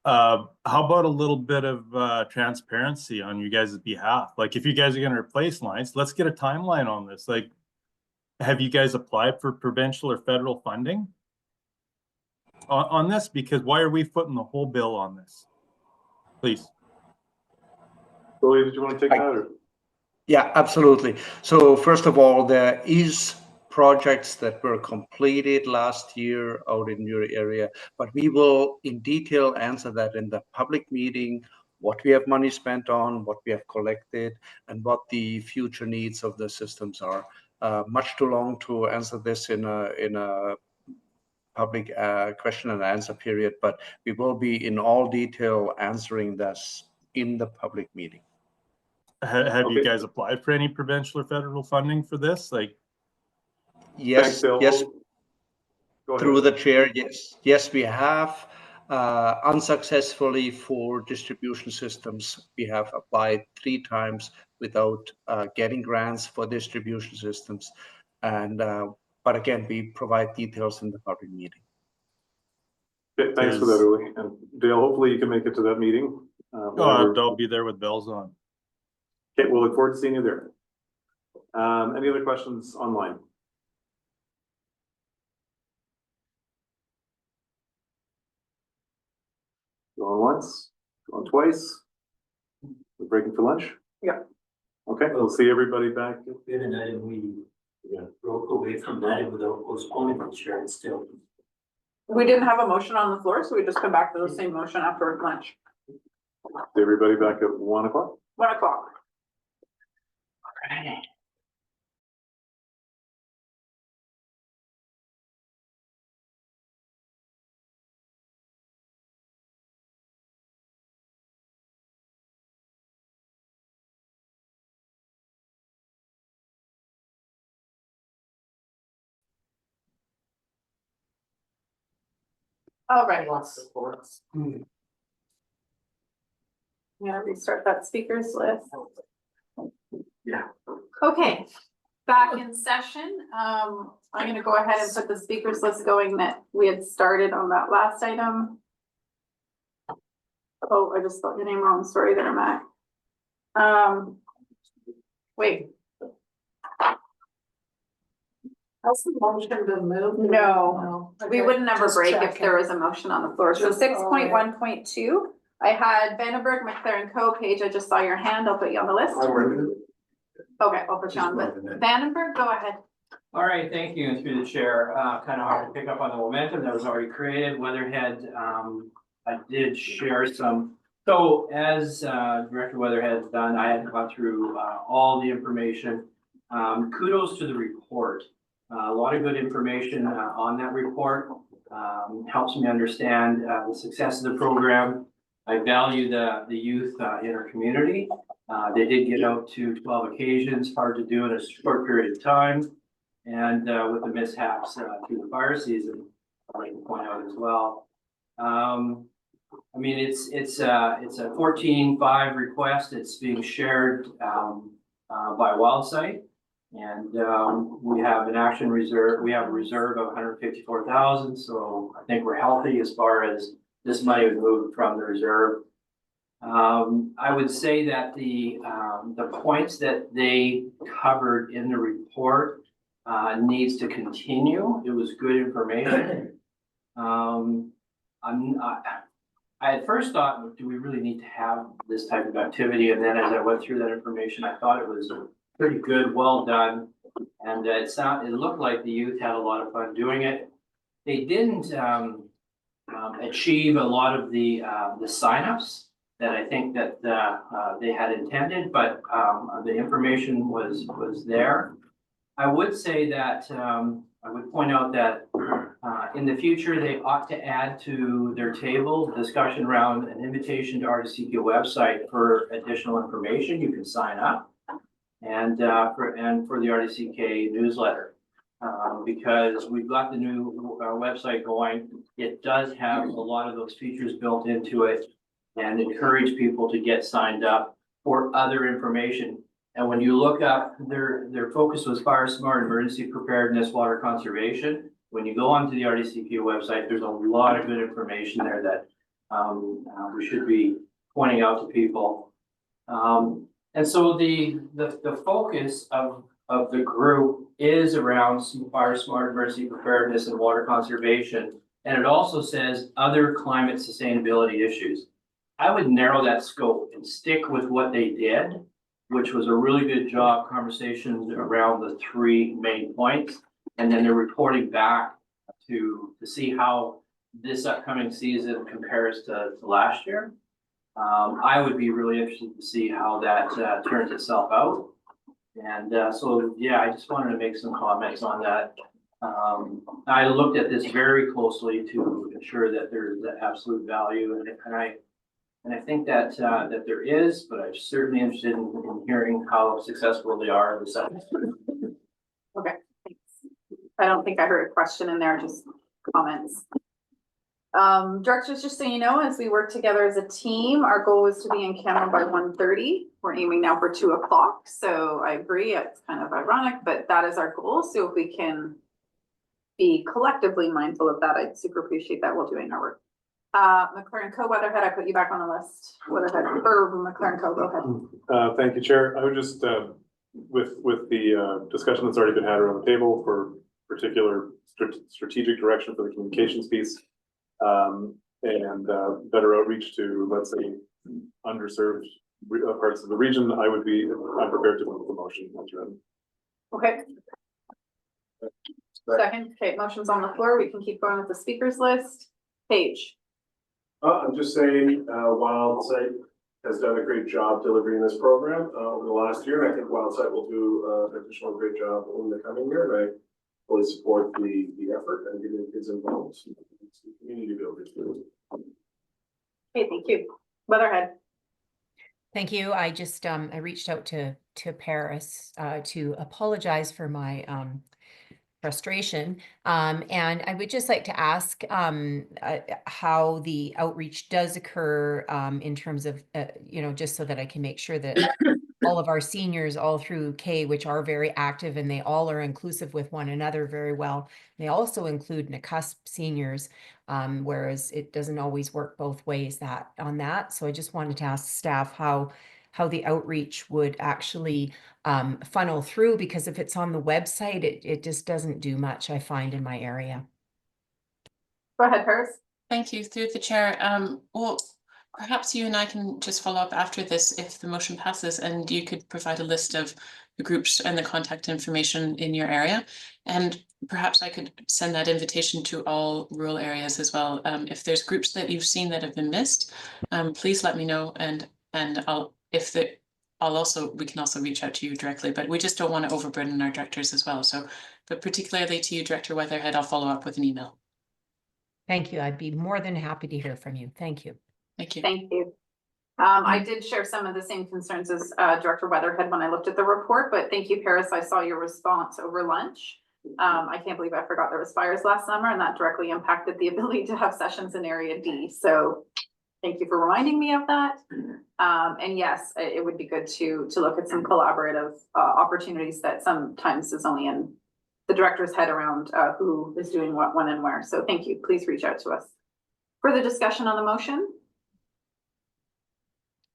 How about a little bit of transparency on you guys' behalf? Like, if you guys are gonna replace lines, let's get a timeline on this. Like, have you guys applied for provincial or federal funding on this? Because why are we footing the whole bill on this? Please. Billy, did you want to take that? Or? Yeah, absolutely. So first of all, there is projects that were completed last year out in your area, but we will in detail answer that in the public meeting, what we have money spent on, what we have collected, and what the future needs of the systems are. Much too long to answer this in a public question and answer period, but we will be in all detail answering this in the public meeting. Have you guys applied for any provincial or federal funding for this? Like, yes, thanks, yes. Go Through ahead. the chair, yes, we have. Unsuccessfully for distribution systems, we have applied 3 times without getting grants for distribution systems, and but again, we provide details in the public meeting. Okay, thanks for that, Uli. And Dale, hopefully you can make it to that meeting. I'll be there with bells on. Okay, we'll look forward to seeing you there. Any other questions online? Going once, going twice. We're breaking for lunch? Yeah. Okay, we'll see everybody back. We had an item we broke away from that without postponing insurance still. We didn't have a motion on the floor, so we just come back to the same motion after lunch. See everybody back at 1 o'clock? 1 o'clock. Okay. All right. I'm gonna restart that speakers list. Yeah. Okay, back in session. I'm gonna go ahead and put the speakers list going that we had started on that last item. Oh, I just spelled your name wrong. Sorry there, Mac. Wait. Has the motion been moved? No, we Okay, would never just break if checking. there was a motion on the floor. So Just- 6.1.2, I had Vandenberg, McLaren Co. Paige, I just saw your hand. I'll put you on the list. Okay, I'll put you on, but Vandenberg, go ahead. All right, thank you, and through the chair, kind of hard to pick up on the momentum that was already created. Weatherhead, I did share some. So as Director Weatherhead has done, I had gone through all the information. Kudos to the report. A lot of good information on that report. Helps me understand the success of the program. I value the youth in our community. They did get out to 12 occasions, hard to do in a short period of time. And with the mishaps through the fire season, I'd like to point out as well. I mean, it's a 14.5 request. It's being shared by WildSite. And we have an action reserve. We have a reserve of 154,000. So I think we're healthy as far as this money would move from the reserve. I would say that the points that they covered in the report needs to continue. It was good information. I at first thought, do we really need to have this type of activity? And then as I went through that information, I thought it was pretty good, well done. And it looked like the youth had a lot of fun doing it. They didn't achieve a lot of the signups that I think that they had intended, but the information was there. I would say that I would point out that in the future, they ought to add to their table discussion around an invitation to RDCK website for additional information. You can sign up and for the RDCK newsletter because we've got the new website going. It does have a lot of those features built into it and encourage people to get signed up for other information. And when you look up, their focus was fire smart, emergency preparedness, water conservation. When you go onto the RDCK website, there's a lot of good information there that we should be pointing out to people. And so the focus of the group is around fire smart, emergency preparedness, and water conservation. And it also says other climate sustainability issues. I would narrow that scope and stick with what they did, which was a really good job, conversations around the three main points. And then they're reporting back to see how this upcoming season compares to last year. I would be really interested to see how that turns itself out. And so, yeah, I just wanted to make some comments on that. I looked at this very closely to ensure that there's the absolute value, and I think that that there is, but I'm certainly interested in hearing how successful they are in the second. Okay, thanks. I don't think I heard a question in there, just comments. Directors, just so you know, as we work together as a team, our goal is to be in camera by 1:30. We're aiming now for 2 o'clock. So I agree, it's kind of ironic, but that is our goal. So if we can be collectively mindful of that, I'd super appreciate that while doing our work. McLaren Co. Weatherhead, I put you back on the list. Weatherhead or McLaren Co. Go ahead. Thank you, Chair. I would just, with the discussion that's already been had around the table for particular strategic direction for the communications piece, and better outreach to, let's say, underserved parts of the region, I'm prepared to move the motion. Okay. Second, okay, motion's on the floor. We can keep going with the speakers list. Paige. I'm just saying, WildSite has done a great job delivering this program over the last year. I think WildSite will do an additional great job in the coming year. And I fully support the effort and getting kids involved. It's community builders. Okay, thank you. Weatherhead. Thank you. I just I reached out to Paris to apologize for my frustration. And I would just like to ask how the outreach does occur in terms of, just so that I can make sure that all of our seniors all through K, which are very active and they all are inclusive with one another very well. They also include NACUSP seniors, whereas it doesn't always work both ways on that. So I just wanted to ask staff how the outreach would actually funnel through, because if it's on the website, it just doesn't do much, I find, in my area. Go ahead, Paris. Thank you, through the chair. Well, perhaps you and I can just follow up after this if the motion passes, and you could provide a list of the groups and the contact information in your area. And perhaps I could send that invitation to all rural areas as well. If there's groups that you've seen that have been missed, please let me know, and we can also reach out to you directly, but we just don't want to overburden our directors as well. So, but particularly to you, Director Weatherhead, I'll follow up with an email. Thank you. I'd be more than happy to hear from you. Thank you. Thank you. Thank you. I did share some of the same concerns as Director Weatherhead when I looked at the report, but thank you, Paris. I saw your response over lunch. I can't believe I forgot there was fires last summer, and that directly impacted the ability to have sessions in Area D. So thank you for reminding me of that. And yes, it would be good to look at some collaborative opportunities that sometimes is only in the director's head around who is doing what, when, and where. So thank you. Please reach out to us. Further discussion on the motion?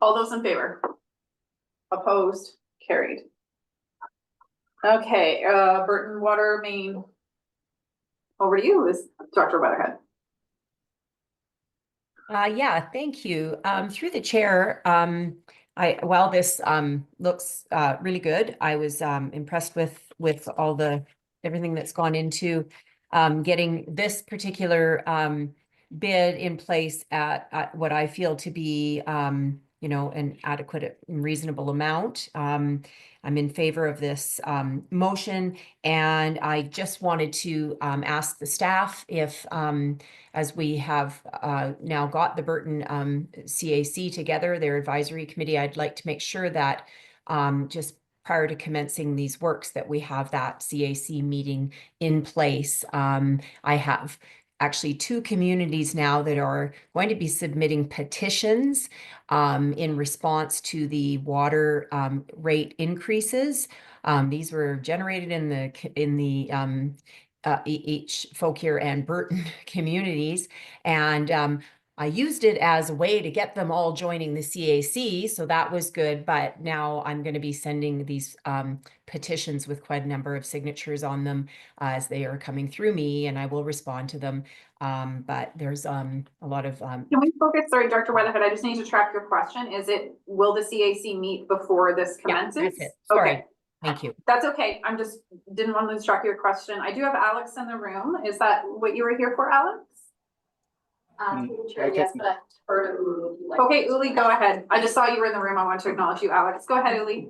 All those in favor? Opposed? Carried. Okay, Burton Water Main. Over to you, is Director Weatherhead. Yeah, thank you. Through the chair, while this looks really good, I was impressed with everything that's gone into getting this particular bid in place at what I feel to be an adequate and reasonable amount. I'm in favor of this motion, and I just wanted to ask the staff if, as we have now got the Burton CAC together, their advisory committee, I'd like to make sure that just prior to commencing these works that we have that CAC meeting in place. I have actually 2 communities now that are going to be submitting petitions in response to the water rate increases. These were generated in the H. Fauquier and Burton communities, and I used it as a way to get them all joining the CAC, so that was good. But now I'm going to be sending these petitions with quite a number of signatures on them as they are coming through me, and I will respond to them. But there's a lot of Can we focus? Sorry, Director Weatherhead, I just need to track your question. Will the CAC meet before this commences? Yeah, that's it. Sorry. Okay. Thank you. That's okay. Didn't want to lose track of your question. I do have Alex in the room. Is that what you were here for, Alex? Yes, but I heard of Uli. Okay, Uli, go ahead. I just saw you were in the room. I want to acknowledge you, Alex. Go ahead, Uli.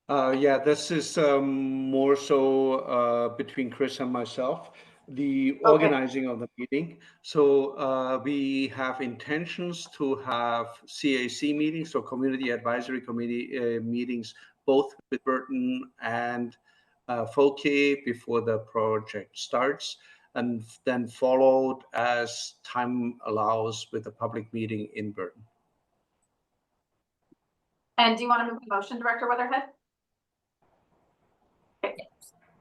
Yeah, this is more so between Chris and myself, the organizing of the meeting. So we have intentions to have CAC meetings, so Community Advisory Committee meetings, both with Burton and Fauquier before the project starts, and then followed as time allows with a public meeting in Burton. And do you want to move the motion, Director Weatherhead? Okay.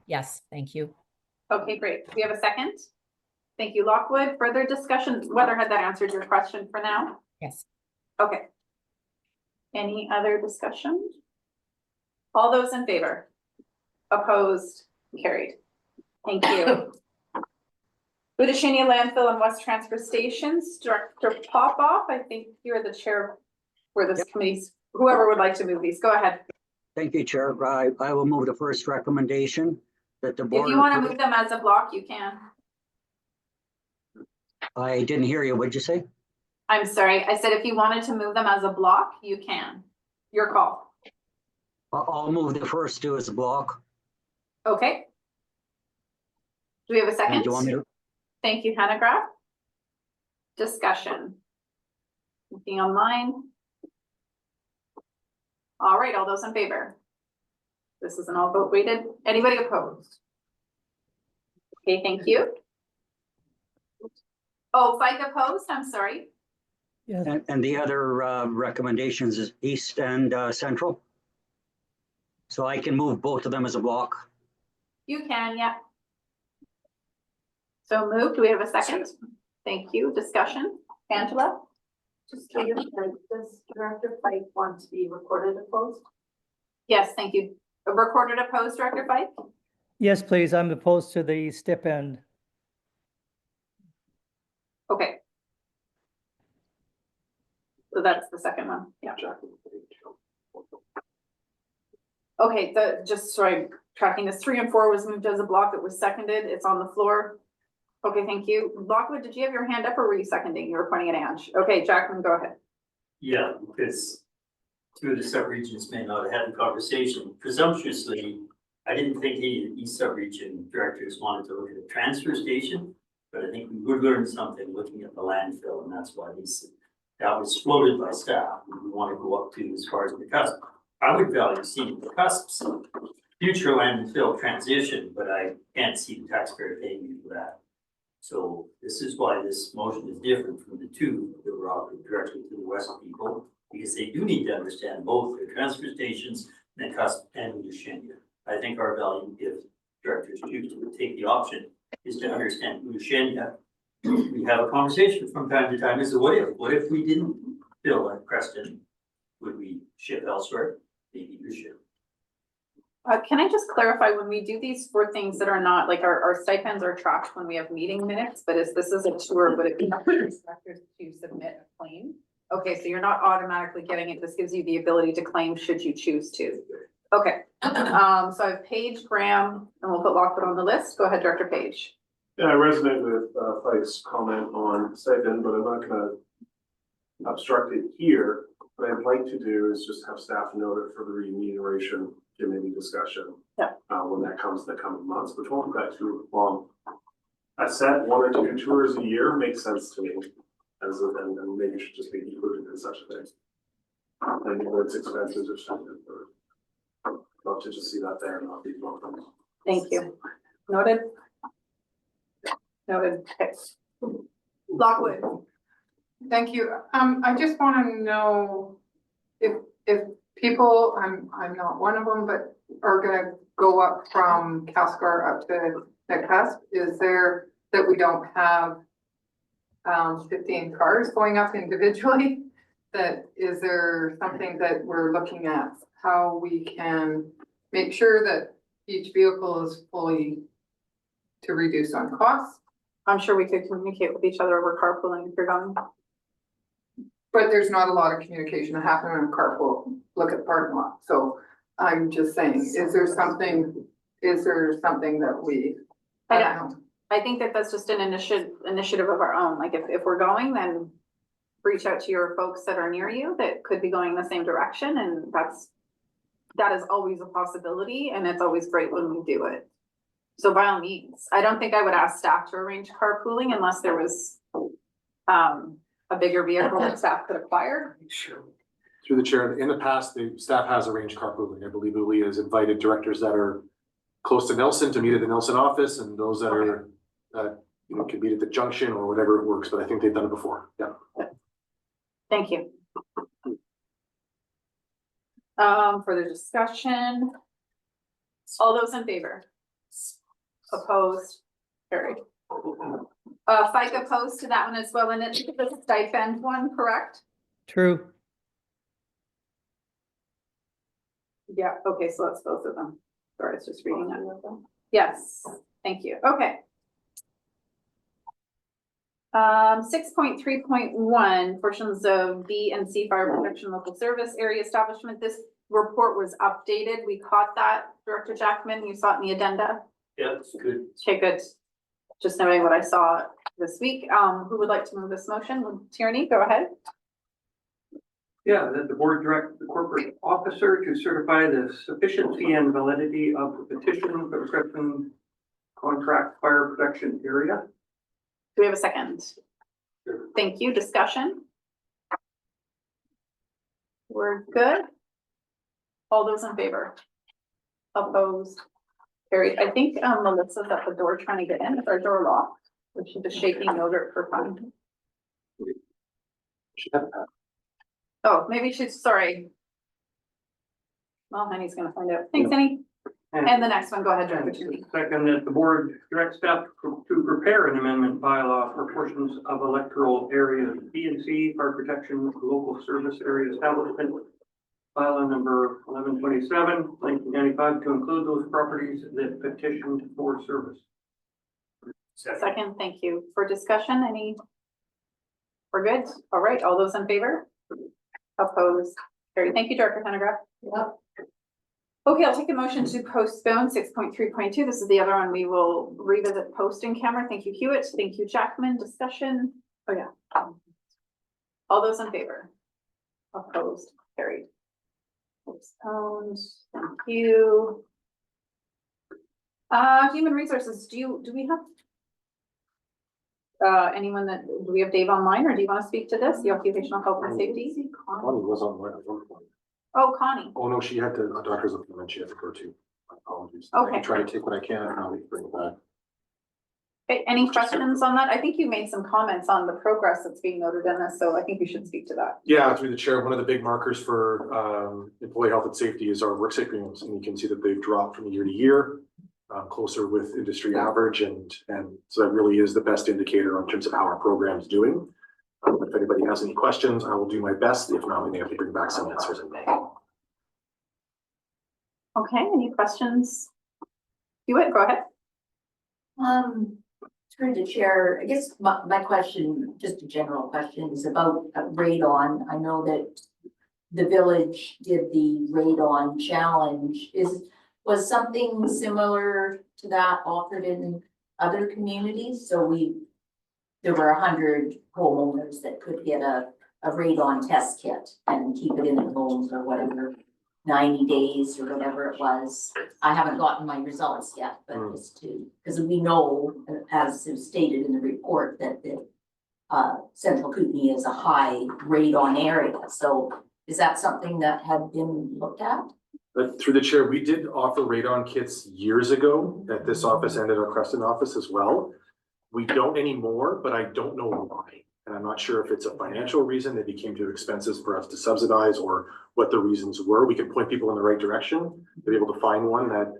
Yes, thank you. Okay, great. We have a second. Thank you, Lockwood. Further discussion, Weatherhead, that answered your question for now? Yes. Okay. Any other discussion? All those in favor? Opposed? Carried. Thank you. Kootenay Landfill and West Transfer Stations, Director Popoff, I think you're the chair for this committee. Whoever would like to move these, go ahead. Thank you, Chair. I will move the first recommendation that the board. If you want to move them as a block, you can. I didn't hear you. What'd you say? I'm sorry. I said if you wanted to move them as a block, you can. Your call. I'll move the first 2 as a block. Okay. Do we have a second? Do you want me to? Thank you, Hannah Graf. Discussion. Looking online. All right, all those in favor? This is an all vote weighted. Anybody opposed? Okay, thank you. Oh, Fike opposed, I'm sorry. Yeah. And the other recommendations is East and Central. So I can move both of them as a block. You can, yeah. So moved. Do we have a second? Thank you. Discussion. Angela? Just curious, does Director Fike want to be recorded opposed? Yes, thank you. Recorded opposed, Director Fike? Yes, please. I'm opposed to the stipend. Okay. So that's the second one. Yeah. Okay, just so I'm tracking this, 3 and 4 was moved as a block. It was seconded. It's on the floor. Okay, thank you. Lockwood, did you have your hand up or were you seconding? You were pointing at Ange. Okay, Jackman, go ahead. Yeah, because two of the subregions may not have had the conversation. Presumptuously, I didn't think any of the East subregion directors wanted to look at a transfer station, but I think we would learn something looking at the landfill, and that's why that was floated by staff. We want to go up to as far as the cusp. I would value seeing the cusps of future landfill transition, but I can't see the taxpayer paying me for that. So this is why this motion is different from the two that were offered directly to the west people, because they do need to understand both the transfer stations and the cusp and Luciania. I think our value, if directors choose to take the option, is to understand Luciania. We have a conversation from time to time as a what if we didn't fill at Creston? Would we ship elsewhere? Maybe you should. Can I just clarify, when we do these for things that are not, like our stipends are tracked when we have meeting minutes, but this is a tour, would it be up to inspectors to submit a claim? Okay, so you're not automatically getting it. This gives you the ability to claim should you choose to. Okay, so I have Paige, Graham, and we'll put Lockwood on the list. Go ahead, Director Page. Yeah, I resonate with Fike's comment on stipend, but I'm not gonna obstruct it here. What I'd like to do is just have staff note it for the remuneration committee discussion. Yeah. When that comes in the coming months, which won't be that too long. A set 1 or 2 tours a year makes sense to me, and maybe should just be included in such a thing. And whether it's expenses or something, or love to just see that there and not be welcome. Thank you. Noted. Noted. Okay. Lockwood. Thank you. I just want to know if people, I'm not one of them, but are gonna go up from Cascar up to the cusp, is there that we don't have 15 cars going up individually? That is there something that we're looking at, how we can make sure that each vehicle is fully to reduce on costs? I'm sure we could communicate with each other over carpooling if you're going. But there's not a lot of communication happening in a carpool, look at the parking lot. So I'm just saying, is there something that we, I don't know. I think that that's just an initiative of our own. Like if we're going, then reach out to your folks that are near you that could be going in the same direction. And that is always a possibility. And it's always great when we do it. So by all means, I don't think I would ask staff to arrange carpooling unless there was a bigger vehicle that staff could acquire. Sure. Through the chair, in the past, the staff has arranged carpooling. I believe Uli has invited directors that are close to Nelson to meet at the Nelson office, and those that are can meet at the junction or whatever it works, but I think they've done it before. Yeah. Thank you. Further discussion. All those in favor? Opposed? Carried. Fike opposed to that one as well, and it's the stipend one, correct? True. Yeah, okay, so that's both of them. Sorry, I was just reading that. Yes, thank you. Okay. 6.3.1, portions of B and C fire protection local service area establishment. This report was updated. We caught that, Director Jackman. You saw it in the addenda. Yeah, it's good. Okay, good. Just knowing what I saw this week. Who would like to move this motion? Tierney, go ahead. Yeah, that the board direct the corporate officer to certify the sufficiency and validity of the petition for the Creston contract fire protection area. Do we have a second? Sure. Thank you. Discussion? We're good. All those in favor? Opposed? Carried. I think Melissa's at the door trying to get in. Is our door locked? Or she's just shaking over for fun? Oh, maybe she's sorry. Well, Henny's gonna find out. Thanks, Henny. And the next one, go ahead, Director Tierney. Second, that the board direct staff to prepare an amendment bylaw for portions of electoral areas B and C, fire protection, local service area establishment. Bylaw number 1127, 1995, to include those properties that petitioned for service. Second, thank you. For discussion, any? We're good? All right, all those in favor? Opposed? Carried. Thank you, Director Pendergraft. Yep. Okay, I'll take a motion to postpone 6.3.2. This is the other one we will revisit post in camera. Thank you, Hewitt. Thank you, Jackman. Discussion. Oh, yeah. All those in favor? Opposed? Carried. Postponed, thank you. Human resources, do we have anyone that, do we have Dave online, or do you want to speak to this, the occupational health and safety? Connie was on my phone. Oh, Connie. Oh, no, she had a doctor's appointment she had to go to. My apologies. Okay. I can try to take what I can and I'll bring it back. Okay, any questions on that? I think you made some comments on the progress that's being noted in this, so I think you should speak to that. Yeah, through the chair, one of the big markers for employee health and safety is our work safe premiums, and you can see that they've dropped from year to year, closer with industry average, and so that really is the best indicator in terms of how our program's doing. If anybody has any questions, I will do my best. If not, we may have to bring back some answers in May. Okay, any questions? Hewitt, go ahead. Through the chair, I guess my question, just a general question, is about radon. I know that the village did the radon challenge. Was something similar to that offered in other communities? So there were 100 homeowners that could get a radon test kit and keep it in their homes or whatever, 90 days or whatever it was. I haven't gotten my results yet, but just because we know, as is stated in the report, that the Central Kootenay is a high radon area. So is that something that had been looked at? But through the chair, we did offer radon kits years ago at this office and at our Creston office as well. We don't anymore, but I don't know why. And I'm not sure if it's a financial reason, they became too expensive for us to subsidize, or what the reasons were. We can point people in the right direction to be able to find one that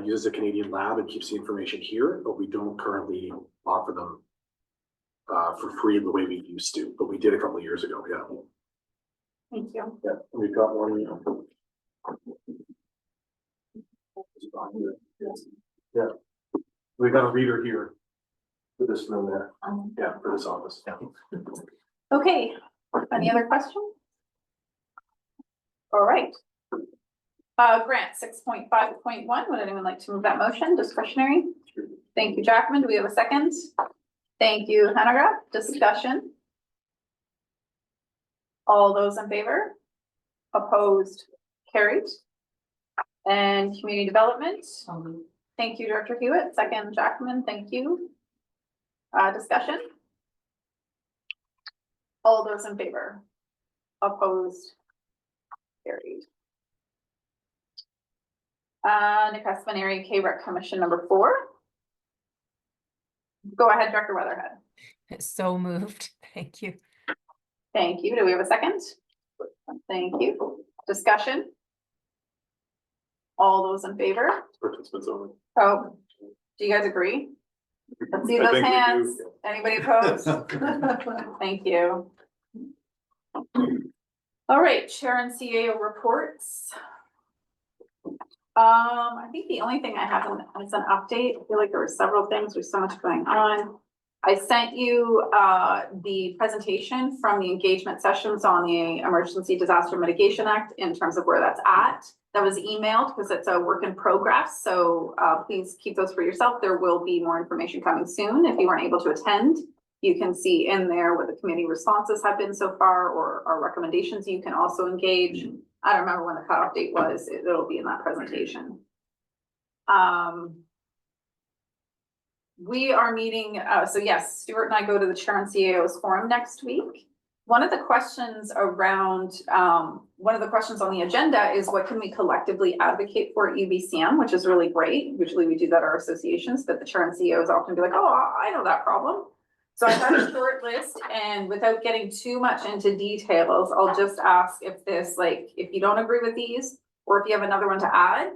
uses a Canadian lab and keeps the information here, but we don't currently offer them for free the way we used to, but we did a couple of years ago, yeah. Thank you. Yeah, we've got one. Yeah, we've got a reader here for this room there. Yeah, for this office. Yeah. Okay, any other questions? All right. Grant 6.5.1, would anyone like to move that motion? Discretionary? Thank you, Jackman. Do we have a second? Thank you, Hanagra. Discussion? All those in favor? Opposed? Carried. And community development? Thank you, Director Hewitt. Second, Jackman. Thank you. Discussion? All those in favor? Opposed? Carried. Nacusman Area K-Rec Commission number 4. Go ahead, Director Weatherhead. So moved. Thank you. Thank you. Do we have a second? Thank you. Discussion? All those in favor? Participants only. Oh, do you guys agree? Let's see I those think we hands. do. Anybody opposed? Thank you. All right, Chair and CAO reports. I think the only thing I have is an update. I feel like there were several things. There's so much going on. I sent you the presentation from the engagement sessions on the Emergency Disaster Mitigation Act in terms of where that's at. That was emailed because it's a work in progress. So please keep those for yourself. There will be more information coming soon. If you weren't able to attend, you can see in there what the committee responses have been so far, or our recommendations. You can also engage. I don't remember when the cutoff date was. It'll be in that presentation. We are meeting, so yes, Stuart and I go to the Chair and CAO's forum next week. One of the questions around, one of the questions on the agenda is what can we collectively advocate for at UBCM, which is really great. Usually we do that at our associations, but the Chair and CAOs often be like, oh, I know that problem. So I have a short list, and without getting too much into details, I'll just ask if this, like, if you don't agree with these, or if you have another one to add,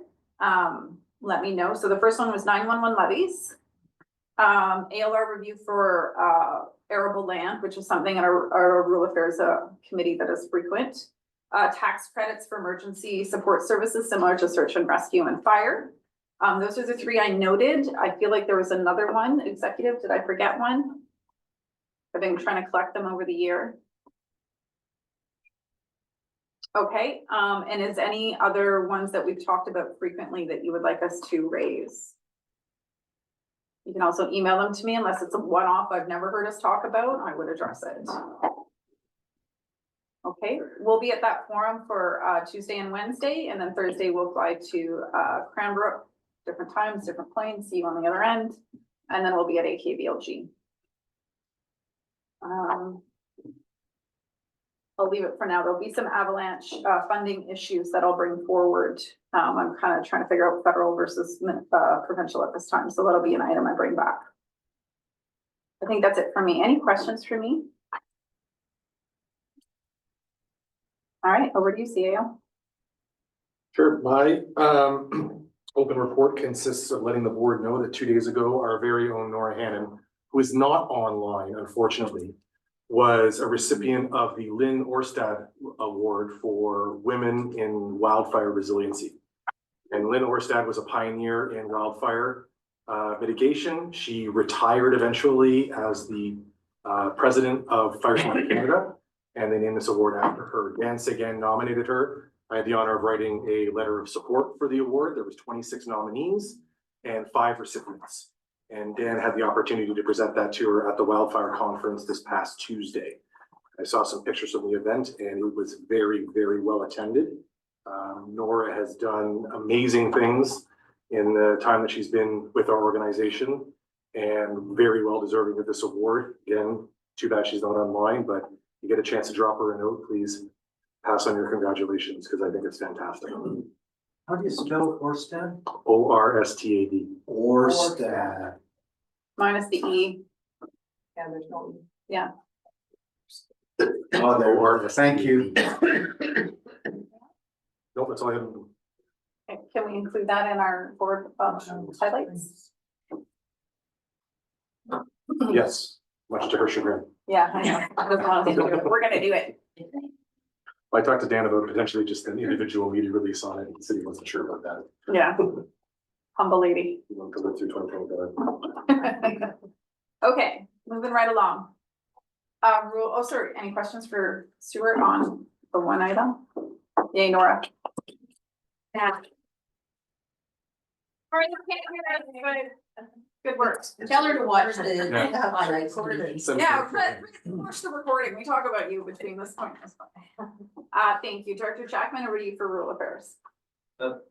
let me know. So the first one was 911 levies. ALR review for arable land, which is something in our rural affairs committee that is frequent. Tax credits for emergency support services similar to search and rescue and fire. Those are the 3 I noted. I feel like there was another one, executive. Did I forget one? I've been trying to collect them over the year. Okay, and is any other ones that we've talked about frequently that you would like us to raise? You can also email them to me unless it's a one-off I've never heard us talk about, I would address it. Okay, we'll be at that forum for Tuesday and Wednesday, and then Thursday we'll fly to Cranbrook, different times, different planes, see you on the other end, and then we'll be at AKVLG. I'll leave it for now. There'll be some avalanche funding issues that I'll bring forward. I'm kind of trying to figure out federal versus provincial at this time, so that'll be an item I bring back. I think that's it for me. Any questions for me? All right, over to you, CAO. Sure, my open report consists of letting the board know that 2 days ago, our very own Nora Hannon, who is not online, unfortunately, was a recipient of the Lynn Orstad Award for Women in Wildfire Resiliency. And Lynn Orstad was a pioneer in wildfire mitigation. She retired eventually as the president of Fire Safety Canada, and they named this award after her. Dan Sagan nominated her. I had the honor of writing a letter of support for the award. There was 26 nominees and 5 recipients. And Dan had the opportunity to present that to her at the wildfire conference this past Tuesday. I saw some pictures from the event and it was very, very well attended. Nora has done amazing things in the time that she's been with our organization and very well deserving of this award. Again, too bad she's not online, but you get a chance to drop her a note, please pass on your congratulations because I think it's fantastic. How do you spell Orstad? O-R-S-T-A-D. Orstad. Minus the E. Yeah, there's no. Yeah. Oh, there were. Thank you. Nope, that's all I have. Okay, can we include that in our board highlights? Yes, much to her chagrin. Yeah, I know. I just wanted to do it. We're gonna do it. I talked to Dan about potentially just an individual media release on it. The city wasn't sure about that. Yeah. Humble lady. You want to live through 2025. Okay, moving right along. Sorry, any questions for Stuart on the one item? Yay, Nora. Yeah. All right, okay, good work. Tell her to watch the Yeah. highlights. Yeah, watch the recording. We talk about you between this point and this point. Thank you. Director Jackman, over to you for rural affairs.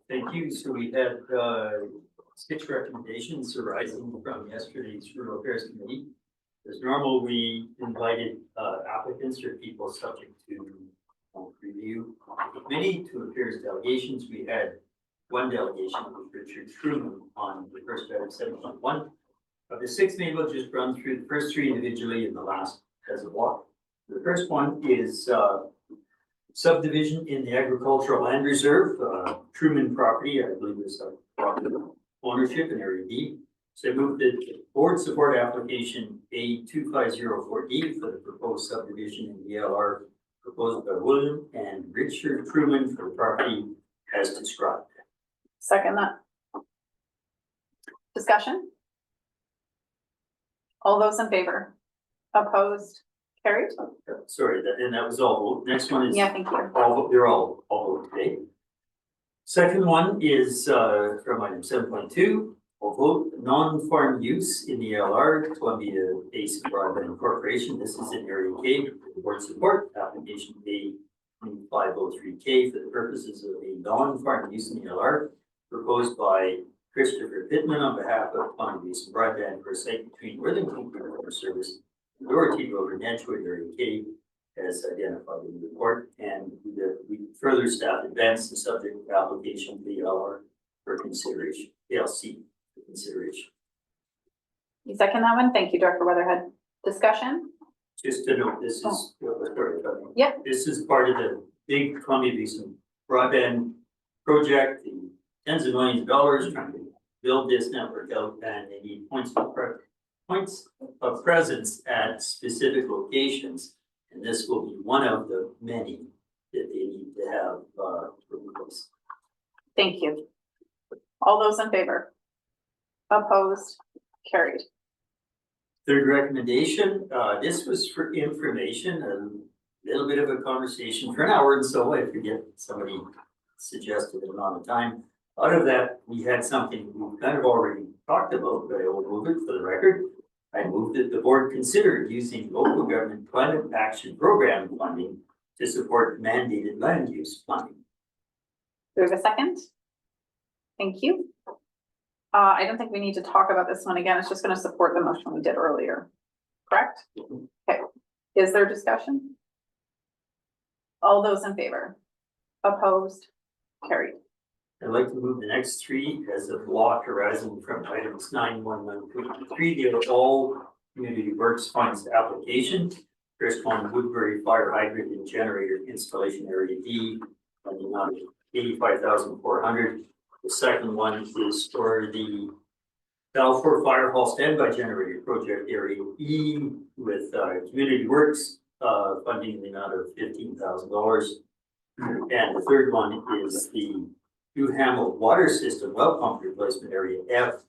Thank you. So we had 6 recommendations arising from yesterday's Rural Affairs Committee. As normal, we invited applicants or people subject to review of the committee to affairs delegations. We had 1 delegation with Richard Truman on the first item 7.1. Of the 6, maybe we'll just run through the first 3 individually and the last as a block. The first one is subdivision in the agricultural land reserve, Truman property, I believe is a ownership in area B. So I moved the board support application A2504D for the proposed subdivision in the LR proposed by William and Richard Truman for the property as described. Second that. Discussion? All those in favor? Opposed? Carried? Sorry, that was all vote. Next one is. Yeah, thank you. They're all vote today. Second one is from item 7.2. All vote non-farm use in the LR, Columbia Basin Broadband Corporation. This is in area K. Board support application A503K for the purposes of a non-farm use in the LR, proposed by Christopher Pittman on behalf of Columbia Basin Broadband for a site between Worthington Water Service and Doherty Road in Edgewood, area K, as identified in the report. And we further staff advanced the subject of application to the LR for consideration, ALC for consideration. You second that one? Thank you, Director Weatherhead. Discussion? Just to note, this is, Yeah. This is part of the big Columbia Basin broadband project, the tens of millions of dollars trying to build this network out, and they need points of presence at specific locations. And this will be one of the many that they need to have for this. Thank you. All those in favor? Opposed? Carried. Third recommendation, this was for information, a little bit of a conversation for an hour and so, I forget somebody suggested an amount of time. Out of that, we had something we've kind of already talked about, but I will move it for the record. I moved that the board consider using local government climate action program funding to support mandated land use planning. Do we have a second? Thank you. I don't think we need to talk about this one again. It's just going to support the motion we did earlier. Correct? Okay. Is there discussion? All those in favor? Opposed? Carried. I'd like to move the next three as a block arising from items 91123. They are all community works funds applications. First one, Woodbury Fire Hydrant and Generator Installation Area D, and the amount of 85,400. The second one is for the Balfour Fire Hall Standby Generator Project Area E with Community Works funding the amount of $15,000. And the third one is the New Hamel Water System Well Pump Replacement Area F.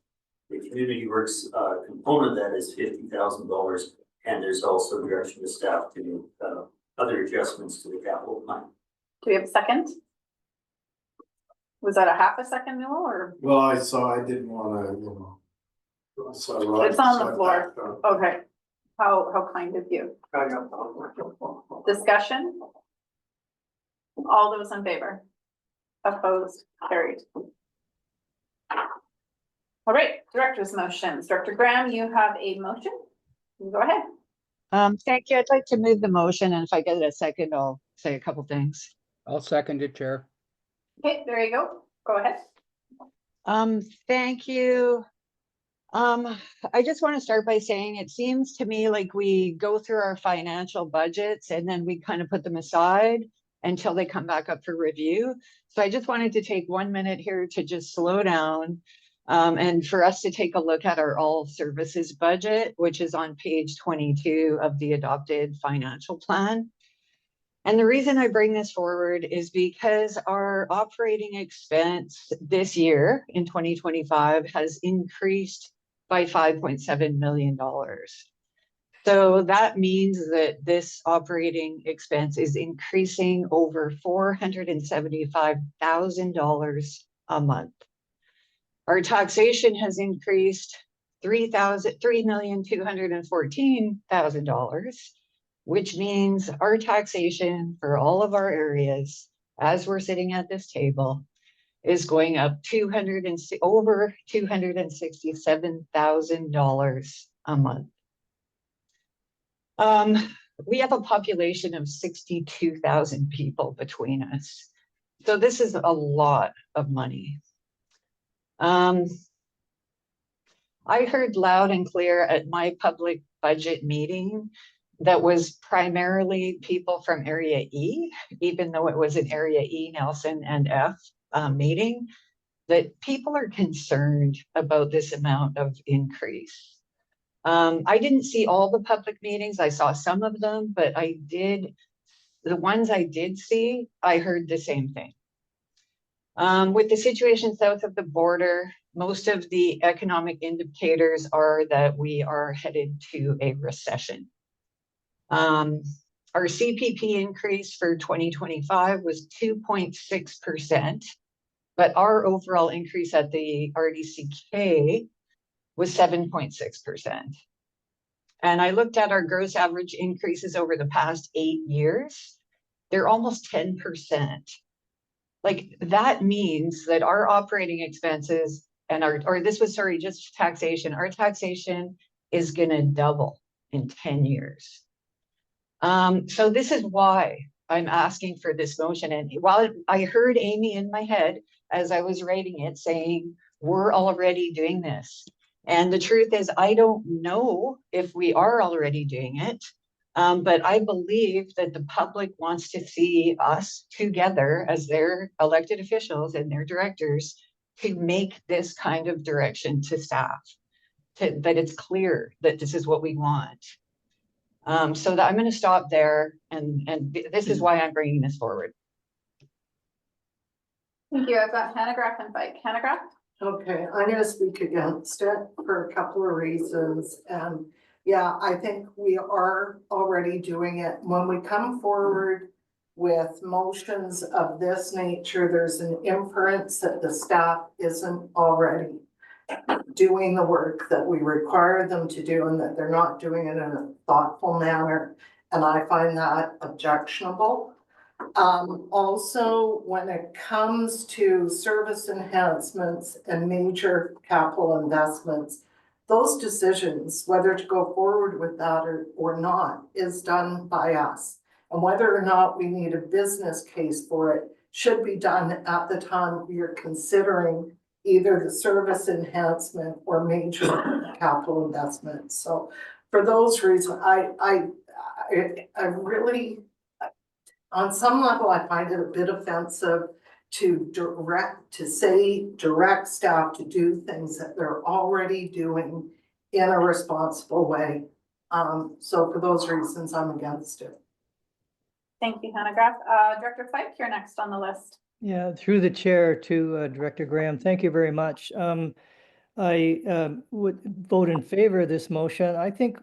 The Community Works component of that is $50,000. And there's also direction to staff to do other adjustments to the capital plan. Do we have a second? Was that a half a second, Newell, or? Well, I didn't wanna, It's on the floor. Okay. How kind of you. Discussion? All those in favor? Opposed? Carried. All right, director's motions. Director Graham, you have a motion. Go ahead. Thank you. I'd like to move the motion, and if I get a second, I'll say a couple things. I'll second it, Chair. Okay, there you go. Go ahead. Thank you. I just want to start by saying it seems to me like we go through our financial budgets and then we kind of put them aside until they come back up for review. So I just wanted to take 1 minute here to just slow down and for us to take a look at our all services budget, which is on page 22 of the adopted financial plan. And the reason I bring this forward is because our operating expense this year in 2025 has increased by $5.7 million. So that means that this operating expense is increasing over $475,000 a month. Our taxation has increased $3,214,000, which means our taxation for all of our areas, as we're sitting at this table, is going up over $267,000 a month. We have a population of 62,000 people between us. So this is a lot of money. I heard loud and clear at my public budget meeting that was primarily people from Area E, even though it was an Area E, Nelson and F meeting, that people are concerned about this amount of increase. I didn't see all the public meetings. I saw some of them, but the ones I did see, I heard the same thing. With the situation south of the border, most of the economic indicators are that we are headed to a recession. Our CPP increase for 2025 was 2.6%, but our overall increase at the RDCK was 7.6%. And I looked at our gross average increases over the past 8 years. They're almost 10%. Like that means that our operating expenses and just taxation, our taxation is gonna double in 10 years. So this is why I'm asking for this motion. And while I heard Amy in my head as I was writing it saying, we're already doing this. And the truth is, I don't know if we are already doing it, but I believe that the public wants to see us together as their elected officials and their directors to make this kind of direction to staff, that it's clear that this is what we want. So that I'm going to stop there, and this is why I'm bringing this forward. Thank you. I've got Hannah Graff and Mike. Hannah Graff? Okay, I'm gonna speak against it for a couple of reasons. And yeah, I think we are already doing it. When we come forward with motions of this nature, there's an inference that the staff isn't already doing the work that we require them to do and that they're not doing it in a thoughtful manner. And I find that objectionable. Also, when it comes to service enhancements and major capital investments, those decisions, whether to go forward with that or not, is done by us. And whether or not we need a business case for it should be done at the time you're considering either the service enhancement or major capital investment. So for those reasons, I really, on some level, I find it a bit offensive to direct staff to do things that they're already doing in a responsible way. So for those reasons, I'm against it. Thank you, Hannah Graff. Director Fike, you're next on the list. Yeah, through the chair to Director Graham, thank you very much. I would vote in favor of this motion. I think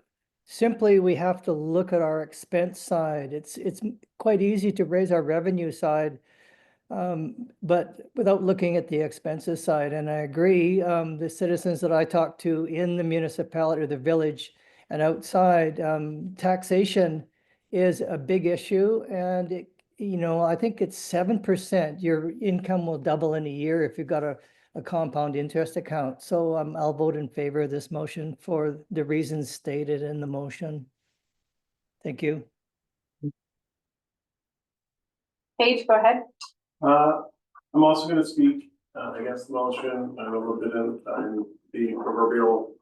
simply we have to look at our expense side. It's quite easy to raise our revenue side, but without looking at the expenses side. And I agree, the citizens that I talk to in the municipality or the village and outside, taxation is a big issue. And it, I think it's 7%. Your income will double in a year if you've got a compound interest account. So I'll vote in favor of this motion for the reasons stated in the motion. Thank you. Paige, go ahead. I'm also gonna speak against the motion. I'm a little bit in the proverbial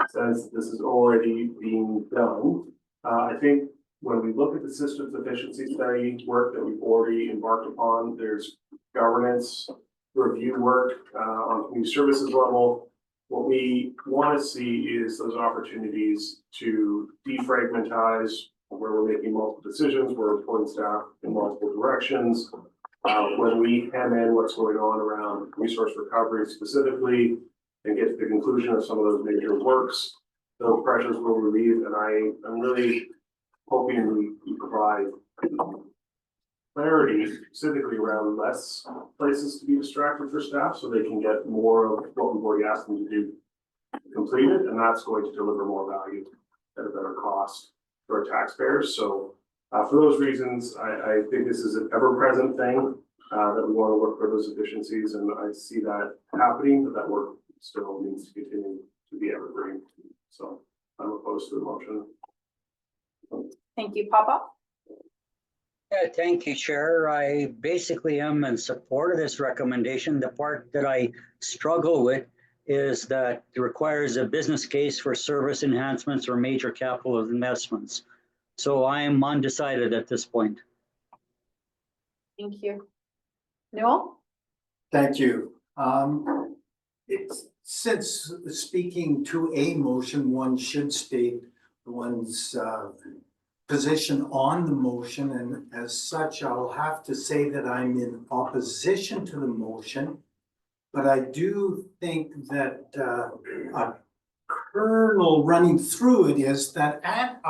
sense this is already being done. I think when we look at the systems efficiency study work that we've already embarked upon, there's governance review work on community services level. What we want to see is those opportunities to defragmentize where we're making multiple decisions, where we're pulling staff in multiple directions. When we hem in what's going on around resource recovery specifically and get to the conclusion of some of those major works, those pressures will relieve. And I'm really hoping we provide clarity specifically around less places to be distracted for staff so they can get more of what we've already asked them to do completed, and that's going to deliver more value at a better cost for our taxpayers. So for those reasons, I think this is an ever-present thing that we want to look for those efficiencies, and I see that happening, but that work still needs to continue to be evergreen. So I'm opposed to the motion. Thank you, Papa. Yeah, thank you, Chair. I basically am in support of this recommendation. The part that I struggle with is that it requires a business case for service enhancements or major capital investments. So I am undecided at this point. Thank you. Newell? Thank you. It's, since speaking to a motion, one should state one's position on the motion, and as such, I'll have to say that I'm in opposition to the motion. But I do think that a kernel running through it is that at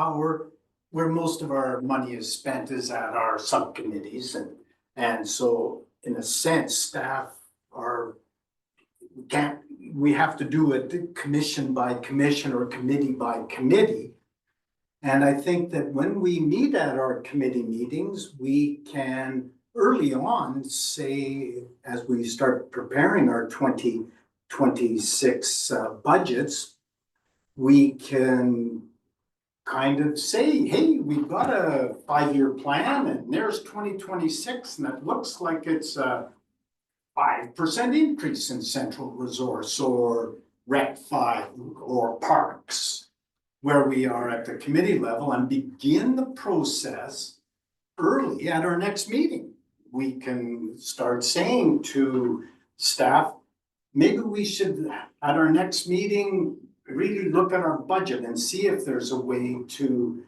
where most of our money is spent is at our subcommittees, and so in a sense, staff we have to do it commission by commission or committee by committee. And I think that when we meet at our committee meetings, we can early on say, as we start preparing our 2026 budgets, we can kind of say, hey, we've got a 5-year plan and there's 2026 and it looks like it's a 5% increase in central resource or Rec 5 or parks, where we are at the committee level, and begin the process early at our next meeting. We can start saying to staff, maybe we should, at our next meeting, really look at our budget and see if there's a way to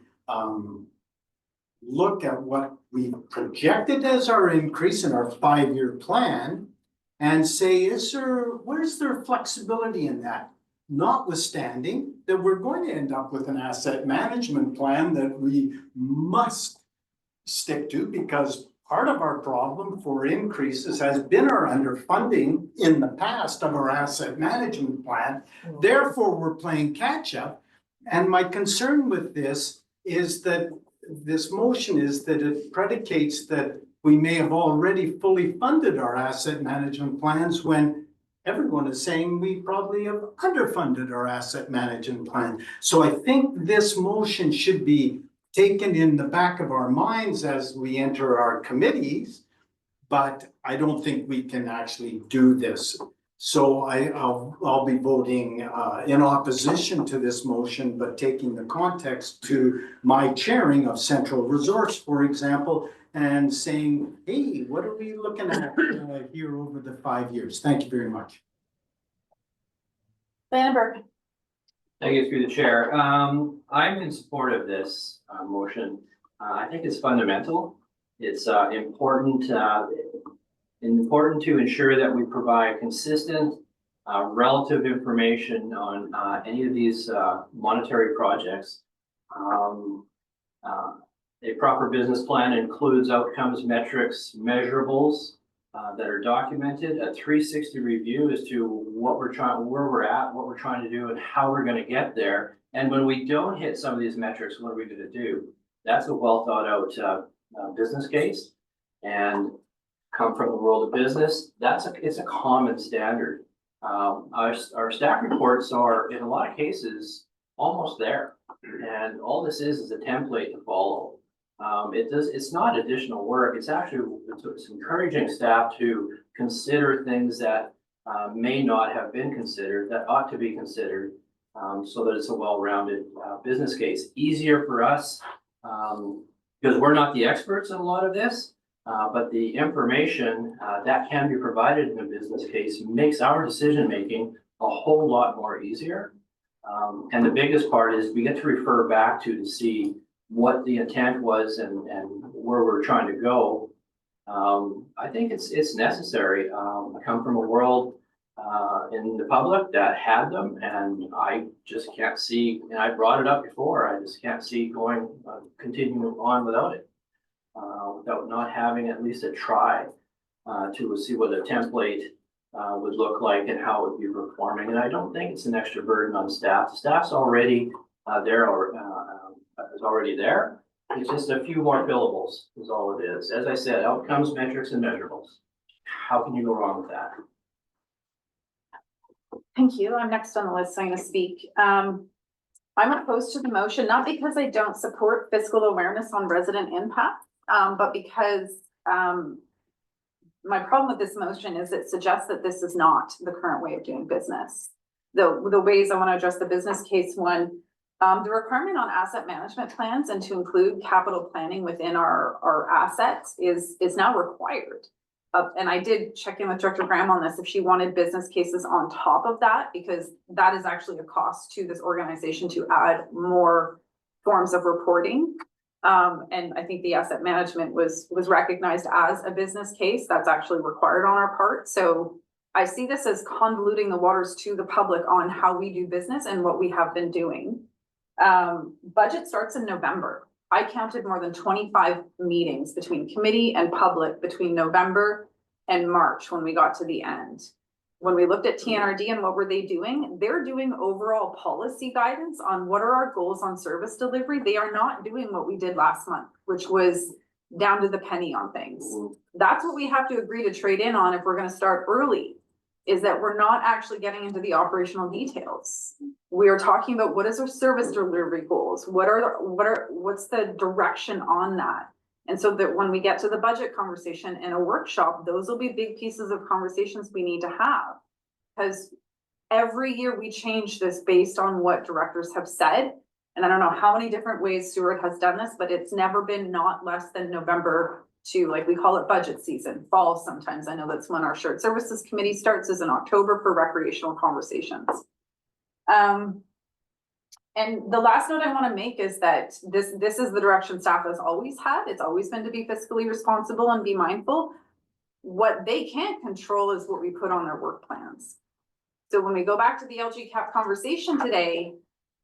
look at what we projected as our increase in our 5-year plan and say, where's there flexibility in that? Notwithstanding that we're going to end up with an asset management plan that we must stick to, because part of our problem for increases has been our underfunding in the past of our asset management plan. Therefore, we're playing catch up. And my concern with this is that this motion is that it predicates that we may have already fully funded our asset management plans when everyone is saying we probably have underfunded our asset management plan. So I think this motion should be taken in the back of our minds as we enter our committees, but I don't think we can actually do this. So I'll be voting in opposition to this motion, but taking the context to my chairing of Central Resource, for example, and saying, hey, what are we looking at here over the 5 years? Thank you very much. Diana Burke. Thank you through the chair. I'm in support of this motion. I think it's fundamental. It's important to ensure that we provide consistent, relative information on any of these monetary projects. A proper business plan includes outcomes, metrics, measurables that are documented. A 360 review as to what we're trying, where we're at, what we're trying to do, and how we're going to get there. And when we don't hit some of these metrics, what are we going to do? That's a well thought out business case, and come from the world of business. It's a common standard. Our staff reports are in a lot of cases almost there, and all this is a template to follow. It's not additional work. It's actually it's encouraging staff to consider things that may not have been considered that ought to be considered, so that it's a well-rounded business case. Easier for us because we're not the experts in a lot of this, but the information that can be provided in a business case makes our decision-making a whole lot more easier. And the biggest part is we get to refer back to see what the intent was and where we're trying to go. I think it's necessary. I come from a world in the public that had them, and I just can't see, and I brought it up before, I just can't see continuing on without it. Without not having at least a try to see what a template would look like and how it would be performing. And I don't think it's an extra burden on staff. The staff's already is already there. It's just a few more billables is all it is. As I said, outcomes, metrics, and measurables. How can you go wrong with that? Thank you. I'm next on the list, so I'm going to speak. I'm opposed to the motion, not because I don't support fiscal awareness on resident impact, but because my problem with this motion is it suggests that this is not the current way of doing business. The ways I want to address the business case one, the requirement on asset management plans and to include capital planning within our assets is now required. And I did check in with Director Graham on this if she wanted business cases on top of that, because that is actually a cost to this organization to add more forms of reporting. And I think the asset management was recognized as a business case that's actually required on our part. So I see this as convoluting the waters to the public on how we do business and what we have been doing. Budget starts in November. I counted more than 25 meetings between committee and public between November and March when we got to the end. When we looked at TNRD and what were they doing, they're doing overall policy guidance on what are our goals on service delivery. They are not doing what we did last month, which was down to the penny on things. That's what we have to agree to trade in on if we're going to start early, is that we're not actually getting into the operational details. We are talking about what is our service delivery goals? What's the direction on that? And so that when we get to the budget conversation in a workshop, those will be big pieces of conversations we need to have. Because every year we change this based on what directors have said. And I don't know how many different ways Stuart has done this, but it's never been not less than November to, like we call it budget season, fall sometimes. I know that's when our shared services committee starts, is in October for recreational conversations. And the last note I want to make is that this is the direction staff has always had. It's always been to be fiscally responsible and be mindful. What they can't control is what we put on their work plans. So when we go back to the LGCAP conversation today,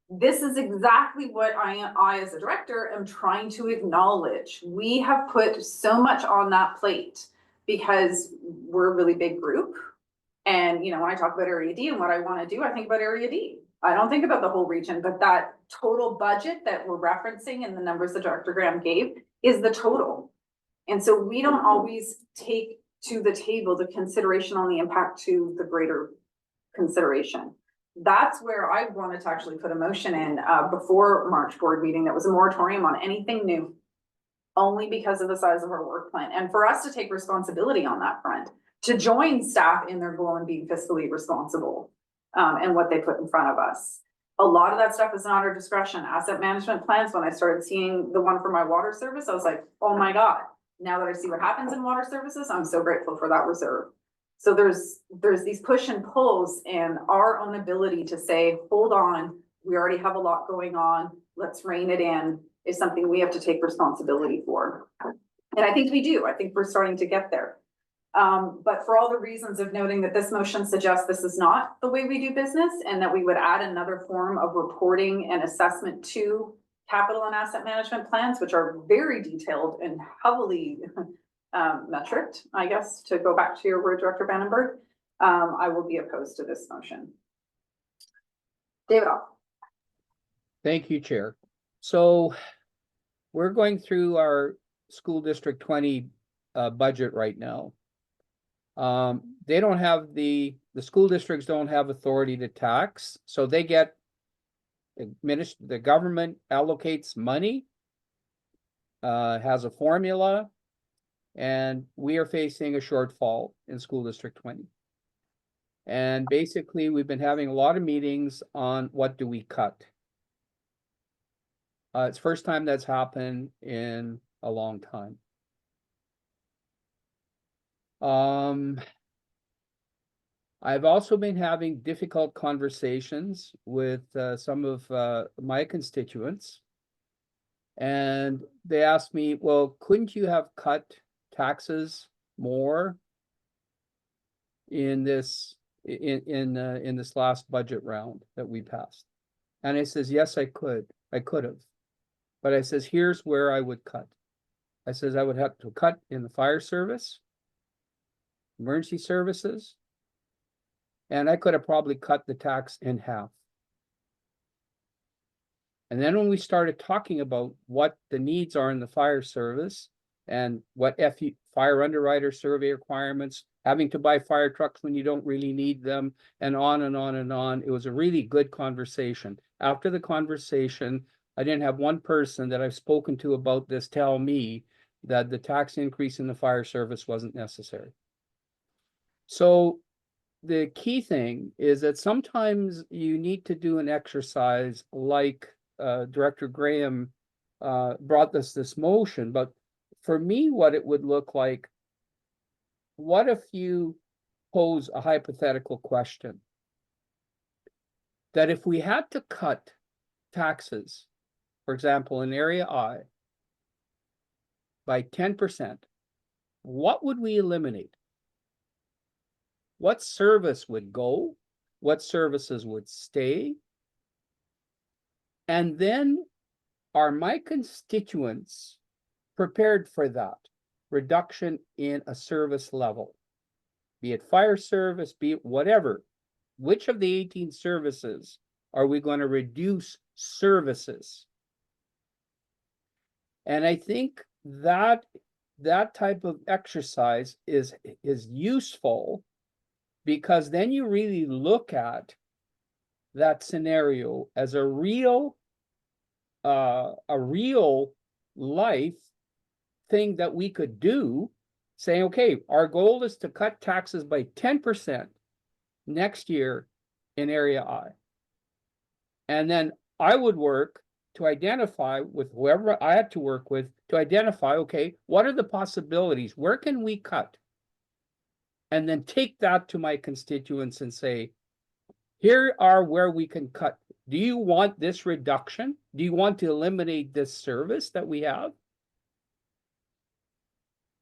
this is exactly what I as a director am trying to acknowledge. We have put so much on that plate because we're a really big group. And, you know, when I talk about Area D and what I want to do, I think about Area D. I don't think about the whole region, but that total budget that we're referencing and the numbers that Dr. Graham gave is the total. And so we don't always take to the table the consideration on the impact to the greater consideration. That's where I wanted to actually put a motion in before March board meeting that was a moratorium on anything new, only because of the size of our work plan, and for us to take responsibility on that front, to join staff in their goal and being fiscally responsible and what they put in front of us. A lot of that stuff is not our discretion. Asset management plans, when I started seeing the one for my water service, I was like, oh my God, now that I see what happens in water services, I'm so grateful for that reserve. So there's these push and pulls, and our own ability to say, hold on, we already have a lot going on, let's rein it in, is something we have to take responsibility for. And I think we do. I think we're starting to get there. But for all the reasons of noting that this motion suggests this is not the way we do business, and that we would add another form of reporting and assessment to capital and asset management plans, which are very detailed and heavily metriced, I guess, to go back to your word, Director Vandenberg, I will be opposed to this motion. David Off. Thank you, Chair. So we're going through our school district 20 budget right now. They don't have the school districts don't have authority to tax, so they get the government allocates money, has a formula, and we are facing a shortfall in school district 20. And basically, we've been having a lot of meetings on what do we cut. It's the first time that's happened in a long time. I've also been having difficult conversations with some of my constituents, and they asked me, well, couldn't you have cut taxes more in this this last budget round that we passed? And I says, yes, I could have, but I says, here's where I would cut. I says, I would have to cut in the fire service, emergency services, and I could have probably cut the tax in half. And then when we started talking about what the needs are in the fire service and what fire underwriter survey requirements, having to buy fire trucks when you don't really need them, and on and on and on, it was a really good conversation. After the conversation, I didn't have one person that I've spoken to about this tell me that the tax increase in the fire service wasn't necessary. So the key thing is that sometimes you need to do an exercise like Director Graham brought this motion, but for me, what it would look like, what if you pose a hypothetical question that if we had to cut taxes, for example, in Area I, by 10%, what would we eliminate? What service would go? What services would stay? And then are my constituents prepared for that reduction in a service level? Be it fire service, be it whatever. Which of the 18 services are we going to reduce services? And I think that type of exercise is useful, because then you really look at that scenario as a real life thing that we could do, saying, okay, our goal is to cut taxes by 10% next year in Area I. And then I would work to identify with whoever I had to work with to identify, okay, what are the possibilities? Where can we cut? And then take that to my constituents and say, here are where we can cut. Do you want this reduction? Do you want to eliminate this service that we have?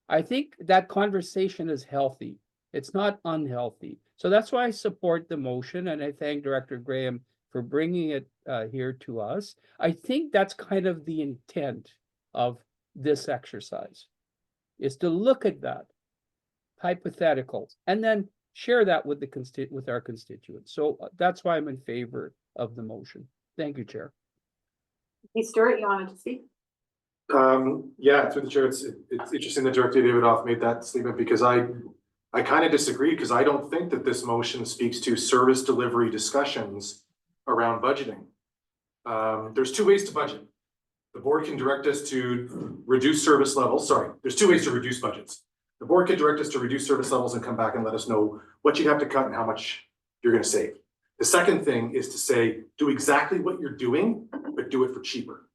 I think that conversation is healthy. It's not unhealthy. So that's why I support the motion, and I thank Director Graham for bringing it here to us. I think that's kind of the intent of this exercise, is to look at that hypothetical and then share that with with our constituents. So that's why I'm in favor of the motion. Thank you, Chair. Hey, Stuart, you wanted to speak? Yeah, through the chair, it's interesting that Director Davidoff made that statement because I kind of disagree because I don't think that this motion speaks to service delivery discussions around budgeting. There's two ways to budget. The board can direct us to reduce service levels. Sorry, there's two ways to reduce budgets. The board can direct us to reduce service levels and come back and let us know what you have to cut and how much you're going to save. The second thing is to say, do exactly what you're doing, but do it for cheaper.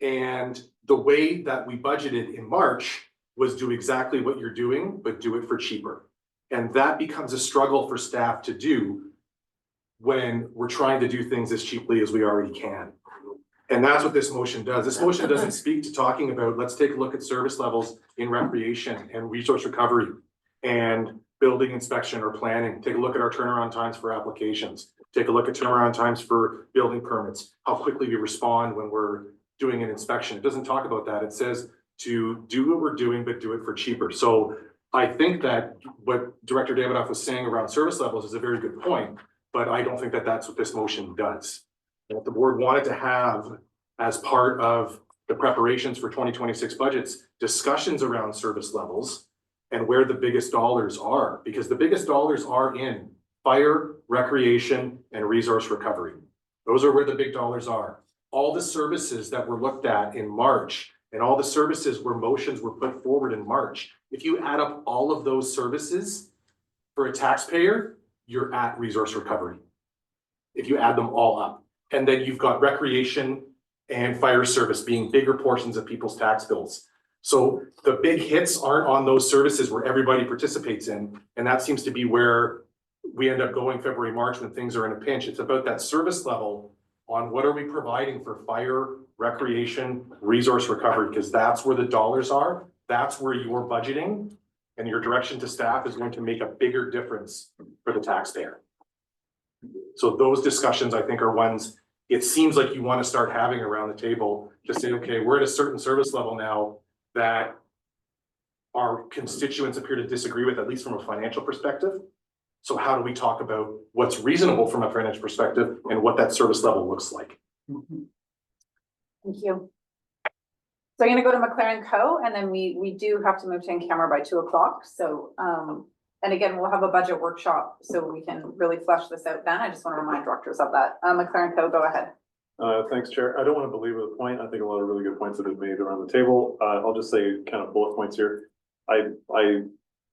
And the way that we budgeted in March was do exactly what you're doing, but do it for cheaper. And that becomes a struggle for staff to do when we're trying to do things as cheaply as we already can. And that's what this motion does. This motion doesn't speak to talking about, let's take a look at service levels in recreation and resource recovery and building inspection or planning. Take a look at our turnaround times for applications. Take a look at turnaround times for building permits, how quickly we respond when we're doing an inspection. It doesn't talk about that. It says to do what we're doing, but do it for cheaper. So I think that what Director Davidoff was saying around service levels is a very good point, but I don't think that that's what this motion does. What the board wanted to have as part of the preparations for 2026 budgets, discussions around service levels and where the biggest dollars are, because the biggest dollars are in fire, recreation, and resource recovery. Those are where the big dollars are. All the services that were looked at in March and all the services where motions were put forward in March, if you add up all of those services for a taxpayer, you're at resource recovery. If you add them all up. And then you've got recreation and fire service being bigger portions of people's tax bills. So the big hits aren't on those services where everybody participates in. And that seems to be where we end up going February, March when things are in a pinch. It's about that service level on what are we providing for fire, recreation, resource recovery, because that's where the dollars are. That's where your budgeting and your direction to staff is going to make a bigger difference for the taxpayer. So those discussions, I think, are ones it seems like you want to start having around the table to say, okay, we're at a certain service level now that our constituents appear to disagree with, at least from a financial perspective. So how do we talk about what's reasonable from a financial perspective and what that service level looks like? Thank you. So I'm going to go to McLaren Co. and then we do have to move to in camera by 2 o'clock. So, and again, we'll have a budget workshop so we can really flesh this out then. I just want to remind directors of that. McLaren Co., go ahead. Thanks, Chair. I don't want to belabor the point. I think a lot of really good points have been made around the table. I'll just say kind of bullet points here.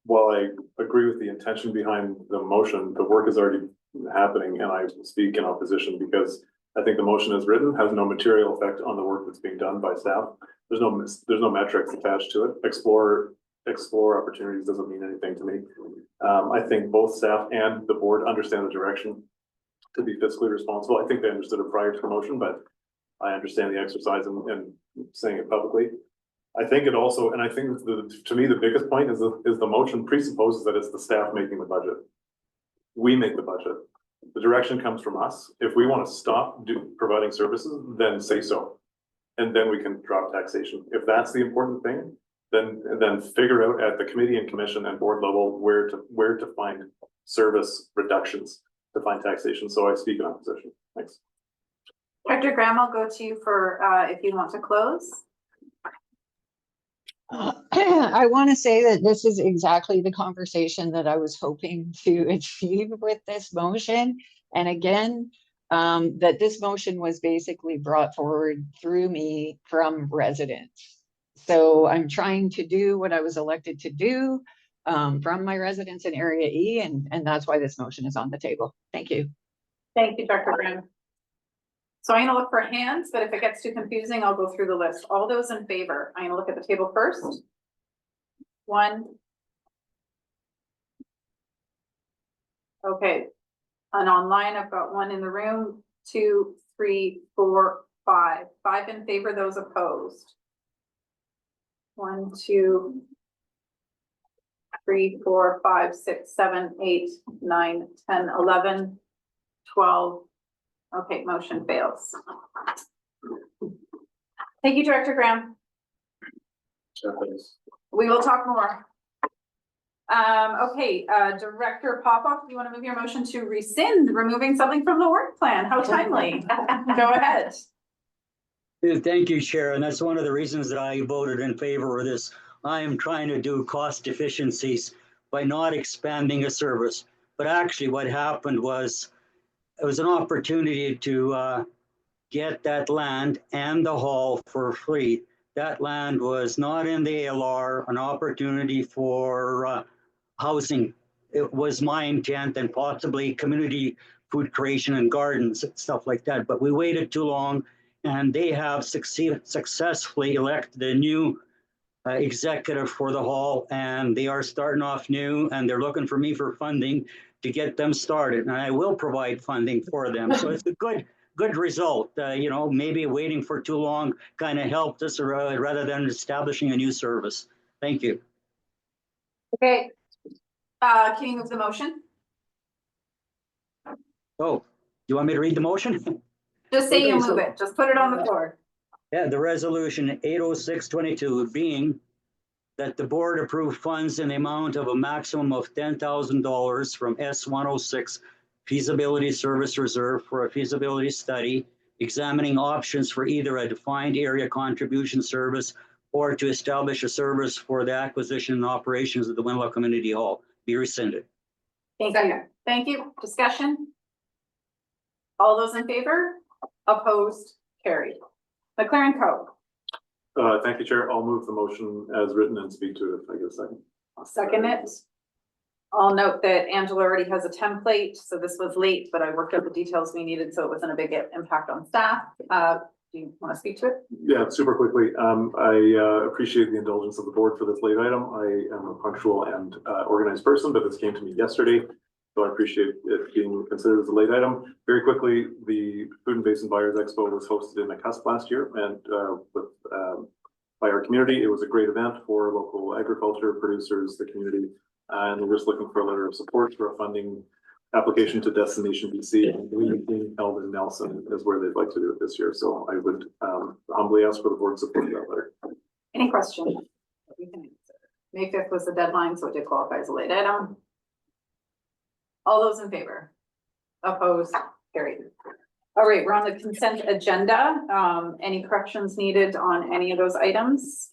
While I agree with the intention behind the motion, the work is already happening, and I speak in opposition because I think the motion as written has no material effect on the work that's being done by staff. There's no metrics attached to it. Explore opportunities doesn't mean anything to me. I think both staff and the board understand the direction to be fiscally responsible. I think they understood it prior to the motion, but I understand the exercise and saying it publicly. I think it also, and I think to me, the biggest point is the motion presupposes that it's the staff making the budget. We make the budget. The direction comes from us. If we want to stop providing services, then say so. And then we can drop taxation. If that's the important thing, then figure out at the committee and commission and board level where to find service reductions to find taxation. So I speak in opposition. Thanks. Dr. Graham, I'll go to you for if you want to close. I want to say that this is exactly the conversation that I was hoping to achieve with this motion. And again, that this motion was basically brought forward through me from residents. So I'm trying to do what I was elected to do from my residents in Area E, and that's why this motion is on the table. Thank you. Thank you, Dr. Graham. So I'm going to look for hands, but if it gets too confusing, I'll go through the list. All those in favor, I'm going to look at the table first. 1. Okay. And online, I've got 1 in the room, 2, 3, 4, 5. 5 in favor, those opposed. 1, 2, 3, 4, 5, 6, 7, 8, 9, 10, 11, 12. Okay, motion fails. Thank you, Director Graham. We will talk more. Okay, Director Popoff, do you want to move your motion to rescind removing something from the work plan? How timely. Go ahead. Thank you, Chair, and that's one of the reasons that I voted in favor of this. I am trying to do cost efficiencies by not expanding a service. But actually what happened was, it was an opportunity to get that land and the hall for free. That land was not in the ALR, an opportunity for housing. It was my intent, and possibly community food creation and gardens, stuff like that. But we waited too long, and they have successfully elected a new executive for the hall, and they are starting off new, and they're looking for me for funding to get them started. And I will provide funding for them. So it's a good result. You know, maybe waiting for too long kind of helped us rather than establishing a new service. Thank you. Okay. Can you move the motion? Oh, you want me to read the motion? Just say you Okay, move it. Just put it on the floor. Yeah, the resolution 80622 being that the board approve funds in the amount of a maximum of $10,000 from S106 Feasibility Service Reserve for a feasibility study, examining options for either a defined area contribution service or to establish a service for the acquisition and operations of the Winlaw Community Hall, be rescinded. Thank you. Thank you. Discussion? All those in favor? Opposed? Carried. McLaren Co. Thank you, Chair. I'll move the motion as written and speak to it if I get a second. I'll second it. I'll note that Angela already has a template, so this was late, but I worked out the details we needed, so it wasn't a big impact on staff. Do you want to speak to it? Yeah, super quickly. I appreciate the indulgence of the board for this late item. I am a punctual and organized person, but this came to me yesterday. So I appreciate it being considered as a late item. Very quickly, the Food and Basin Buyers Expo was hosted in the cusp last year, and by our community. It was a great event for local agriculture producers, the community, and we're just looking for a letter of support for a funding application to Destination BC. And being held in Nelson is where they'd like to do it this year. So I would humbly ask for the board's support for that letter. Any questions? May 5th was the deadline, so it did qualify as a late item. All those in favor? Opposed? Carried. All right, we're on the consent agenda. Any corrections needed on any of those items?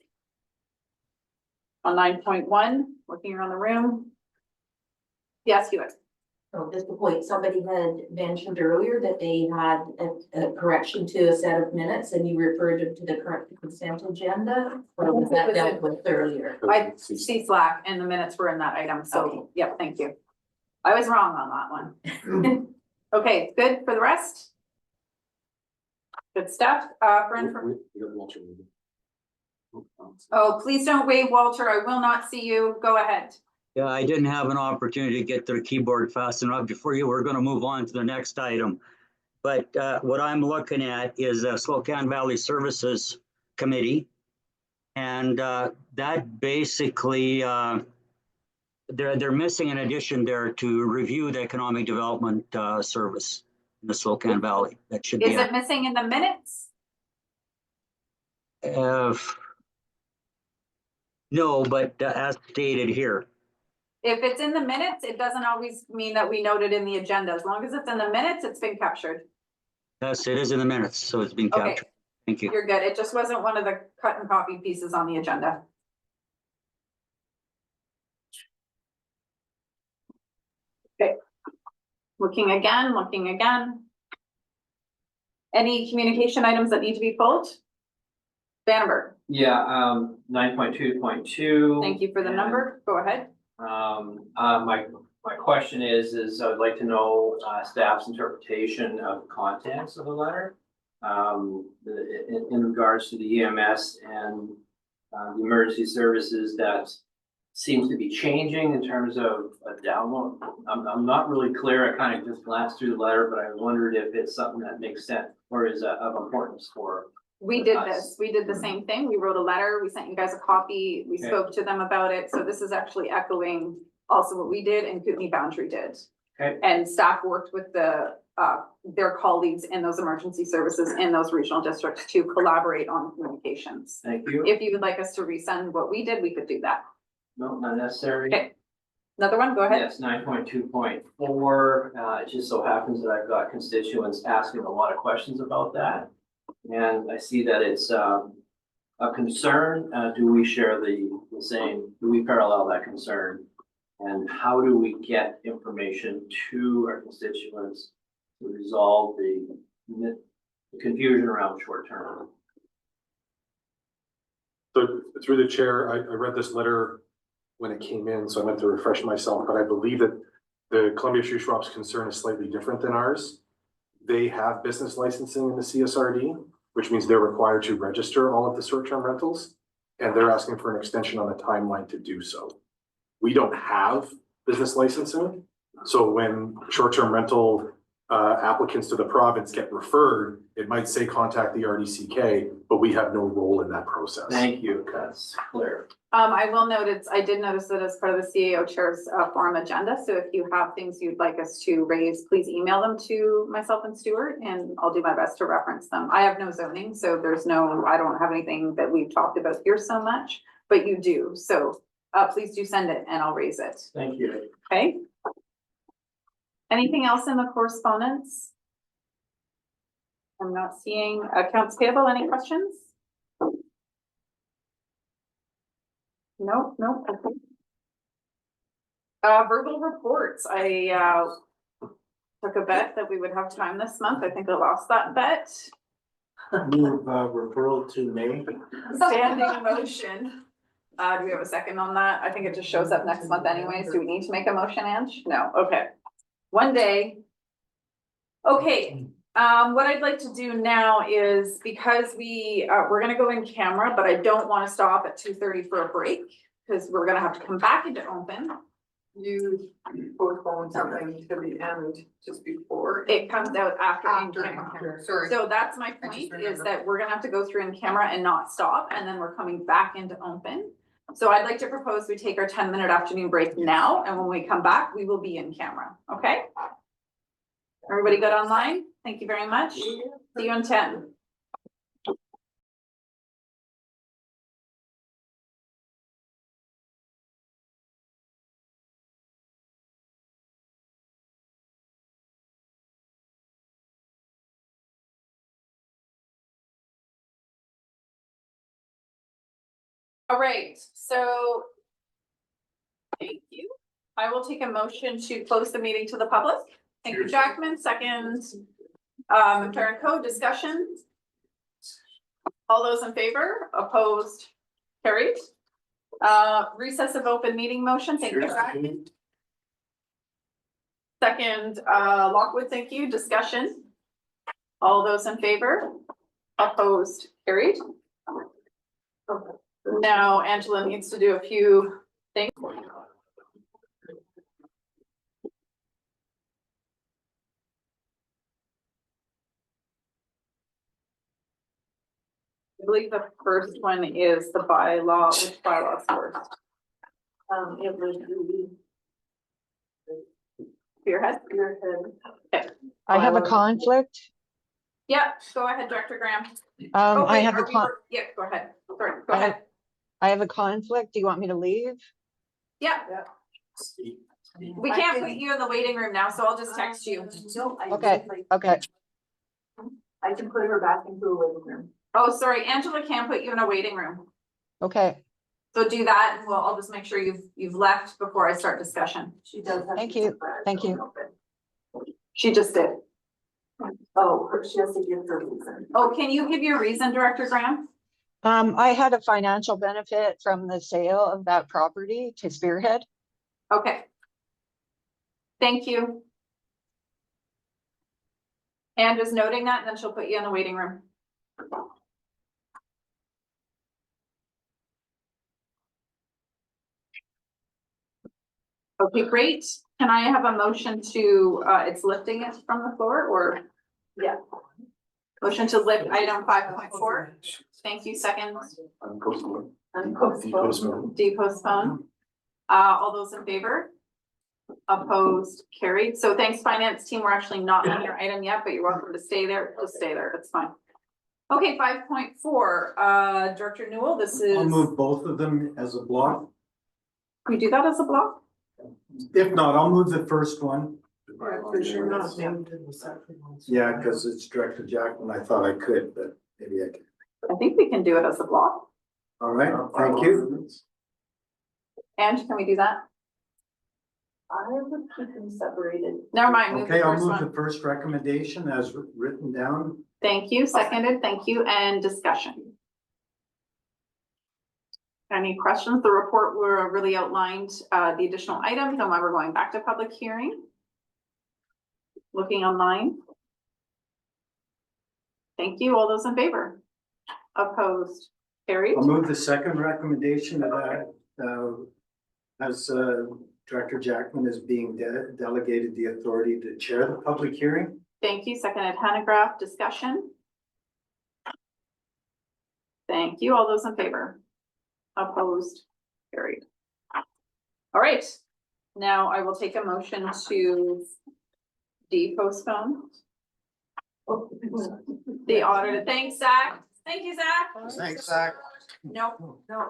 On 9.1, looking around the room. Yes, Hewitt. So just a point, somebody had mentioned earlier that they had a correction to a set of minutes and you referred them to the current consent agenda. Or was that dealt with earlier? I see Slack and the minutes were in that item, so Okay. Yep, thank you. I was wrong on that one. Okay, good for the rest? Good stuff. Oh, please don't wave, Walter. I will not see you. Go ahead. Yeah, I didn't have an opportunity to get to the keyboard fast enough before you were going to move on to the next item. But what I'm looking at is a Slocan Valley Services Committee. And that basically, they're missing an addition there to review the economic development service in the Slocan Valley. That should be. Is it missing in the minutes? No, but as stated here. If it's in the minutes, it doesn't always mean that we noted in the agenda. As long as it's in the minutes, it's been captured. Yes, it is in the minutes, so it's been captured. Okay. Thank you. You're good. It just wasn't one of the cut and copy pieces on the agenda. Okay. Looking again. Any communication items that need to be pulled? Vandenberg. Yeah, 9.2.2. Thank you for the number. Go ahead. My question is I'd like to know staff's interpretation of the contents of the letter. In regards to the EMS and the emergency services that seems to be changing in terms of a download. I'm not really clear. I kind of just glanced through the letter, but I wondered if it's something that makes sense or is of importance for. We did this. We did the same thing. We wrote a letter. We sent you guys a copy. We spoke to them about it. So this is actually echoing also what we did and Kootenay Boundary did. Okay. And staff worked with their colleagues in those emergency services in those regional districts to collaborate on communications. Thank you. If you would like us to resend what we did, we could do that. No, not necessary. Okay. Another one, go ahead. Yes, 9.2.4, it just so happens that I've got constituents asking a lot of questions about that. And I see that it's a concern. Do we share the same, do we parallel that concern? And how do we get information to our constituents to resolve the confusion around short term? So through the chair, I read this letter when it came in, so I meant to refresh myself, but I believe that the Columbia Tree Shop's concern is slightly different than ours. They have business licensing in the CSRD, which means they're required to register all of the short-term rentals, and they're asking for an extension on the timeline to do so. We don't have business licensing, so when short-term rental applicants to the province get referred, it might say contact the RDCK, but we have no role in that process. Thank you, that's clear. I will note I did notice that as part of the CAO Chair's forum agenda, so if you have things you'd like us to raise, please email them to myself and Stuart, and I'll do my best to reference them. I have no zoning, so I don't have anything that we've talked about here so much, but you do, so please do send it and I'll raise it. Thank you. Okay. Anything else in the correspondence? I'm not seeing accounts payable. Any questions? Nope. Okay. Verbal reports. I took a bet that we would have time this month. I think I lost that bet. Move referral to May. Standing motion. Do we have a second on that? I think it just shows up next month anyways. Do we need to make a motion, Ange? No. Okay. One day. Okay. What I'd like to do now is, because we're gonna go in camera, but I don't want to stop at 2:30 for a break, because we're gonna have to come back into open. You postponed something to the end just before. It comes out after in camera. After, sorry. So that's my I just point, is remembered. that we're gonna have to go through in camera and not stop, and then we're coming back into open. So I'd like to propose we take our 10-minute afternoon break now, and when we come back, we will be in camera, okay? Everybody good online? Thank you very much. See you in 10. All right, so thank you. I will take a motion to close the meeting to the public. Thank you, Jackman. Second, Karen Code discussion. All those in favor? Opposed? Carried. Recess of open meeting motion. Thank you, Jackman. Second, Lockwood, thank you. Discussion. All those in favor? Opposed? Carried. Now Angela needs to do a few things. I believe the first one is the bylaw. Which bylaws first? It was Spearhead. Okay. I have a conflict. Yeah, go ahead, Director Graham. I have a Yeah, go ahead. Sorry, go ahead. I have a conflict. Do you want me to leave? Yeah. We can't put you in the waiting room now, so I'll just text you. Okay, okay. I can put her back into a waiting room. Oh, sorry, Angela can't put you in a waiting room. Okay, So do that, and I'll just make sure you've left before I start discussion. She does have. thank you, thank you. She just did. Oh, she has to give her reason. Oh, can you give your reason, Director Graham? I had a financial benefit from the sale of that property to Spearhead. Okay. Thank you. And just noting that, and then she'll put you in the waiting room. Okay, great. Can I have a motion to, it's lifting it from the floor, or? Yeah. Motion to lift item 5.4. Thank you, second. Postpone. Depostpone. All those in favor? Opposed, carried. So thanks, finance team. We're actually not on your item yet, but you're welcome to stay there. Just stay there. It's fine. Okay, 5.4, Director Newell, this is. I'll move both of them as a block. Can we do that as a block? If not, I'll move the first one. Because you're not named in the second one. Yeah, because it's Director Jackman. I thought I could, but maybe I can. I think we can do it as a block. All right, thank you. And can we do that? I would keep them separated. Never mind, move the Okay, I'll first move one. the first recommendation as written down. Thank you, seconded, thank you, and discussion. Any questions? The report were really outlined, the additional items and why we're going back to public hearing. Looking online. Thank you. All those in favor? Opposed? Carried. I'll move the second recommendation that as Director Jackman is being delegated the authority to chair the public hearing. Thank you. Seconded, Hanegraaff. Discussion. Thank you. All those in favor? Opposed? Carried. All right. Now I will take a motion to postpone the audited. Thanks, Zach. Thank you, Zach. Thanks, Zach. Nope. No,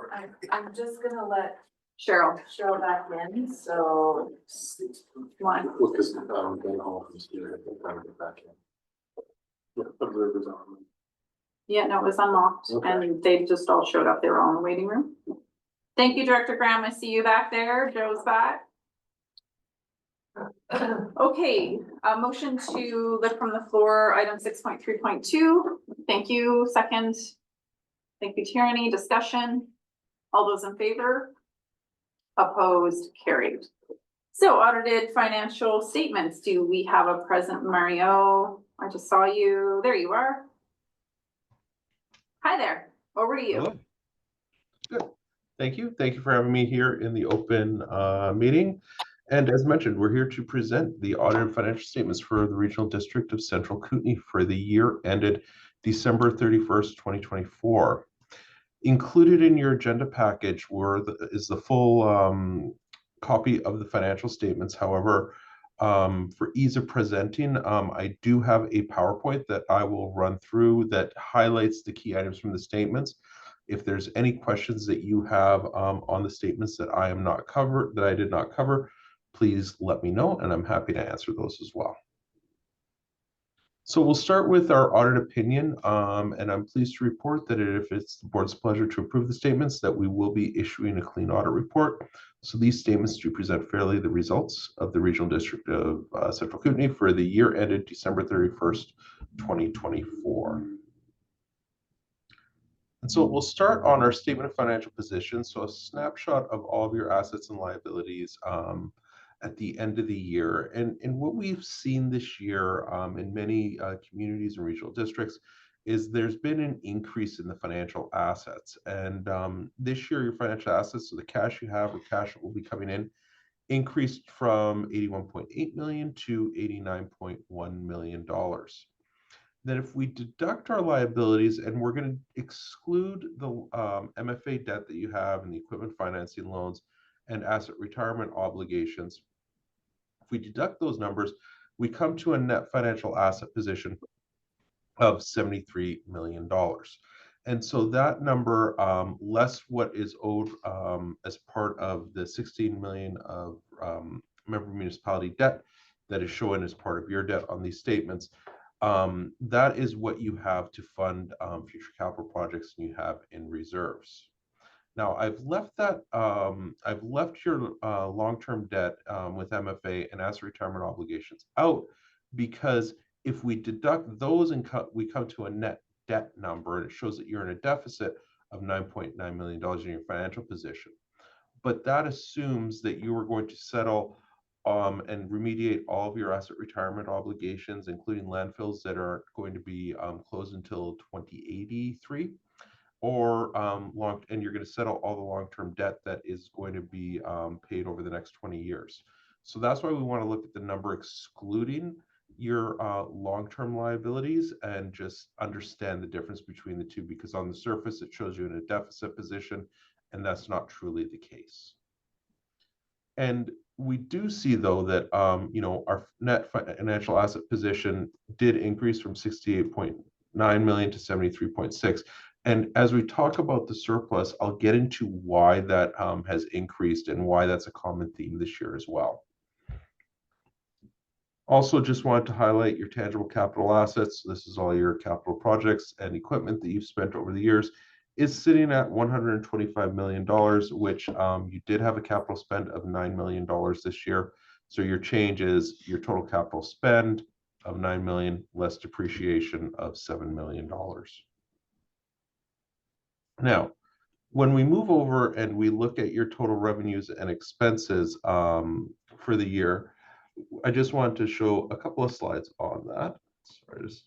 I'm just gonna let Cheryl. back in, so. One. Well, because Ben Hall is here, I think I'm get back in. Yeah, observers on. Yeah, no, it was unlocked and they just all showed up. They were all in the waiting room. Thank you, Director Graham. I see you back there. Joe's back. Okay, a motion to lift from the floor item 6.3.2. Thank you. Second. Thank you, Tierney. Discussion. All those in favor? Opposed? Carried. So audited financial statements. Do we have a present, Mario? I just saw you. There you are. Hi there. Over to you. Hello. Good. Thank you. Thank you for having me here in the open meeting. And as mentioned, we're here to present the audited financial statements for the Regional District of Central Kootenay for the year ended December 31st, 2024. Included in your agenda package is the full copy of the financial statements. However, for ease of presenting, I do have a PowerPoint that I will run through that highlights the key items from the statements. If there's any questions that you have on the statements that I did not cover, please let me know, and I'm happy to answer those as well. So we'll start with our audit opinion, and I'm pleased to report that if it's the board's pleasure to approve the statements, that we will be issuing a clean audit report. So these statements do present fairly the results of the Regional District of Central Kootenay for the year ended December 31st, 2024. And so we'll start on our statement of financial position. So a snapshot of all of your assets and liabilities at the end of the year. And what we've seen this year in many communities and regional districts is there's been an increase in the financial assets. And this year, your financial assets, so the cash you have or cash that will be coming in, increased from $81.8 million to $89.1 million. Then if we deduct our liabilities, and we're going to exclude the MFA debt that you have and the equipment financing loans and asset retirement obligations, if we deduct those numbers, we come to a net financial asset position of $73 million. And so that number, less what is owed as part of the $16 million of member municipality debt that is shown as part of your debt on these statements, that is what you have to fund future capital projects and you have in reserves. Now I've left your long-term debt with MFA and asset retirement obligations out because if we deduct those and we come to a net debt number, and it shows that you're in a deficit of $9.9 million in your financial position. But that assumes that you are going to settle and remediate all of your asset retirement obligations, including landfills that are going to be closed until 2083, or and you're going to settle all the long-term debt that is going to be paid over the next 20 years. So that's why we want to look at the number excluding your long-term liabilities and just understand the difference between the two, because on the surface it shows you in a deficit position, and that's not truly the case. And we do see, though, that our net financial asset position did increase from $68.9 million to $73.6 million. And as we talk about the surplus, I'll get into why that has increased and why that's a common theme this year as well. Also, just wanted to highlight your tangible capital assets. This is all your capital projects and equipment that you've spent over the years, is sitting at $125 million, which you did have a capital spend of $9 million this year. So your change is your total capital spend of $9 million less depreciation of $7 million. Now, when we move over and we look at your total revenues and expenses for the year, I just wanted to show a couple of slides on that. Sorry, just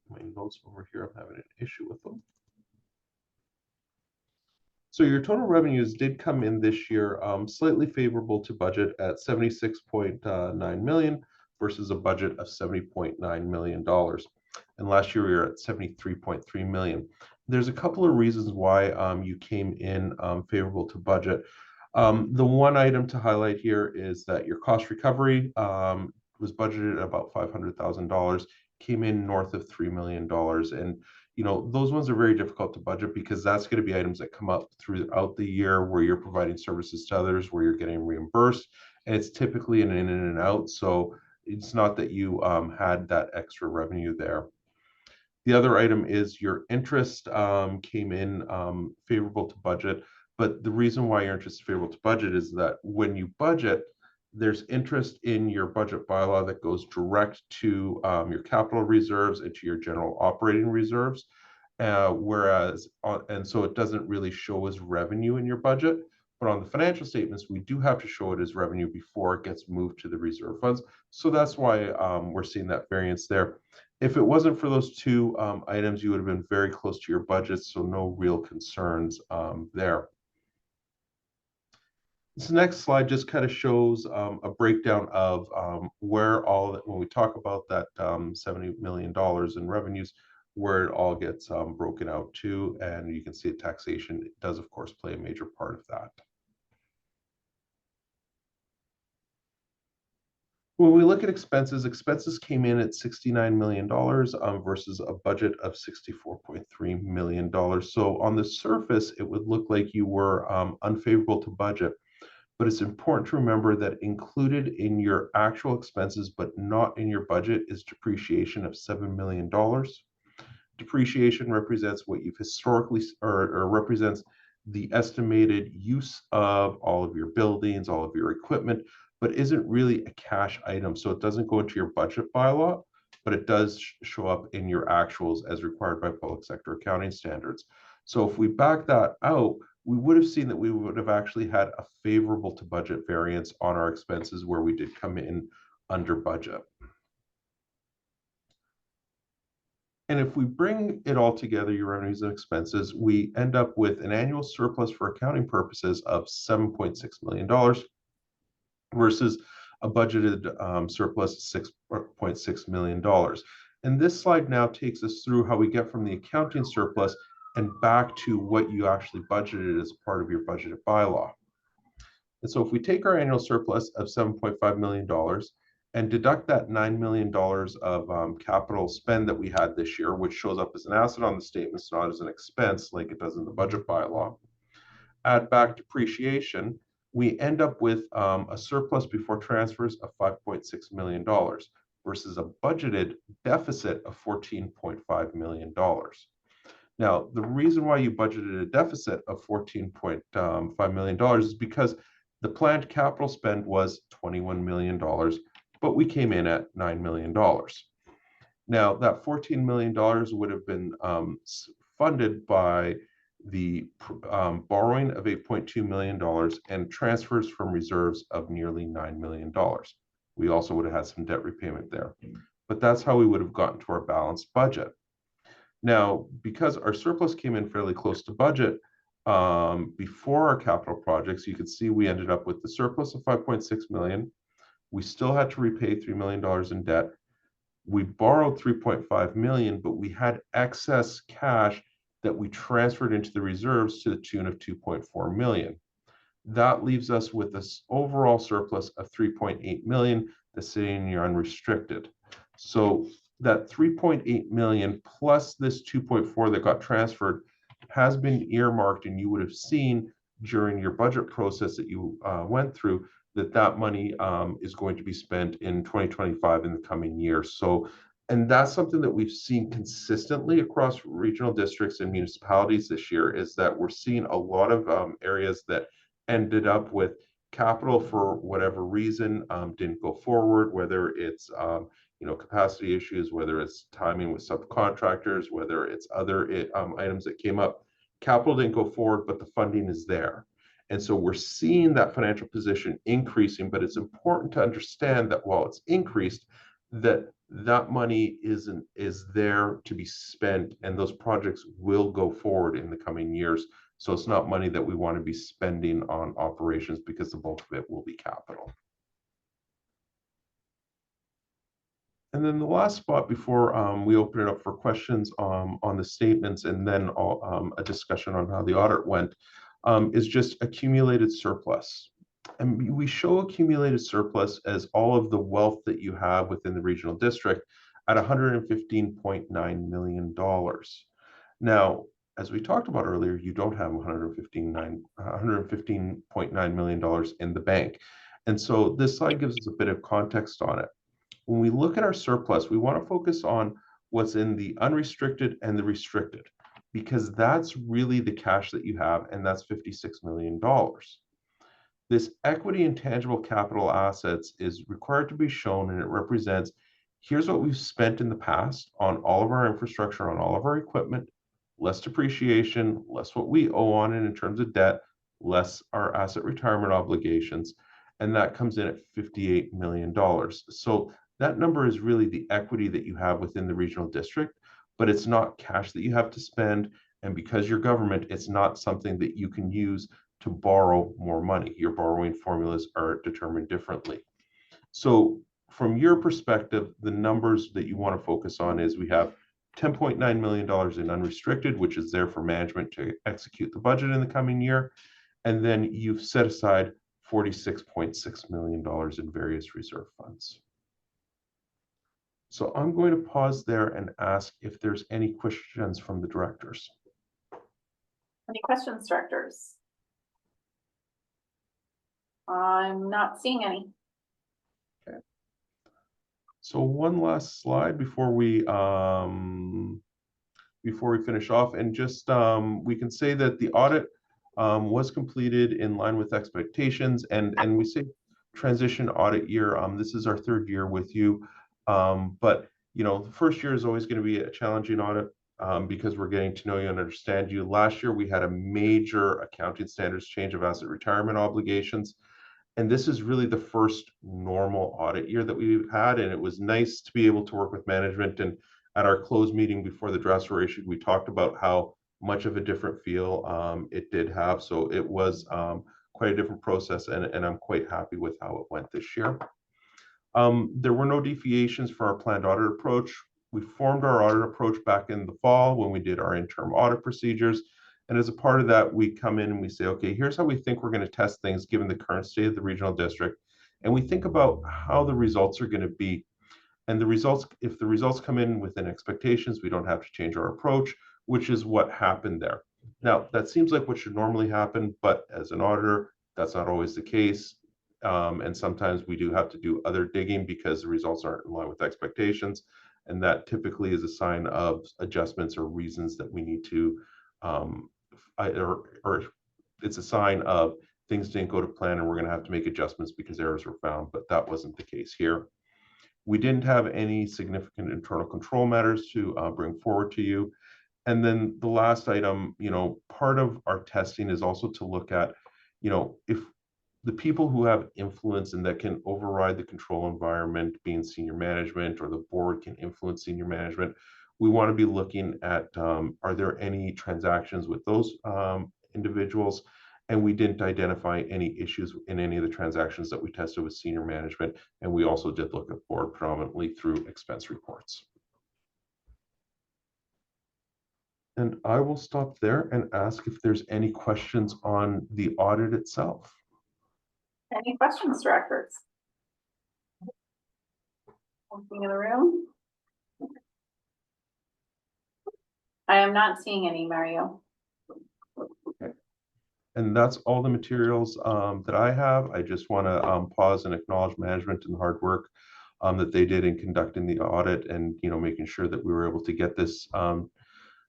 my notes over here, I'm having an issue with them. So your total revenues did come in this year slightly favorable to budget at 76.9 million versus a budget of $70.9 million. And last year we were at 73.3 million. There's a couple of reasons why you came in favorable to budget. The one item to highlight here is that your cost recovery was budgeted at about $500,000, came in north of $3 million. And you know, those ones are very difficult to budget because that's going to be items that come up throughout the year where you're providing services to others, where you're getting reimbursed, and it's typically an in and out. So it's not that you had that extra revenue there. The other item is your interest came in favorable to budget, but the reason why your interest is favorable to budget is that when you budget, there's interest in your budget bylaw that goes direct to your capital reserves and to your general operating reserves, and so it doesn't really show as revenue in your budget. But on the financial statements, we do have to show it as revenue before it gets moved to the reserve funds. So that's why we're seeing that variance there. If it wasn't for those two items, you would have been very close to your budget, so no real concerns there. This next slide just kind of shows a breakdown of where all that, when we talk about that $70 million in revenues, where it all gets broken out to, and you can see taxation does of course play a major part of that. When we look at expenses, expenses came in at $69 million versus a budget of $64.3 million. So on the surface, it would look like you were unfavorable to budget. But it's important to remember that included in your actual expenses, but not in your budget, is depreciation of $7 million. Depreciation represents what you've historically, or represents the estimated use of all of your buildings, all of your equipment, but isn't really a cash item. So it doesn't go into your budget bylaw, but it does show up in your actuals as required by public sector accounting standards. So if we back that out, we would have seen that we would have actually had a favorable to budget variance on our expenses where we did come in under budget. And if we bring it all together, your revenues and expenses, we end up with an annual surplus for accounting purposes of $7.6 million versus a budgeted surplus of $6.6 million. And this slide now takes us through how we get from the accounting surplus and back to what you actually budgeted as part of your budgeted bylaw. And so if we take our annual surplus of $7.5 million and deduct that $9 million of capital spend that we had this year, which shows up as an asset on the statements, not as an expense like it does in the budget bylaw, add back depreciation, we end up with a surplus before transfers of $5.6 million versus a budgeted deficit of $14.5 million. Now, the reason why you budgeted a deficit of $14.5 million is because the planned capital spend was $21 million, but we came in at $9 million. Now, that $14 million would have been funded by the borrowing of $8.2 million and transfers from reserves of nearly $9 million. We also would have had some debt repayment there, but that's how we would have gotten to our balanced budget. Now, because our surplus came in fairly close to budget before our capital projects, you can see we ended up with the surplus of $5.6 million. We still had to repay $3 million in debt. We borrowed $3.5 million, but we had excess cash that we transferred into the reserves to the tune of $2.4 million. That leaves us with this overall surplus of $3.8 million that's sitting in your unrestricted. So that $3.8 million plus this 2.4 that got transferred has been earmarked, and you would have seen during your budget process that you went through that that money is going to be spent in 2025 in the coming year. So, and that's something that we've seen consistently across regional districts and municipalities this year, is that we're seeing a lot of areas that ended up with capital for whatever reason didn't go forward, whether it's capacity issues, whether it's timing with subcontractors, whether it's other items that came up. Capital didn't go forward, but the funding is there. And so we're seeing that financial position increasing, but it's important to understand that while it's increased, that money is there to be spent, and those projects will go forward in the coming years. So it's not money that we want to be spending on operations, because the bulk of it will be capital. And then the last spot before we open it up for questions on the statements, and then a discussion on how the audit went, is just accumulated surplus. And we show accumulated surplus as all of the wealth that you have within the regional district at $115.9 million. Now, as we talked about earlier, you don't have $115.9 million in the bank. And so this slide gives us a bit of context on it. When we look at our surplus, we want to focus on what's in the unrestricted and the restricted, because that's really the cash that you have, and that's $56 million. This equity and tangible capital assets is required to be shown, and it represents, here's what we've spent in the past on all of our infrastructure, on all of our equipment, less depreciation, less what we owe on it in terms of debt, less our asset retirement obligations, and that comes in at $58 million. So that number is really the equity that you have within the regional district, but it's not cash that you have to spend. And because you're government, it's not something that you can use to borrow more money. Your borrowing formulas are determined differently. So from your perspective, the numbers that you want to focus on is we have $10.9 million in unrestricted, which is there for management to execute the budget in the coming year. And then you've set aside $46.6 million in various reserve funds. So I'm going to pause there and ask if there's any questions from the directors. Any questions, directors? I'm not seeing any. Okay. So one last slide before we finish off, and just we can say that the audit was completed in line with expectations, and we say transition audit year. This is our third year with you. But the first year is always going to be a challenging audit because we're getting to know you and understand you. Last year, we had a major accounting standards change of asset retirement obligations. And this is really the first normal audit year that we've had. And it was nice to be able to work with management. And at our closed meeting before the drafts were issued, we talked about how much of a different feel it did have. So it was quite a different process, and I'm quite happy with how it went this year. There were no deviations for our planned audit approach. We formed our audit approach back in the fall when we did our interim audit procedures. And as a part of that, we come in and we say, okay, here's how we think we're going to test things given the current state of the regional district. And we think about how the results are going to be. And the results, if the results come in within expectations, we don't have to change our approach, which is what happened there. Now, that seems like what should normally happen, but as an auditor, that's not always the case. And sometimes we do have to do other digging because the results aren't in line with expectations. And that typically is a sign of adjustments or reasons that we need to, or it's a sign of things didn't go to plan and we're going to have to make adjustments because errors were found, but that wasn't the case here. We didn't have any significant internal control matters to bring forward to you. And then the last item, part of our testing is also to look at, if the people who have influence and that can override the control environment, being senior management, or the board can influence senior management, we want to be looking at, are there any transactions with those individuals? And we didn't identify any issues in any of the transactions that we tested with senior management. And we also did look at board predominantly through expense reports. And I will stop there and ask if there's any questions on the audit itself. Any questions, directors? Anything in the room? I am not seeing any, Mario. And that's all the materials that I have. I just want to pause and acknowledge management and the hard work that they did in conducting the audit and, you know, making sure that we were able to get this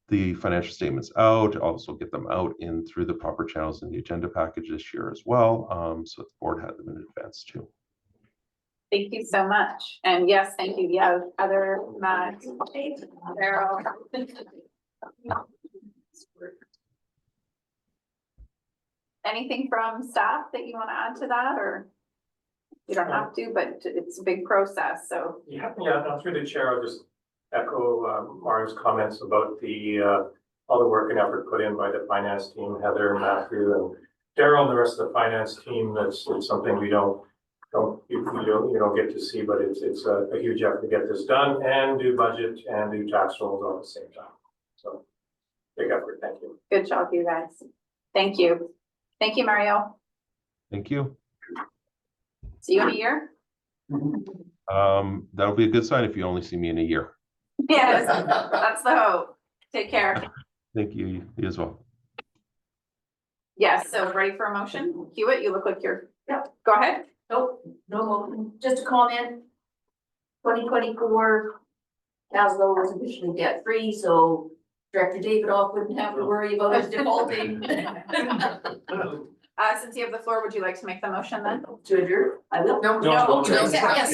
the financial statements out, also get them out in through the proper channels in the agenda package this year as well. So the board had them in advance too. Thank you so much. And yes, thank you. Yeah, other Matt, Carol. Anything from staff that you want to add to that, or you don't have to, but it's a big process, so. Yeah, no, through the chair, I'll just echo Mario's comments about the all the work and effort put in by the finance team, Heather, Matthew, and Daryl, and the rest of the finance team. That's something we don't get to see, but it's a huge effort to get this done and do budget and do tax rolls all at the same time. So big effort. Thank you. Good job, you guys. Thank you. Thank you, Mario. Thank you. See you in a year. That'll be a good sign if you only see me in a year. Yes, that's the hope. Take care. Thank you. You as well. Yes, so ready for a motion? Hewitt, you look like you're, go ahead. Nope, no, just a comment. 2024, Caslo was officially debt free, so Director Davidoff wouldn't have to worry about us defaulting. Since you have the floor, would you like to make the motion then? To adjourn, I will. No, Yes,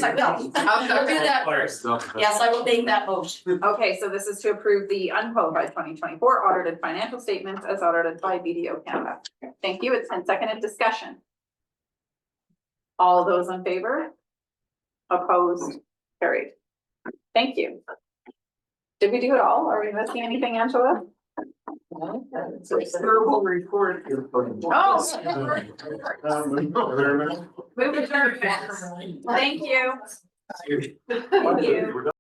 I will. I'll do that first. Yes, I will make that motion. Okay, so this is to approve the unqualified 2024 audited financial statements as audited by BDO Canada. Thank you. It's been seconded. Discussion. All those in favor? Opposed? Carried. Thank you. Did we do it all? Are we missing anything, Angela? It's a verbal report. Oh. Move adjourned. Thank you. Thank you.